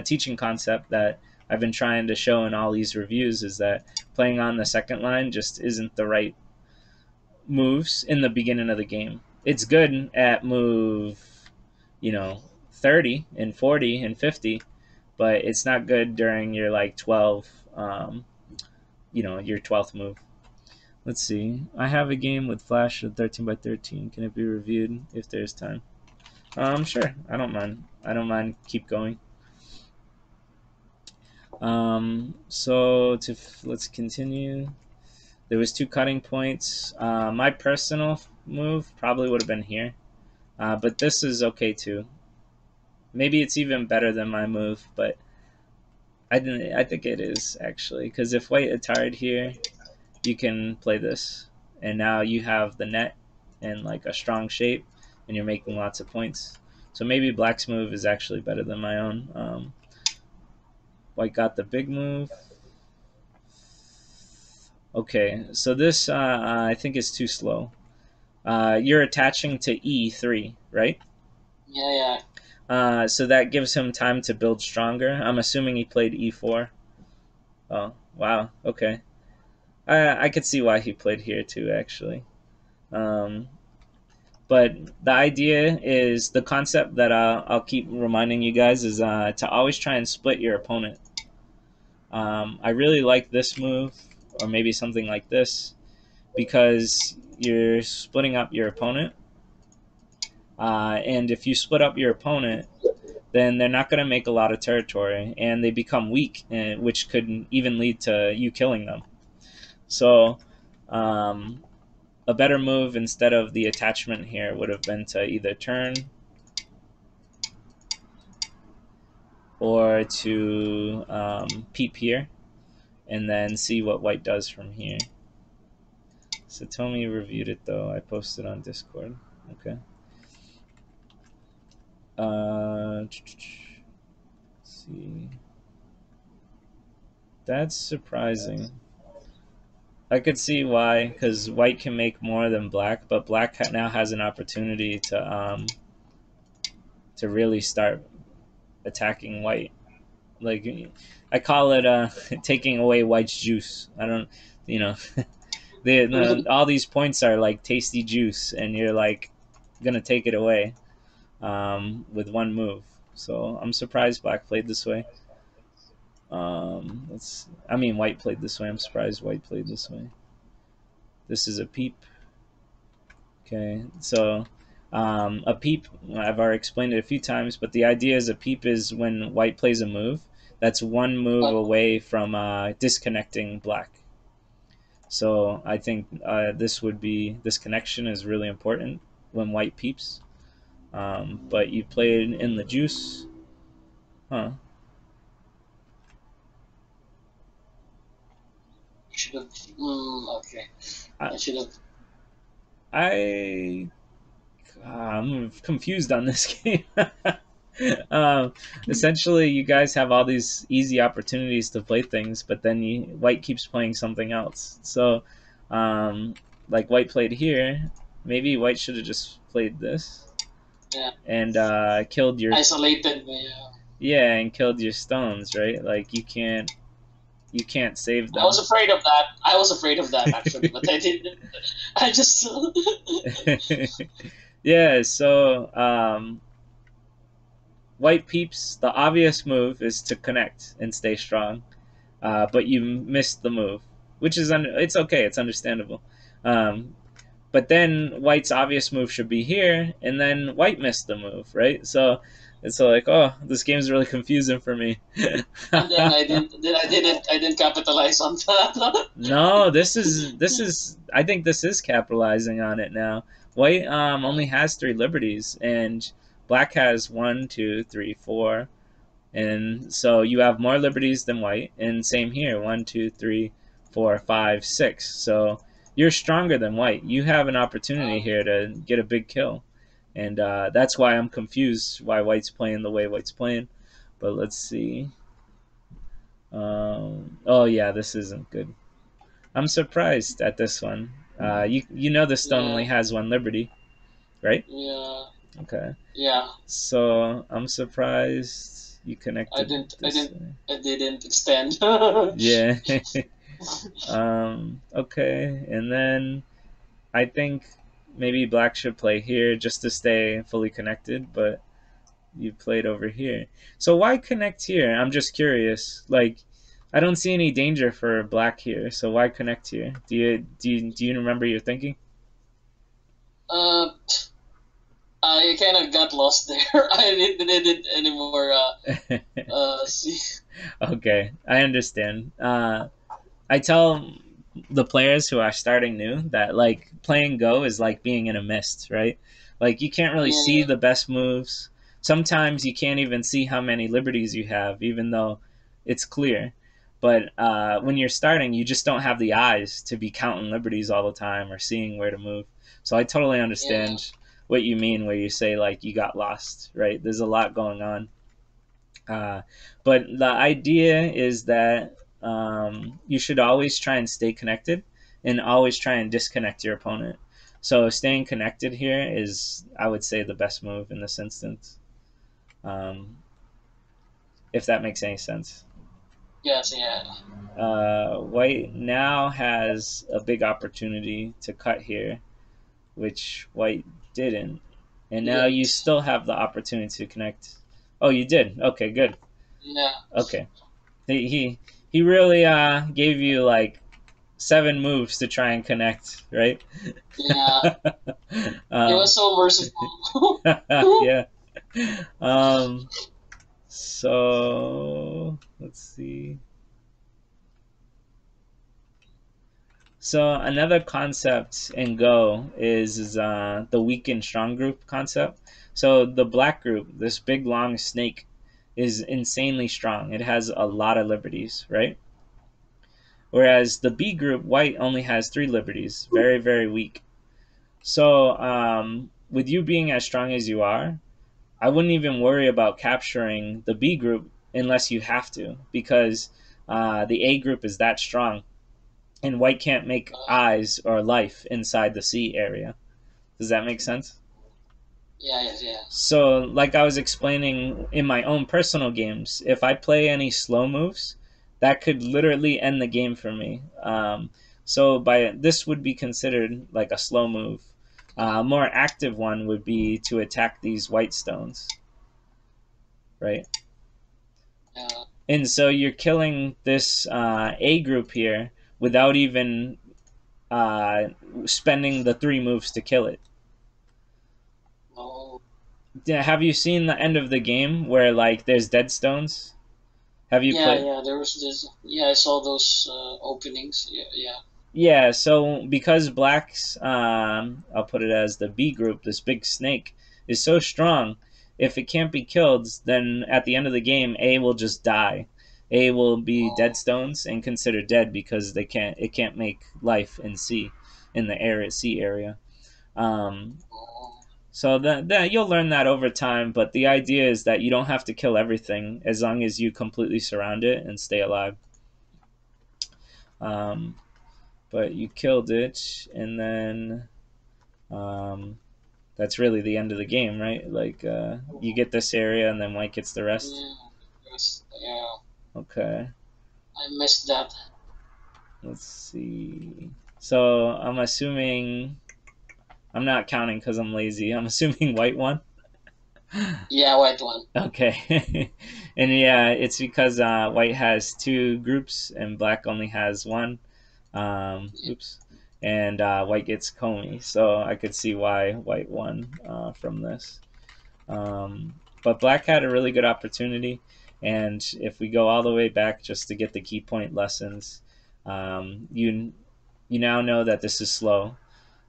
[SPEAKER 2] teaching concept that I've been trying to show in all these reviews, is that playing on the second line just isn't the right moves in the beginning of the game. It's good at move, 30 and 40 and 50, but it's not good during your like 12, your 12th move. Let's see. I have a game with Flash of 13 by 13. Can it be reviewed if there's time? Sure. I don't mind. Keep going. So let's continue. There was 2 cutting points. My personal move probably would have been here, but this is okay too. Maybe it's even better than my move, but I think it is actually, because if white attired here, you can play this, and now you have the net and like a strong shape, and you're making lots of points. So maybe black's move is actually better than my own. White got the big move. Okay, so this I think is too slow. You're attaching to E3, right?
[SPEAKER 6] Yeah.
[SPEAKER 2] So that gives him time to build stronger. I'm assuming he played E4. Oh, wow. Okay. I could see why he played here too, actually. But the idea is, the concept that I'll keep reminding you guys is to always try and split your opponent. I really like this move, or maybe something like this, because you're splitting up your opponent. And if you split up your opponent, then they're not going to make a lot of territory, and they become weak, which could even lead to you killing them. So a better move instead of the attachment here would have been to either turn or to peep here and then see what white does from here. So Tomi reviewed it though. I posted on Discord. Okay. Let's see. That's surprising. I could see why, because white can make more than black, but black now has an opportunity to really start attacking white. Like, I call it taking away white's juice. I don't, all these points are like tasty juice, and you're like gonna take it away with one move. So I'm surprised black played this way. White played this way. I'm surprised white played this way. This is a peep. Okay, so a peep, I've already explained it a few times, but the idea is a peep is when white plays a move that's one move away from disconnecting black. So I think this connection is really important when white peeps. But you played in the juice. Huh.
[SPEAKER 6] Should have. Okay.
[SPEAKER 2] I,
[SPEAKER 6] I should have.
[SPEAKER 2] I'm confused on this game. um, Essentially, you guys have all these easy opportunities to play things, but then white keeps playing something else. So, um, like white played here, maybe white should have just played this
[SPEAKER 6] Yeah.
[SPEAKER 2] and killed your
[SPEAKER 6] Isolated me.
[SPEAKER 2] and killed your stones, right? Like you can't save
[SPEAKER 6] I
[SPEAKER 2] them.
[SPEAKER 6] was afraid of that. I was afraid of that actually, but I didn't. I just.
[SPEAKER 2] Yeah. So white peeps, the obvious move is to connect and stay strong, but you missed the move, which is it's okay. It's understandable. Um, but then white's obvious move should be here, and then white missed the move, right? So it's like, oh, this game's really confusing for me.
[SPEAKER 6] And then I didn't capitalize on that.
[SPEAKER 2] No, this is. I think this is capitalizing on it now. White only has 3 liberties, and black has 1, 2, 3, 4, and so you have more liberties than white. And same here, 1, 2, 3, 4, 5, 6. So you're stronger than white. You have an opportunity here to get a big kill, and that's why I'm confused why white's playing the way white's playing. But let's see. Oh yeah, this isn't good. I'm surprised at this one. You know the stone only has 1 liberty, right?
[SPEAKER 6] Yeah.
[SPEAKER 2] Okay.
[SPEAKER 6] Yeah.
[SPEAKER 2] So I'm surprised you connected this way.
[SPEAKER 6] I didn't extend.
[SPEAKER 2] Yeah. Okay, and then I think maybe black should play here just to stay fully connected, but you played over here. So why connect here? I'm just curious. Like, I don't see any danger for black here, so why connect here? Do you remember your thinking?
[SPEAKER 6] uh, I kind of got lost there. I didn't anymore. See.
[SPEAKER 2] Okay, I understand. I tell the players who are starting new that like playing Go is like being in a mist, right? Like you can't really see
[SPEAKER 6] Yeah.
[SPEAKER 2] the best moves. Sometimes you can't even see how many liberties you have, even though it's clear. But when you're starting, you just don't have the eyes to be counting liberties all the time or seeing where to move. So I totally
[SPEAKER 6] Yeah.
[SPEAKER 2] understand what you mean where you say like you got lost, right? There's a lot going on. Uh, but the idea is that you should always try and stay connected and always try and disconnect your opponent. So staying connected here is, I would say, the best move in this instance, um, if that makes any sense.
[SPEAKER 6] Yes. Yeah.
[SPEAKER 2] White now has a big opportunity to cut here, which white didn't. And now you
[SPEAKER 6] Didn't.
[SPEAKER 2] still have the opportunity to connect. Oh, you did. Okay, good.
[SPEAKER 6] Yeah.
[SPEAKER 2] Okay. He really gave you like 7 moves to try and connect, right?
[SPEAKER 6] Yeah. It was so merciful.
[SPEAKER 2] Yeah. Um, so let's see. So another concept in Go is the weak and strong group concept. So the black group, this big long snake, is insanely strong. It has a lot of liberties, right? Whereas the B group, white, only has 3 liberties, very, very weak. So with you being as strong as you are, I wouldn't even worry about capturing the B group unless you have to, because the A group is that strong, and white can't make eyes or life inside the C area. Does that make sense?
[SPEAKER 6] Yeah. Yes. Yeah.
[SPEAKER 2] So, like I was explaining in my own personal games, if I play any slow moves, that could literally end the game for me. So, by this would be considered like a slow move. A more active one would be to attack these white stones, right?
[SPEAKER 6] Yeah.
[SPEAKER 2] And so you're killing this A group here without even spending the 3 moves to kill it.
[SPEAKER 6] Oh.
[SPEAKER 2] Yeah, have you seen the end of the game where like there's dead stones? Have you
[SPEAKER 6] Yeah.
[SPEAKER 2] played?
[SPEAKER 6] Yeah. There was this. Yeah. I saw those openings. Yeah. Yeah.
[SPEAKER 2] Yeah, so because black's, I'll put it as the B group, this big snake, is so strong, if it can't be killed, then at the end of the game, A will just die. A will be
[SPEAKER 6] Oh,
[SPEAKER 2] dead stones and considered dead because it can't make life in sea, in the air at sea area.
[SPEAKER 6] oh,
[SPEAKER 2] So that you'll learn that over time, but the idea is that you don't have to kill everything as long as you completely surround it and stay alive. Um, but you killed it, and then um, that's really the end of the game, right? Like you get this area, and then white gets the rest.
[SPEAKER 6] yeah, yes, yeah.
[SPEAKER 2] Okay,
[SPEAKER 6] I missed that.
[SPEAKER 2] let's see. So I'm assuming I'm not counting because I'm lazy. I'm assuming white won.
[SPEAKER 6] Yeah, white one.
[SPEAKER 2] Okay, and yeah, it's because white has two groups and black only has one.
[SPEAKER 6] Yeah,
[SPEAKER 2] Oops, and white gets Comey, so I could see why white won from this. But black had a really good opportunity, and if we go all the way back just to get the key point lessons, you now know that this is slow,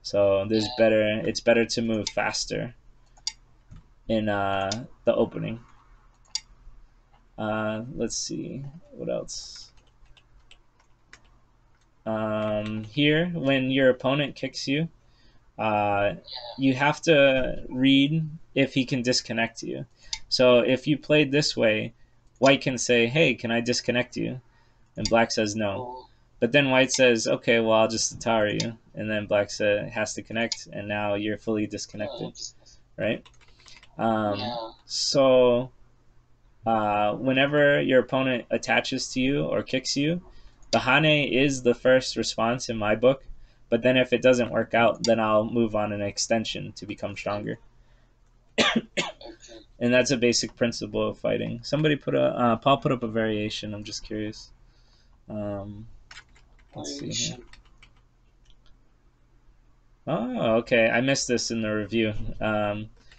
[SPEAKER 2] so there's
[SPEAKER 6] yeah.
[SPEAKER 2] better. It's better to move faster in the opening. Let's see what else. Here, when your opponent kicks you, uh, you have to read if he can disconnect you. So if you played this way, white can say, "Hey, can I disconnect you?" And black says no.
[SPEAKER 6] Oh,
[SPEAKER 2] But then white says, "Okay, well I'll just Atari you," and then black has to connect, and now you're fully disconnected, right?
[SPEAKER 6] yeah.
[SPEAKER 2] So whenever your opponent attaches to you or kicks you, the Hane is the first response in my book. But then if it doesn't work out, then I'll move on an extension to become stronger.
[SPEAKER 6] Okay.
[SPEAKER 2] And that's a basic principle of fighting. Somebody Paul put up a variation. I'm just curious. Um, let's see here.
[SPEAKER 6] Variation.
[SPEAKER 2] Oh, okay. I missed this in the review.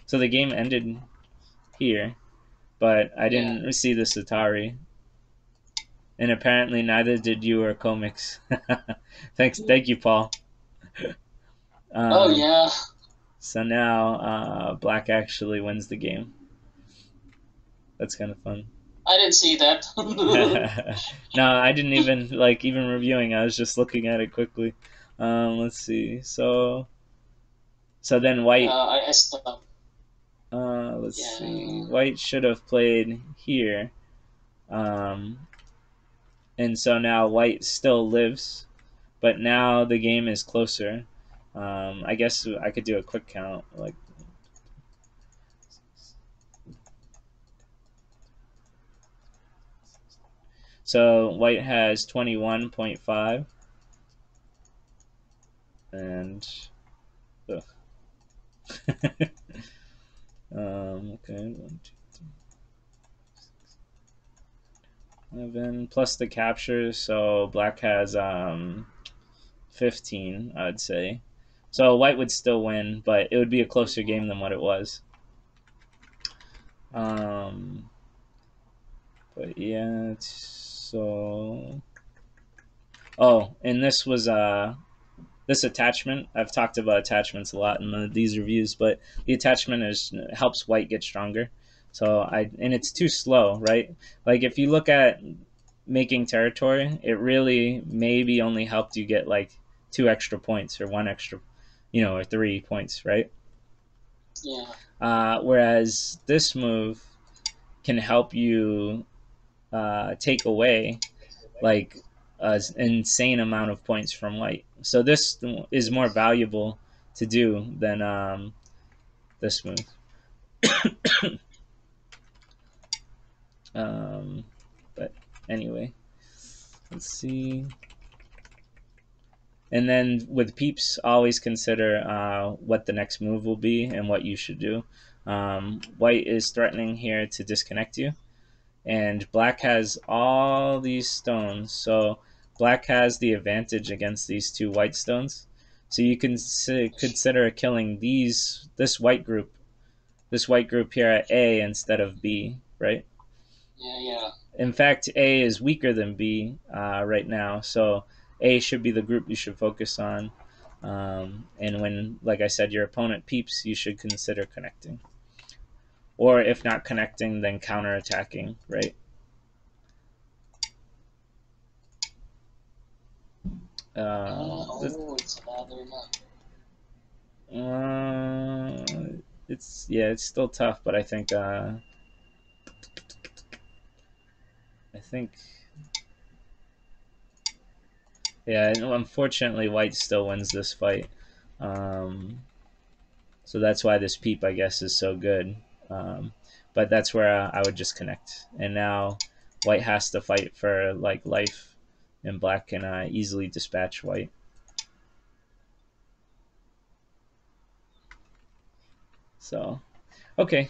[SPEAKER 2] So the game ended here, but I
[SPEAKER 6] Yeah.
[SPEAKER 2] didn't see this Atari. And apparently neither did you or Comics. Thank you, Paul.
[SPEAKER 6] Oh
[SPEAKER 2] Um,
[SPEAKER 6] yeah.
[SPEAKER 2] so now Black actually wins the game. That's kind of fun.
[SPEAKER 6] I didn't see that.
[SPEAKER 2] No, I didn't even even reviewing. I was just looking at it quickly. Let's see. So then White.
[SPEAKER 6] I stopped.
[SPEAKER 2] Let's see.
[SPEAKER 6] Yeah.
[SPEAKER 2] White should have played here. Um, and so now White still lives, but now the game is closer. I guess I could do a quick count. So White has 21.5, and okay, 1, 2, 3, 11 plus the captures. So Black has 15, I'd say. So White would still win, but it would be a closer game than what it was. Um, but yeah, so oh, and this was this attachment. I've talked about attachments a lot in these reviews, but the attachment helps White get stronger. And it's too slow, right? Like if you look at making territory, it really maybe only helped you get like 2 extra points or 1 extra, or 3 points, right?
[SPEAKER 6] Yeah.
[SPEAKER 2] Whereas this move can help you take away like an insane amount of points from white. So this is more valuable to do than this move. But anyway, let's see. And then with peeps, always consider what the next move will be and what you should do. White is threatening here to disconnect you, and black has all these stones. So black has the advantage against these two white stones. So you can consider killing this white group here at A instead of B, right?
[SPEAKER 6] Yeah. Yeah.
[SPEAKER 2] In fact, A is weaker than B right now, so A should be the group you should focus on. And when, like I said, your opponent peeps, you should consider connecting. Or if not connecting, then counterattacking, right? This,
[SPEAKER 6] It's another na.
[SPEAKER 2] it's still tough, but I think yeah. Unfortunately, White still wins this fight. Um, so that's why this peep, I guess, is so good. Um, but that's where I would just connect. And now White has to fight for like life, and Black can easily dispatch White. So okay.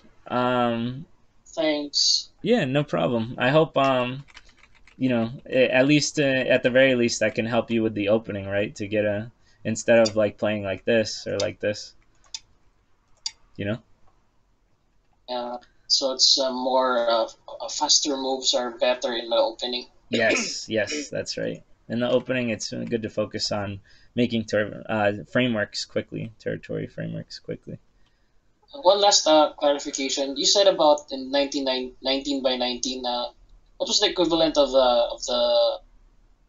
[SPEAKER 6] Thanks.
[SPEAKER 2] Yeah, no problem. I hope at least at the very least I can help you with the opening, right? To get a instead of like playing like this or like this, you know.
[SPEAKER 6] So it's more faster moves are better in the opening.
[SPEAKER 2] Yes, yes, that's right. In the opening, it's good to focus on making frameworks quickly, territory frameworks quickly.
[SPEAKER 6] One last clarification. You said about in 19 by 19. What was the equivalent of the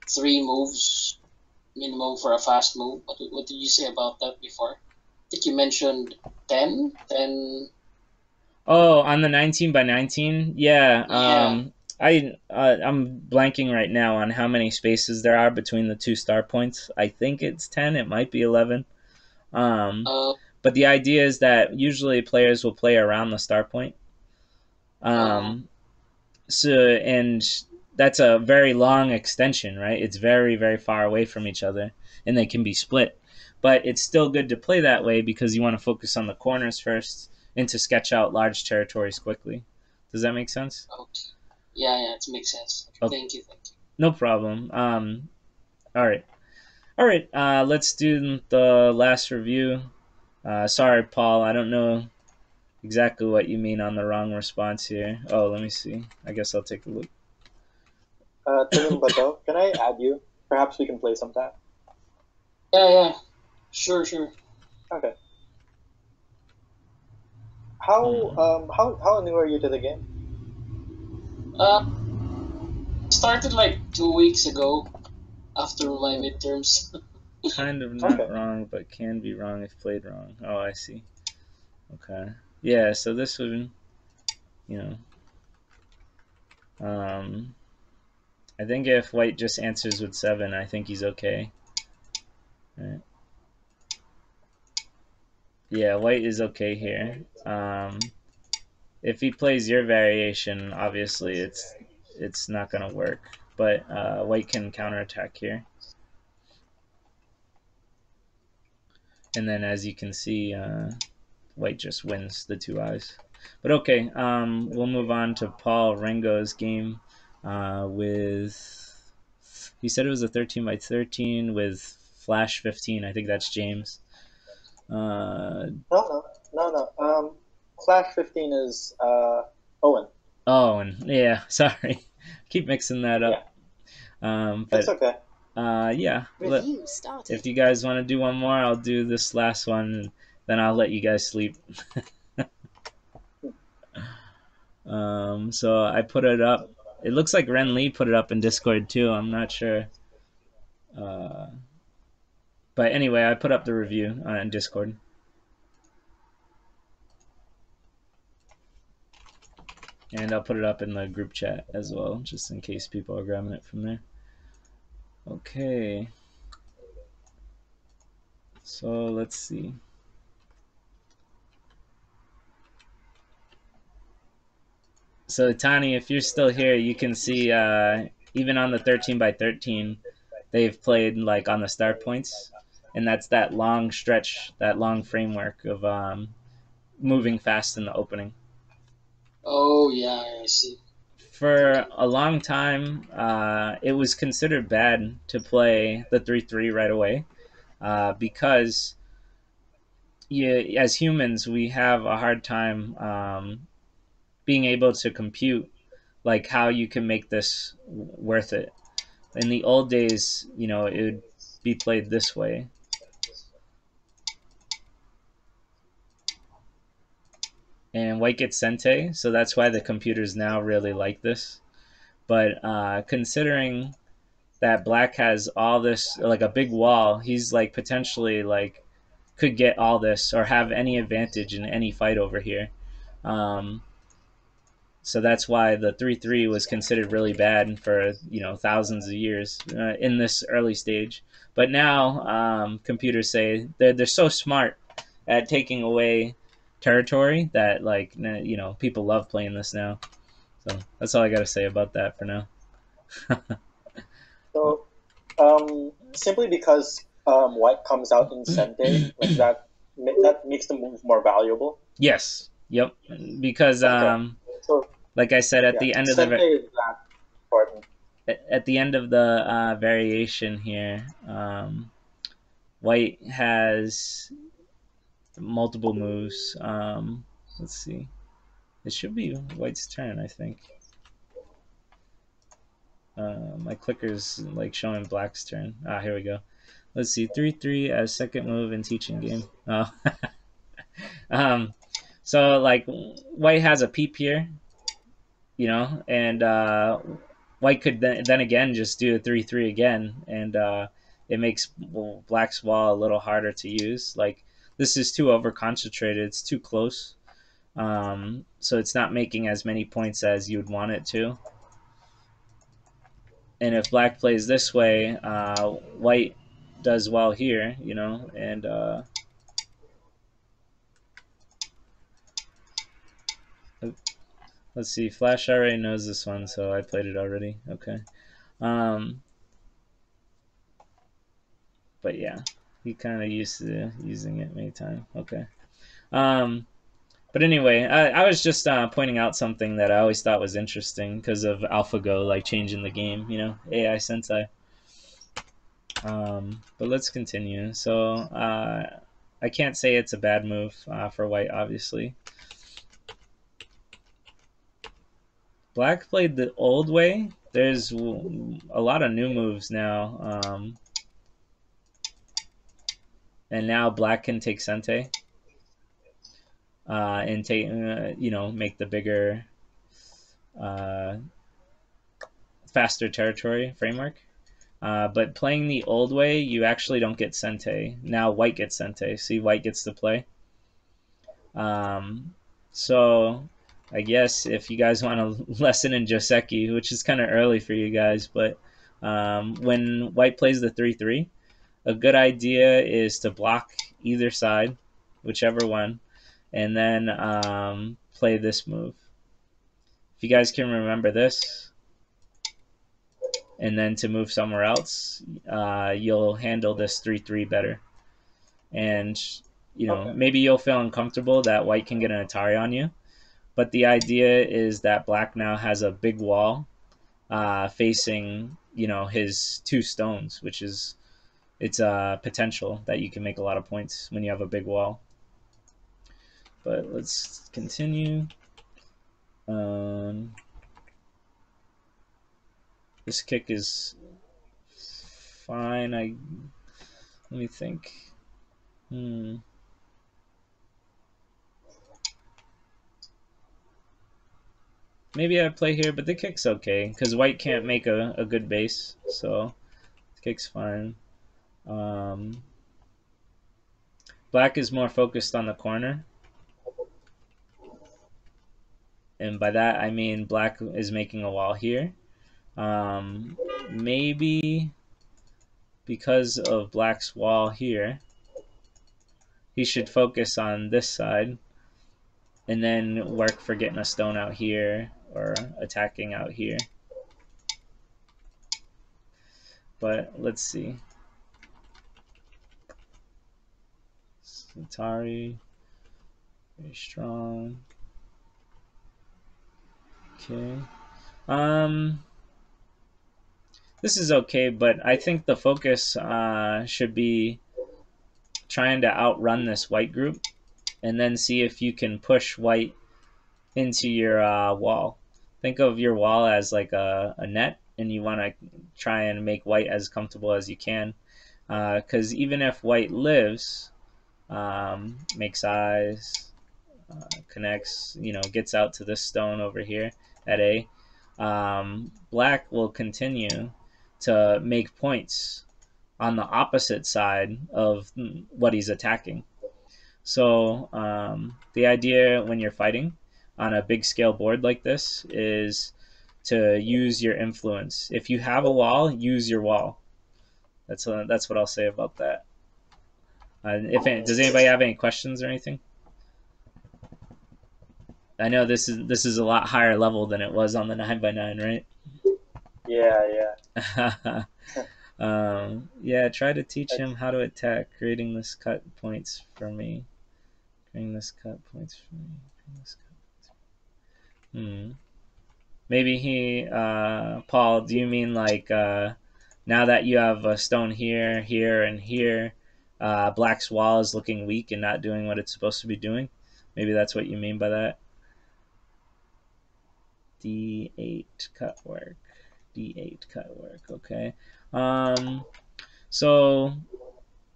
[SPEAKER 6] three moves minimum for a fast move? What did you say about that before? I think you mentioned 10? 10.
[SPEAKER 2] Oh, on the 19 by 19, yeah.
[SPEAKER 6] Yeah.
[SPEAKER 2] I'm blanking right now on how many spaces there are between the two star points. I think it's 10. It might be 11. Um,
[SPEAKER 6] Uh,
[SPEAKER 2] but the idea is that usually players will play around the star point.
[SPEAKER 6] uh,
[SPEAKER 2] Um, and that's a very long extension, right? It's very very far away from each other, and they can be split. But it's still good to play that way because you want to focus on the corners first and to sketch out large territories quickly. Does that make sense?
[SPEAKER 6] okay. Yeah, it makes sense.
[SPEAKER 2] Oh,
[SPEAKER 6] Thank you.
[SPEAKER 2] no problem. All right, all right. Let's do the last review. Sorry, Paul. I don't know exactly what you mean on the wrong response here. Oh, let me see. I guess I'll take a look.
[SPEAKER 3] Tingin ba to? Can I add you? Perhaps we can play sometime.
[SPEAKER 6] Yeah. Sure.
[SPEAKER 3] Okay. How
[SPEAKER 2] Hmm.
[SPEAKER 3] how new are you to the game?
[SPEAKER 6] Uh, Started like 2 weeks ago after my
[SPEAKER 3] Hmm.
[SPEAKER 6] midterms.
[SPEAKER 2] Kind of not
[SPEAKER 3] Okay.
[SPEAKER 2] wrong, but can be wrong if played wrong. Oh, I see. Okay. Yeah, so this would, you um, I think if White just answers with 7, I think he's okay. Right. Yeah, White is okay here. If he plays your variation, obviously it's not gonna work. But White can counterattack here, and then as you can see, White just wins the 2 eyes. But okay, we'll move on to Paul Rengo's game with. He said it was a 13 by 13 with Flash 15. I think that's James.
[SPEAKER 3] No. Clash 15 is Owen.
[SPEAKER 2] Oh, and yeah, sorry. Keep mixing that
[SPEAKER 3] Yeah,
[SPEAKER 2] up.
[SPEAKER 3] it's
[SPEAKER 2] But
[SPEAKER 3] okay.
[SPEAKER 2] yeah,
[SPEAKER 5] Review
[SPEAKER 2] if
[SPEAKER 5] started.
[SPEAKER 2] you guys want to do one more, I'll do this last one, and then I'll let you guys sleep. So I put it up. It looks like Ren Lee put it up in Discord too. I'm not sure. Uh, but anyway, I put up the review in Discord. And I'll put it up in the group chat as well, just in case people are grabbing it from there. Okay. So let's see. So Tani, if you're still here, you can see even on the 13 by 13, they've played like on the start points, and that's that long stretch, that long framework of moving fast in the opening.
[SPEAKER 6] Oh yeah, I see.
[SPEAKER 2] For a long time, it was considered bad to play the 3-3 right away because as humans, we have a hard time being able to compute like how you can make this worth it. In the old days, it would be played this way. And White gets Sente, so that's why the computers now really like this. But considering that black has all this, like a big wall. He's like potentially like could get all this or have any advantage in any fight over here. Um, so that's why the 3-3 was considered really bad for thousands of years in this early stage. But now computers say they're so smart at taking away territory that like people love playing this now. So that's all I got to say about that for now.
[SPEAKER 3] So, simply because white comes out in Sente, like that makes the move more valuable.
[SPEAKER 2] Yes. Yep. Because
[SPEAKER 3] Okay. So
[SPEAKER 2] like I said at
[SPEAKER 3] yeah,
[SPEAKER 2] the end of
[SPEAKER 3] Sente
[SPEAKER 2] the
[SPEAKER 3] is that important.
[SPEAKER 2] at the end of the variation here, white has multiple moves. Let's see. It should be white's turn, I think. My clicker's like showing black's turn. Here we go. Let's see. 3-3 as second move in teaching game. Oh. um, so like white has a peep here, and white could then again just do a 3-3 again, and it makes black's wall a little harder to use. Like this is too over concentrated. It's too close. So it's not making as many points as you'd want it to. And if black plays this way, white does well here, and let's see. Flash already knows this one, so I played it already. Okay. But yeah, he kind of used to using it many times. Okay. But anyway, I was just pointing out something that I always thought was interesting because of AlphaGo, like changing the game, AI Sensei. But let's continue. So I can't say it's a bad move for white, obviously. Black played the old way. There's a lot of new moves now. And now black can take Sente and take, make the bigger, faster territory framework. But playing the old way, you actually don't get Sente. Now white gets Sente. See, white gets to play. So I guess if you guys want a lesson in Joseki, which is kind of early for you guys, but when white plays the 3-3, a good idea is to block either side, whichever one, and then play this move. If you guys can remember this, and then to move somewhere else, you'll handle this 3-3 better. And
[SPEAKER 3] Okay.
[SPEAKER 2] maybe you'll feel uncomfortable that white can get an Atari on you, but the idea is that black now has a big wall facing his two stones, which is it's a potential that you can make a lot of points when you have a big wall. But let's continue. This kick is fine. Let me think. Maybe I play here, but the kick's okay because white can't make a good base, so the kick's fine. Black is more focused on the corner, and by that I mean black is making a wall here. Maybe because of black's wall here, he should focus on this side and then work for getting a stone out here or attacking out here. But let's see. Atari, very strong. Okay. This is okay, but I think the focus should be trying to outrun this white group and then see if you can push white into your wall. Think of your wall as like a net, and you want to try and make white as comfortable as you can. Because even if white lives, makes eyes, connects, gets out to this stone over here at A, black will continue to make points on the opposite side of what he's attacking. So the idea when you're fighting on a big scale board like this is to use your influence. If you have a wall, use your wall. That's what I'll say about that. Does anybody have any questions or anything? I know this is a lot higher level than it was on the 9x9, right?
[SPEAKER 3] Yeah.
[SPEAKER 2] Yeah, try to teach him how to attack, creating this cut points for me. Creating this cut points for me. Maybe he, Paul, do you mean like now that you have a stone here, here, and here, Black's wall is looking weak and not doing what it's supposed to be doing? Maybe that's what you mean by that. D8 cut work. D8 cut work, okay. So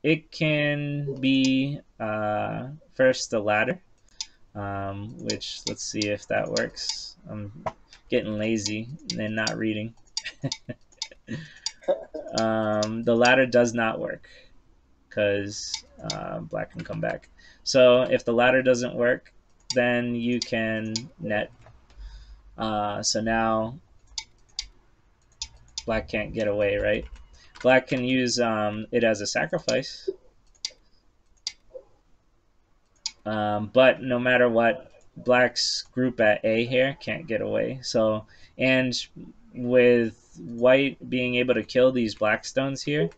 [SPEAKER 2] it can be first the ladder, which let's see if that works. I'm getting lazy and not reading. The ladder does not work because Black can come back. So if the ladder doesn't work, then you can net. So now Black can't get away, right? Black can use it as a sacrifice. But no matter what, Black's group at A here can't get away. So, and with White being able to kill these black stones here,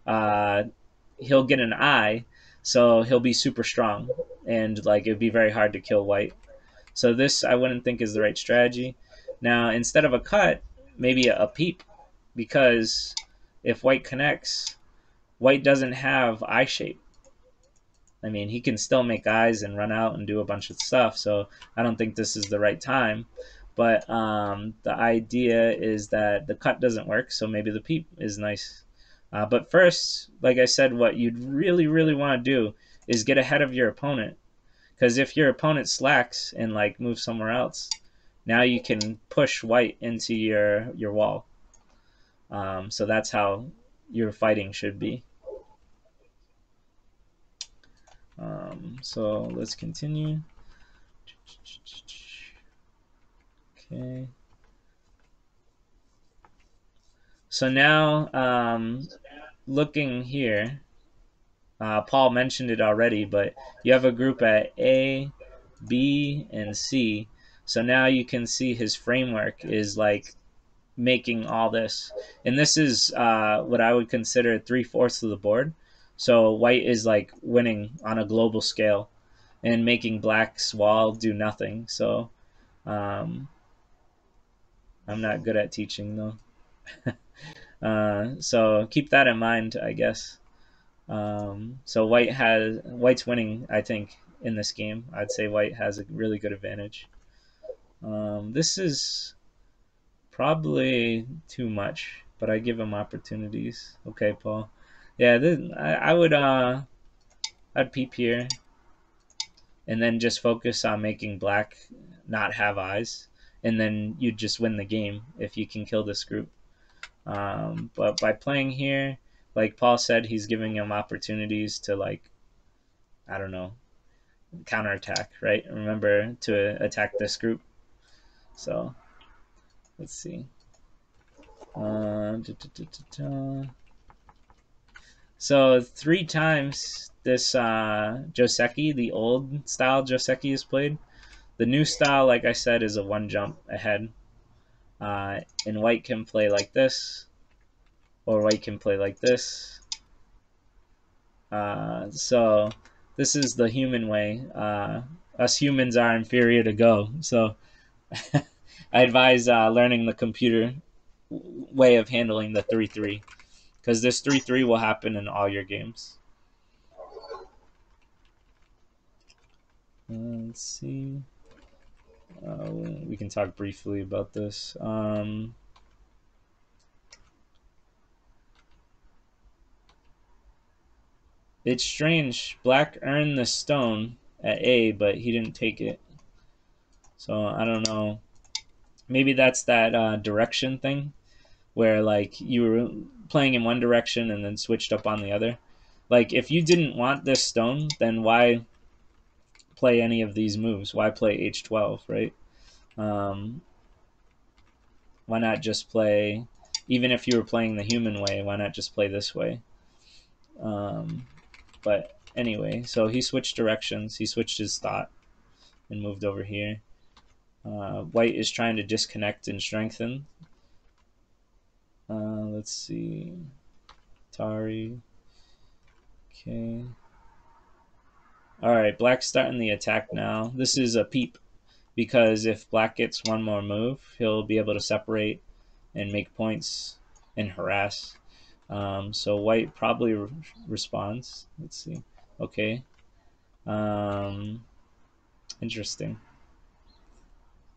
[SPEAKER 2] he'll get an eye, so he'll be super strong, and like it'd be very hard to kill White. So this I wouldn't think is the right strategy. Now instead of a cut, maybe a peep, because if White connects, White doesn't have eye shape. I mean, he can still make eyes and run out and do a bunch of stuff, so I don't think this is the right time. But the idea is that the cut doesn't work, so maybe the peep is nice. But first, like I said, what you'd really, really want to do is get ahead of your opponent. Because if your opponent slacks and like moves somewhere else, now you can push White into your wall. So that's how your fighting should be. So let's continue. Okay. So now, looking here, Paul mentioned it already, but you have a group at A, B, and C. So now you can see his framework is like making all this. And this is what I would consider 3/4 of the board. So White is like winning on a global scale and making Black's wall do nothing. So I'm not good at teaching though. So keep that in mind, I guess. So White's winning, I think, in this game. I'd say White has a really good advantage. This is probably too much, but I give him opportunities. Okay, Paul. Yeah, I would I'd peep here, and then just focus on making Black not have eyes, and then you just win the game if you can kill this group. But by playing here, like Paul said, he's giving him opportunities to, like, I don't know, counterattack, right? Remember to attack this group. So let's see. So 3 times this Joseki, the old style Joseki, is played. The new style, like I said, is a 1 jump ahead. And White can play like this, or White can play like this. So this is the human way. Us humans are inferior to Go. So I advise learning the computer way of handling the 3-3, because this 3-3 will happen in all your games. Let's see. We can talk briefly about this. It's strange. Black earned the stone at A, but he didn't take it. So I don't know. Maybe that's that direction thing. where like you were playing in one direction and then switched up on the other. Like if you didn't want this stone, then why play any of these moves? Why play h12, right? Why not just play, even if you were playing the human way, why not just play this way? But anyway, so he switched directions, he switched his thought and moved over here. White is trying to disconnect and strengthen. Let's see. Tari. Okay. Alright, black's starting the attack now. This is a peep, because if black gets one more move, he'll be able to separate and make points and harass. So white probably responds. Let's see. Okay. Interesting.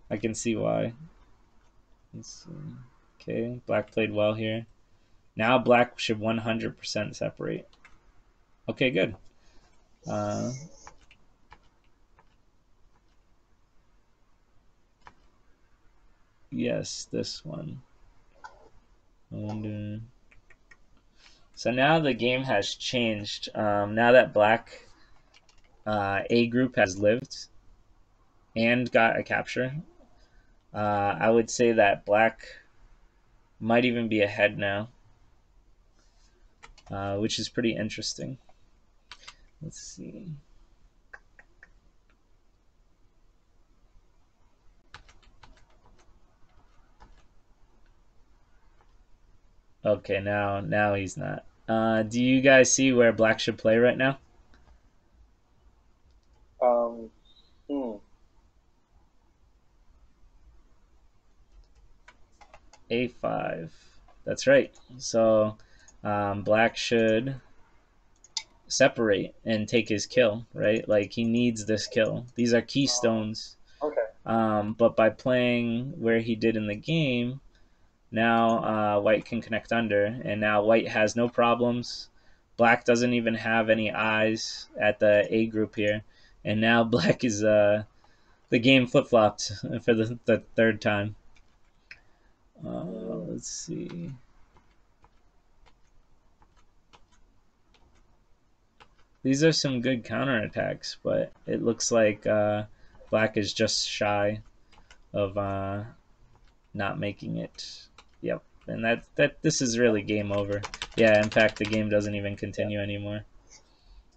[SPEAKER 2] I can see why. Let's see. Okay, black played well here. Now black should 100% separate. Okay, good. Yes, this one. So now the game has changed. Now that black A group has lived and got a capture, I would say that black might even be ahead now, which is pretty interesting. Let's see. Okay, now he's not. Do you guys see where black should play right now? A5. That's right. So black should separate and take his kill, right? Like he needs this kill. These are keystones.
[SPEAKER 3] Okay.
[SPEAKER 2] But by playing where he did in the game, now white can connect under, and now white has no problems. Black doesn't even have any eyes at the A group here, and now black is the game flip flopped for the third time. Let's see. These are some good counterattacks, but it looks like black is just shy of not making it. Yep, and that this is really game over. Yeah, in fact, the game doesn't even continue anymore.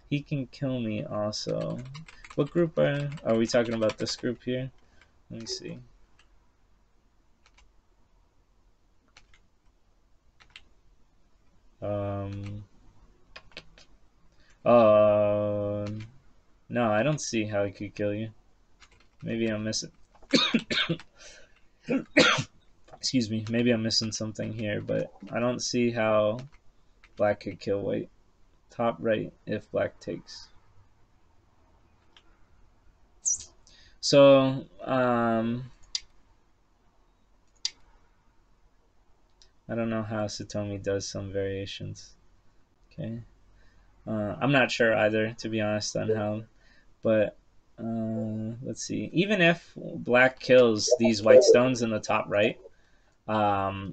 [SPEAKER 2] He can kill me also. What group are we talking about? This group here? Let me see. No, I don't see how he could kill you. Maybe I'm missing. Excuse me. Maybe I'm missing something here, but I don't see how black could kill white. Top right if black takes. So, I don't know how Satomi does some variations. Okay. I'm not sure either, to be honest, on how, but let's see. Even if black kills these white stones in the top right,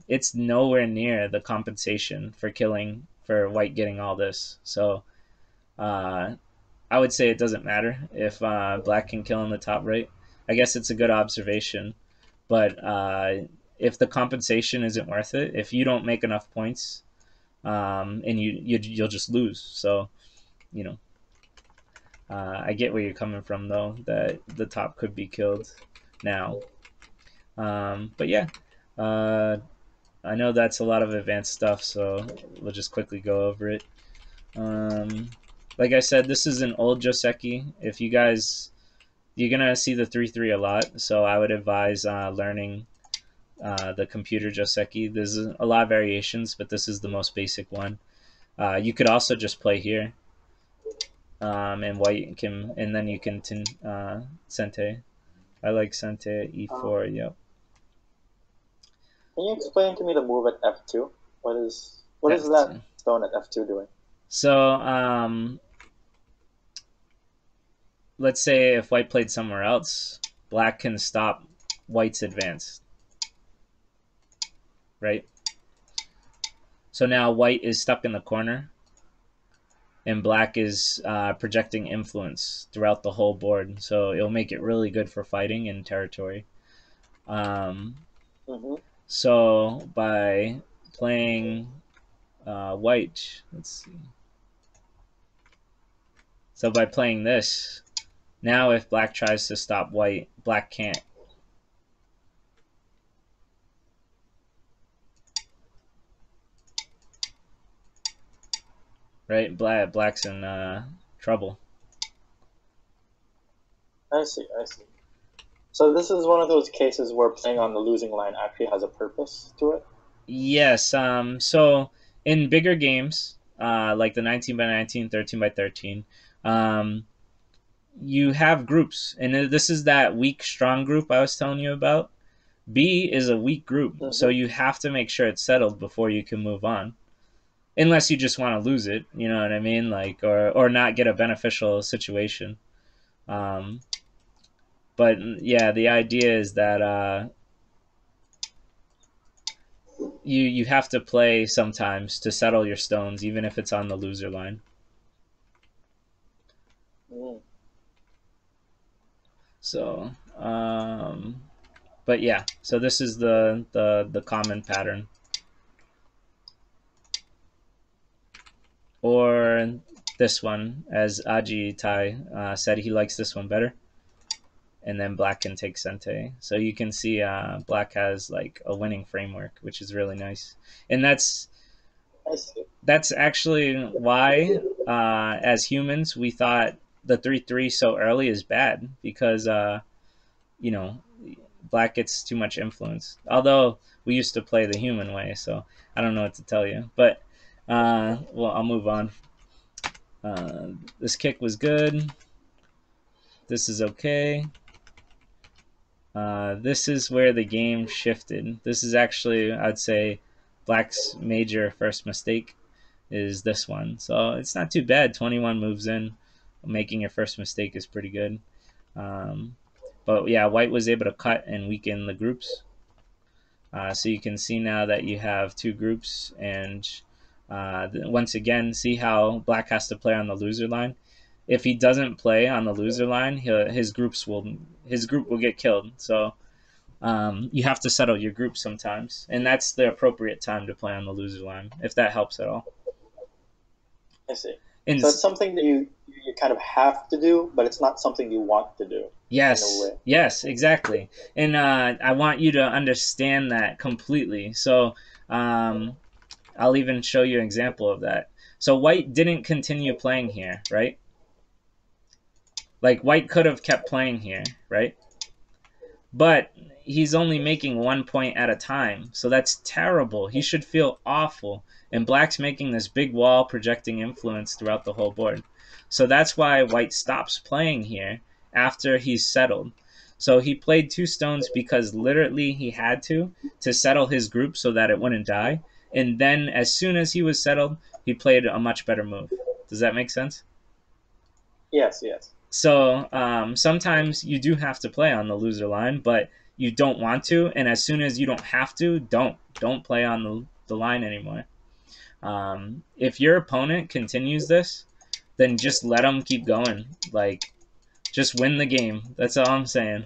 [SPEAKER 2] it's nowhere near the compensation for killing, for white getting all this. So I would say it doesn't matter if black can kill in the top right. I guess it's a good observation, but if the compensation isn't worth it, if you don't make enough points, and you'll just lose. So, you know, I get where you're coming from though, that the top could be killed now. But yeah, I know that's a lot of advanced stuff, so we'll just quickly go over it. Like I said, this is an old Joseki. If you guys, you're gonna see the 3-3 a lot, so I would advise learning the computer Joseki. There's a lot of variations, but this is the most basic one. You could also just play here, and white can, and then you can Sente. I like Sente E4. Yep.
[SPEAKER 3] Can you explain to me the move at F2? What is that stone at F2 doing?
[SPEAKER 2] So let's say if white played somewhere else, black can stop white's advance, right? So now white is stuck in the corner, and black is projecting influence throughout the whole board. So it'll make it really good for fighting in territory. So by playing white, let's see. So by playing this, now if black tries to stop white, black can't. Right? Black's in trouble.
[SPEAKER 3] I see. So this is one of those cases where playing on the losing line actually has a purpose to it?
[SPEAKER 2] Yes. So in bigger games, like the 19 by 19, 13 by 13, you have groups. And this is that weak, strong group I was telling you about. B is a weak group. So you have to make sure it's settled before you can move on. Unless you just want to lose it, you know what I mean? Like, or not get a beneficial situation. But yeah, the idea is that you have to play sometimes to settle your stones, even if it's on the loser line. So, but yeah, so this is the common pattern. Or this one, as Aji Tai said, he likes this one better. And then black can take Sente. So you can see black has like a winning framework, which is really nice. And that's actually why, as humans, we thought the 3-3 so early is bad, because you know, black gets too much influence. Although we used to play the human way, so I don't know what to tell you. But well, I'll move on. This kick was good. This is okay. This is where the game shifted. This is actually, I'd say, black's major first mistake is this one. So it's not too bad. 21 moves in. Making your first mistake is pretty good. But yeah, white was able to cut and weaken the groups. So you can see now that you have two groups, and once again, see how black has to play on the loser line. If he doesn't play on the loser line, his group will get killed. So you have to settle your group sometimes, and that's the appropriate time to play on the loser line, if that helps at all.
[SPEAKER 3] I see. So it's something that you kind of have to do, but it's not something you want to do.
[SPEAKER 2] Yes, exactly. And I want you to understand that completely. So I'll even show you an example of that. So white didn't continue playing here, right? Like white could have kept playing here, right? But he's only making 1 point at a time. So that's terrible. He should feel awful. And black's making this big wall projecting influence throughout the whole board. So that's why white stops playing here after he's settled. So he played 2 stones because literally he had to settle his group so that it wouldn't die. And then as soon as he was settled, he played a much better move. Does that make sense?
[SPEAKER 3] Yes.
[SPEAKER 2] So sometimes you do have to play on the loser line, but you don't want to. And as soon as you don't have to, don't play on the line anymore. If your opponent continues this, then just let them keep going. Like, just win the game. That's all I'm saying.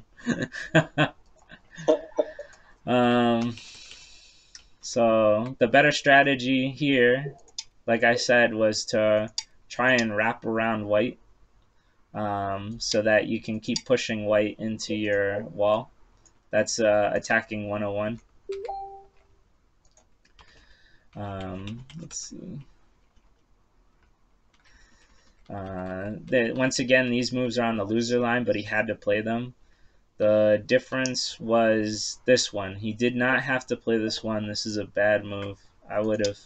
[SPEAKER 2] So the better strategy here, like I said, was to try and wrap around white, so that you can keep pushing white into your wall. That's attacking 101. Let's see. Once again, these moves are on the loser line, but he had to play them. The difference was this one. He did not have to play this one. This is a bad move. I would have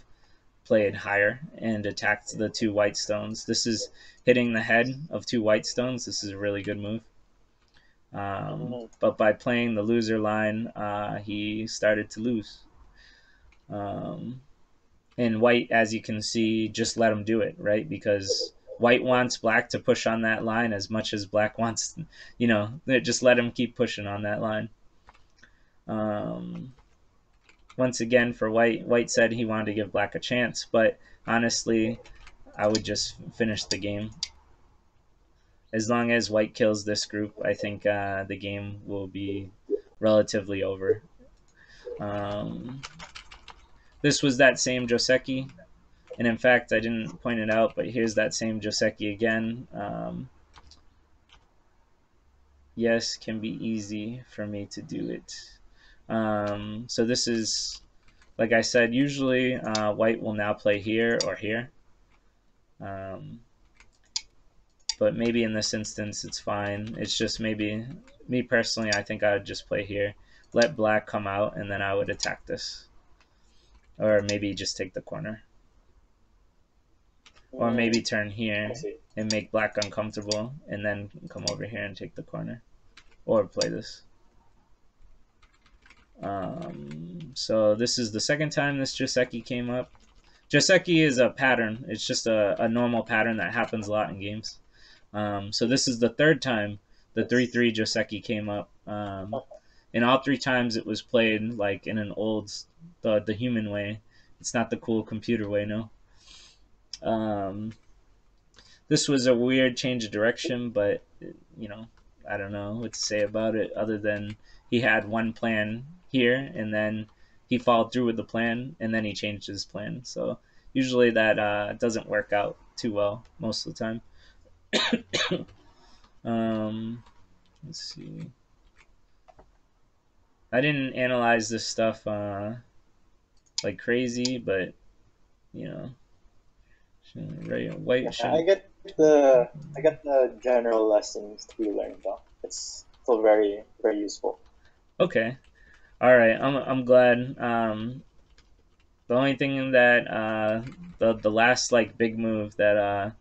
[SPEAKER 2] played higher and attacked the 2 white stones. This is hitting the head of 2 white stones. This is a really good move. But by playing the loser line, he started to lose. And white, as you can see, just let him do it, right? Because white wants black to push on that line as much as black wants, just let him keep pushing on that line. once again for white. White said he wanted to give black a chance, but honestly, I would just finish the game. As long as white kills this group, I think the game will be relatively over. This was that same Joseki, and in fact, I didn't point it out, but here's that same Joseki again. Yes, can be easy for me to do it. So this is, like I said, usually white will now play here or here. But maybe in this instance it's fine. It's just maybe, me personally, I think I would just play here. Let black come out, and then I would attack this. Or maybe just take the corner. Or maybe turn here and make black uncomfortable, and then come over here and take the corner. Or play this. So this is the second time this Joseki came up. Joseki is a pattern. It's just a normal pattern that happens a lot in games. So this is the third time the 3-3 Joseki came up. And all three times it was played like in an old, the human way. It's not the cool computer way, no. This was a weird change of direction, but, you know, I don't know what to say about it other than he had one plan here, and then he followed through with the plan, and then he changed his plan. So usually that doesn't work out too well most of the time. Let's see. I didn't analyze this stuff like crazy, but you know, white.
[SPEAKER 3] I get the general lessons to be learned though. It's still very useful.
[SPEAKER 2] Okay, all right. I'm glad. The only thing that the last like big move that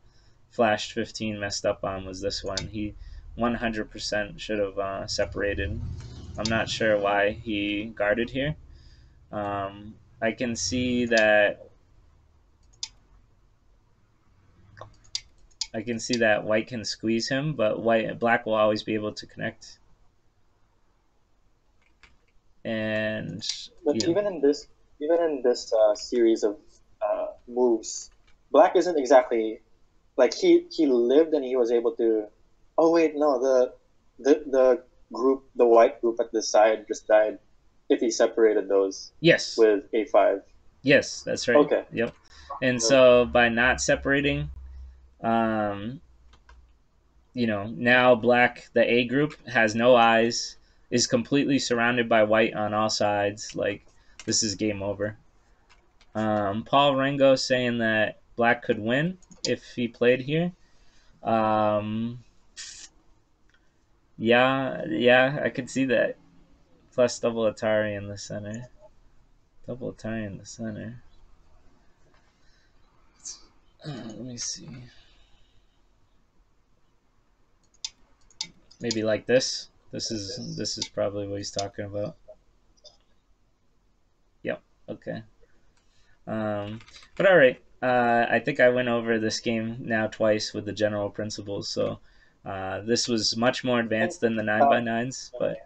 [SPEAKER 2] Flash 15 messed up on was this one. He 100% should have separated. I'm not sure why he guarded here. I can see that white can squeeze him, but black will always be able to connect. And
[SPEAKER 3] but even in this series of moves, black isn't exactly like he lived and he was able to. Oh wait, no, the group, the white group at the side just died if he separated those.
[SPEAKER 2] Yes.
[SPEAKER 3] With A5.
[SPEAKER 2] Yes, that's right.
[SPEAKER 3] Okay.
[SPEAKER 2] Yep. And so by not separating, you know, now black, the A group, has no eyes, is completely surrounded by white on all sides. Like, this is game over. Paul Rengo saying that black could win if he played here. Yeah, I could see that. Plus double Atari in the center. Double Atari in the center. Let me see. Maybe like this. This is probably what he's talking about. Yep. Okay. But all right. I think I went over this game now twice with the general principles. So this was much more advanced than the 9x9s, but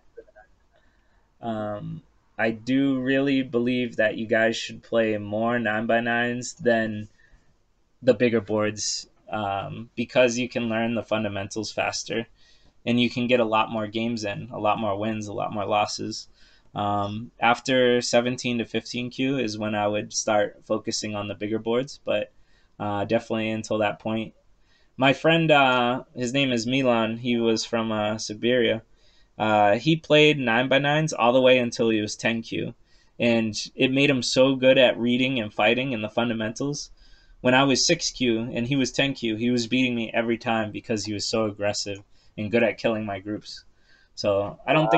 [SPEAKER 2] I do really believe that you guys should play more 9x9s than the bigger boards, because you can learn the fundamentals faster, and you can get a lot more games in, a lot more wins, a lot more losses. After 17 to 15Q is when I would start focusing on the bigger boards, but definitely until that point. My friend, his name is Milan. He was from Siberia. He played 9x9s all the way until he was 10Q, and it made him so good at reading and fighting and the fundamentals. When I was 6Q and he was 10Q, he was beating me every time because he was so aggressive and good at killing my groups. So I don't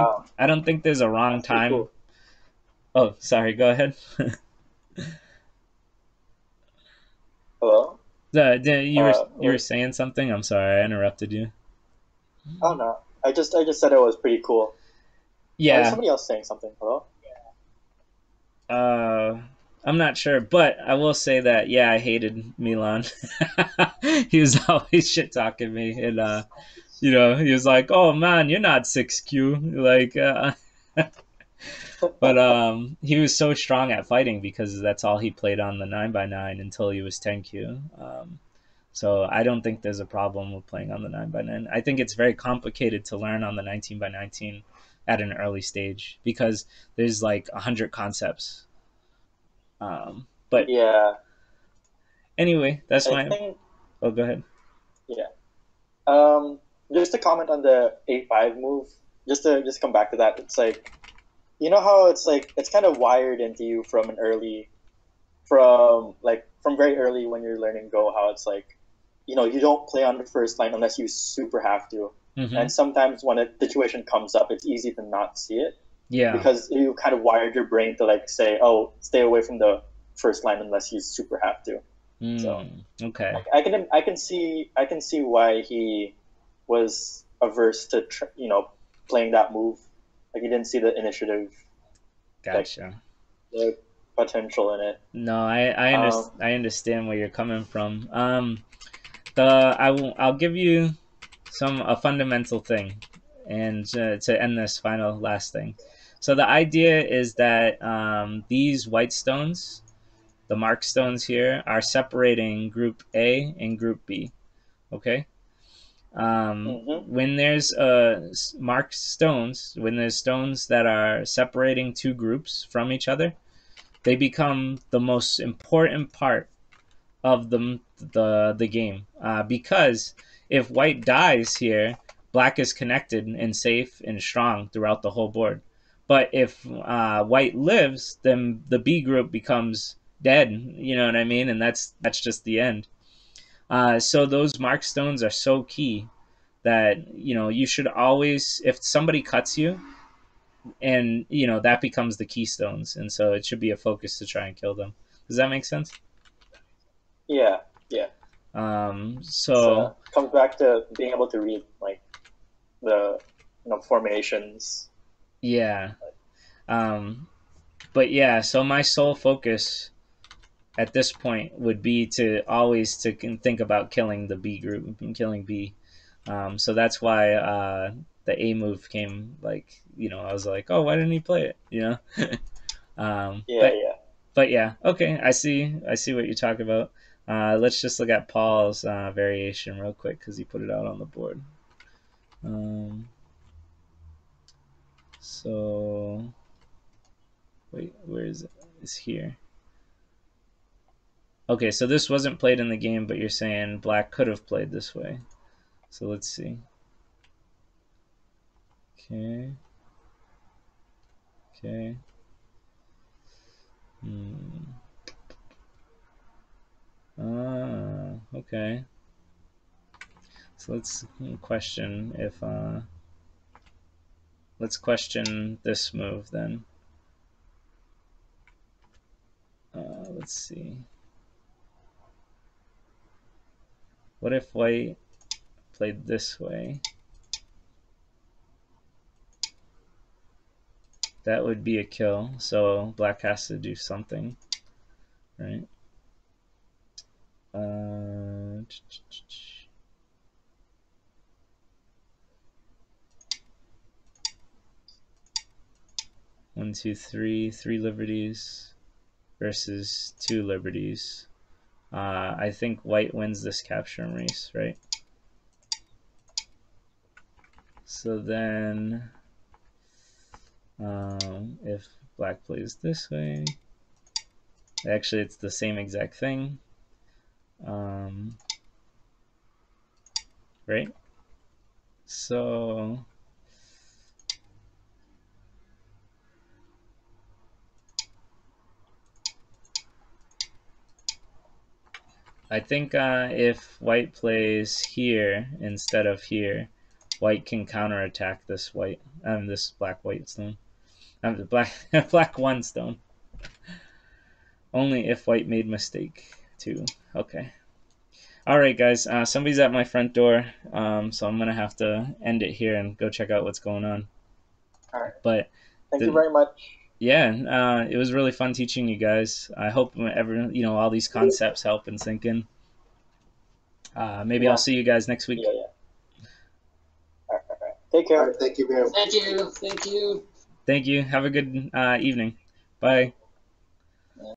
[SPEAKER 2] think there's a wrong time. Cool. Oh, sorry. Go ahead.
[SPEAKER 3] Hello.
[SPEAKER 2] You were saying something. I'm sorry, I interrupted you.
[SPEAKER 3] Oh no, I just said it was pretty cool.
[SPEAKER 2] Yeah.
[SPEAKER 3] Somebody else saying something. Hello.
[SPEAKER 2] I'm not sure, but I will say that I hated Milan. He was always shit talking me, and you know, he was like, "Oh man, you're not 6Q." Like, But he was so strong at fighting because that's all he played on the 9x9 until he was 10Q. So I don't think there's a problem with playing on the 9x9. I think it's very complicated to learn on the 19x19 at an early stage because there's like 100 concepts. But
[SPEAKER 3] Yeah,
[SPEAKER 2] anyway, that's
[SPEAKER 3] I
[SPEAKER 2] my.
[SPEAKER 3] think
[SPEAKER 2] Oh, go ahead.
[SPEAKER 3] yeah. Just to comment on the A5 move, just come back to that. It's like, you know how it's like it's kind of wired into you from an early, from very early when you're learning Go. How it's like, you don't play on the first line unless you super have to.
[SPEAKER 2] Mm-hmm.
[SPEAKER 3] And sometimes when a situation comes up, it's easy to not see it
[SPEAKER 2] Yeah.
[SPEAKER 3] because you kind of wired your brain to like say, oh, stay away from the first line unless you super have to. So
[SPEAKER 2] Okay.
[SPEAKER 3] I can see why he was averse to playing that move. Like he didn't see the initiative,
[SPEAKER 2] Gotcha.
[SPEAKER 3] the potential in it.
[SPEAKER 2] No, I understand where you're coming from. I'll give you a fundamental thing, and to end this last thing. So the idea is that these white stones, the mark stones here, are separating Group A and Group B. Okay. When there's marked stones, when there's stones that are separating two groups from each other, they become the most important part of the game because if white dies here, black is connected and safe and strong throughout the whole board. But if white lives, then the B group becomes dead. You know what I mean? And that's just the end. So those mark stones are so key that you should always, if somebody cuts you, and that becomes the keystones, and so it should be a focus to try and kill them. Does that make sense?
[SPEAKER 3] Yeah, yeah.
[SPEAKER 2] So
[SPEAKER 3] comes back to being able to read like the formations.
[SPEAKER 2] yeah. But yeah, so my sole focus at this point would be to always to think about killing the B group and killing B. So that's why the A move came, like, I was like, oh, why didn't he play it?
[SPEAKER 3] Yeah, yeah.
[SPEAKER 2] But yeah, okay, I see what you're talking about. Let's just look at Paul's variation real quick because he put it out on the board. So wait, where is it? It's here. Okay, so this wasn't played in the game, but you're saying black could have played this way. So let's see. Okay. Okay. Okay. So let's question if let's question this move then. Let's see. What if white played this way? That would be a kill, so black has to do something, right? 1, 2, 3, 3 liberties versus 2 liberties. I think white wins this capture and race, right? So then, if black plays this way, actually it's the same exact thing, right? So I think if white plays here instead of here, white can counterattack this this black white stone. The black one stone. Only if white made mistake too. Okay. All right, guys. Somebody's at my front door, so I'm gonna have to end it here and go check out what's going on.
[SPEAKER 3] All right.
[SPEAKER 2] But
[SPEAKER 3] thank you very much.
[SPEAKER 2] Yeah, it was really fun teaching you guys. I hope all these concepts help and sink in. Maybe I'll see you guys next week.
[SPEAKER 3] Yeah. All right. Take care.
[SPEAKER 1] All right, thank you very much.
[SPEAKER 6] Thank you. Thank you.
[SPEAKER 2] Thank you. Have a good evening. Bye.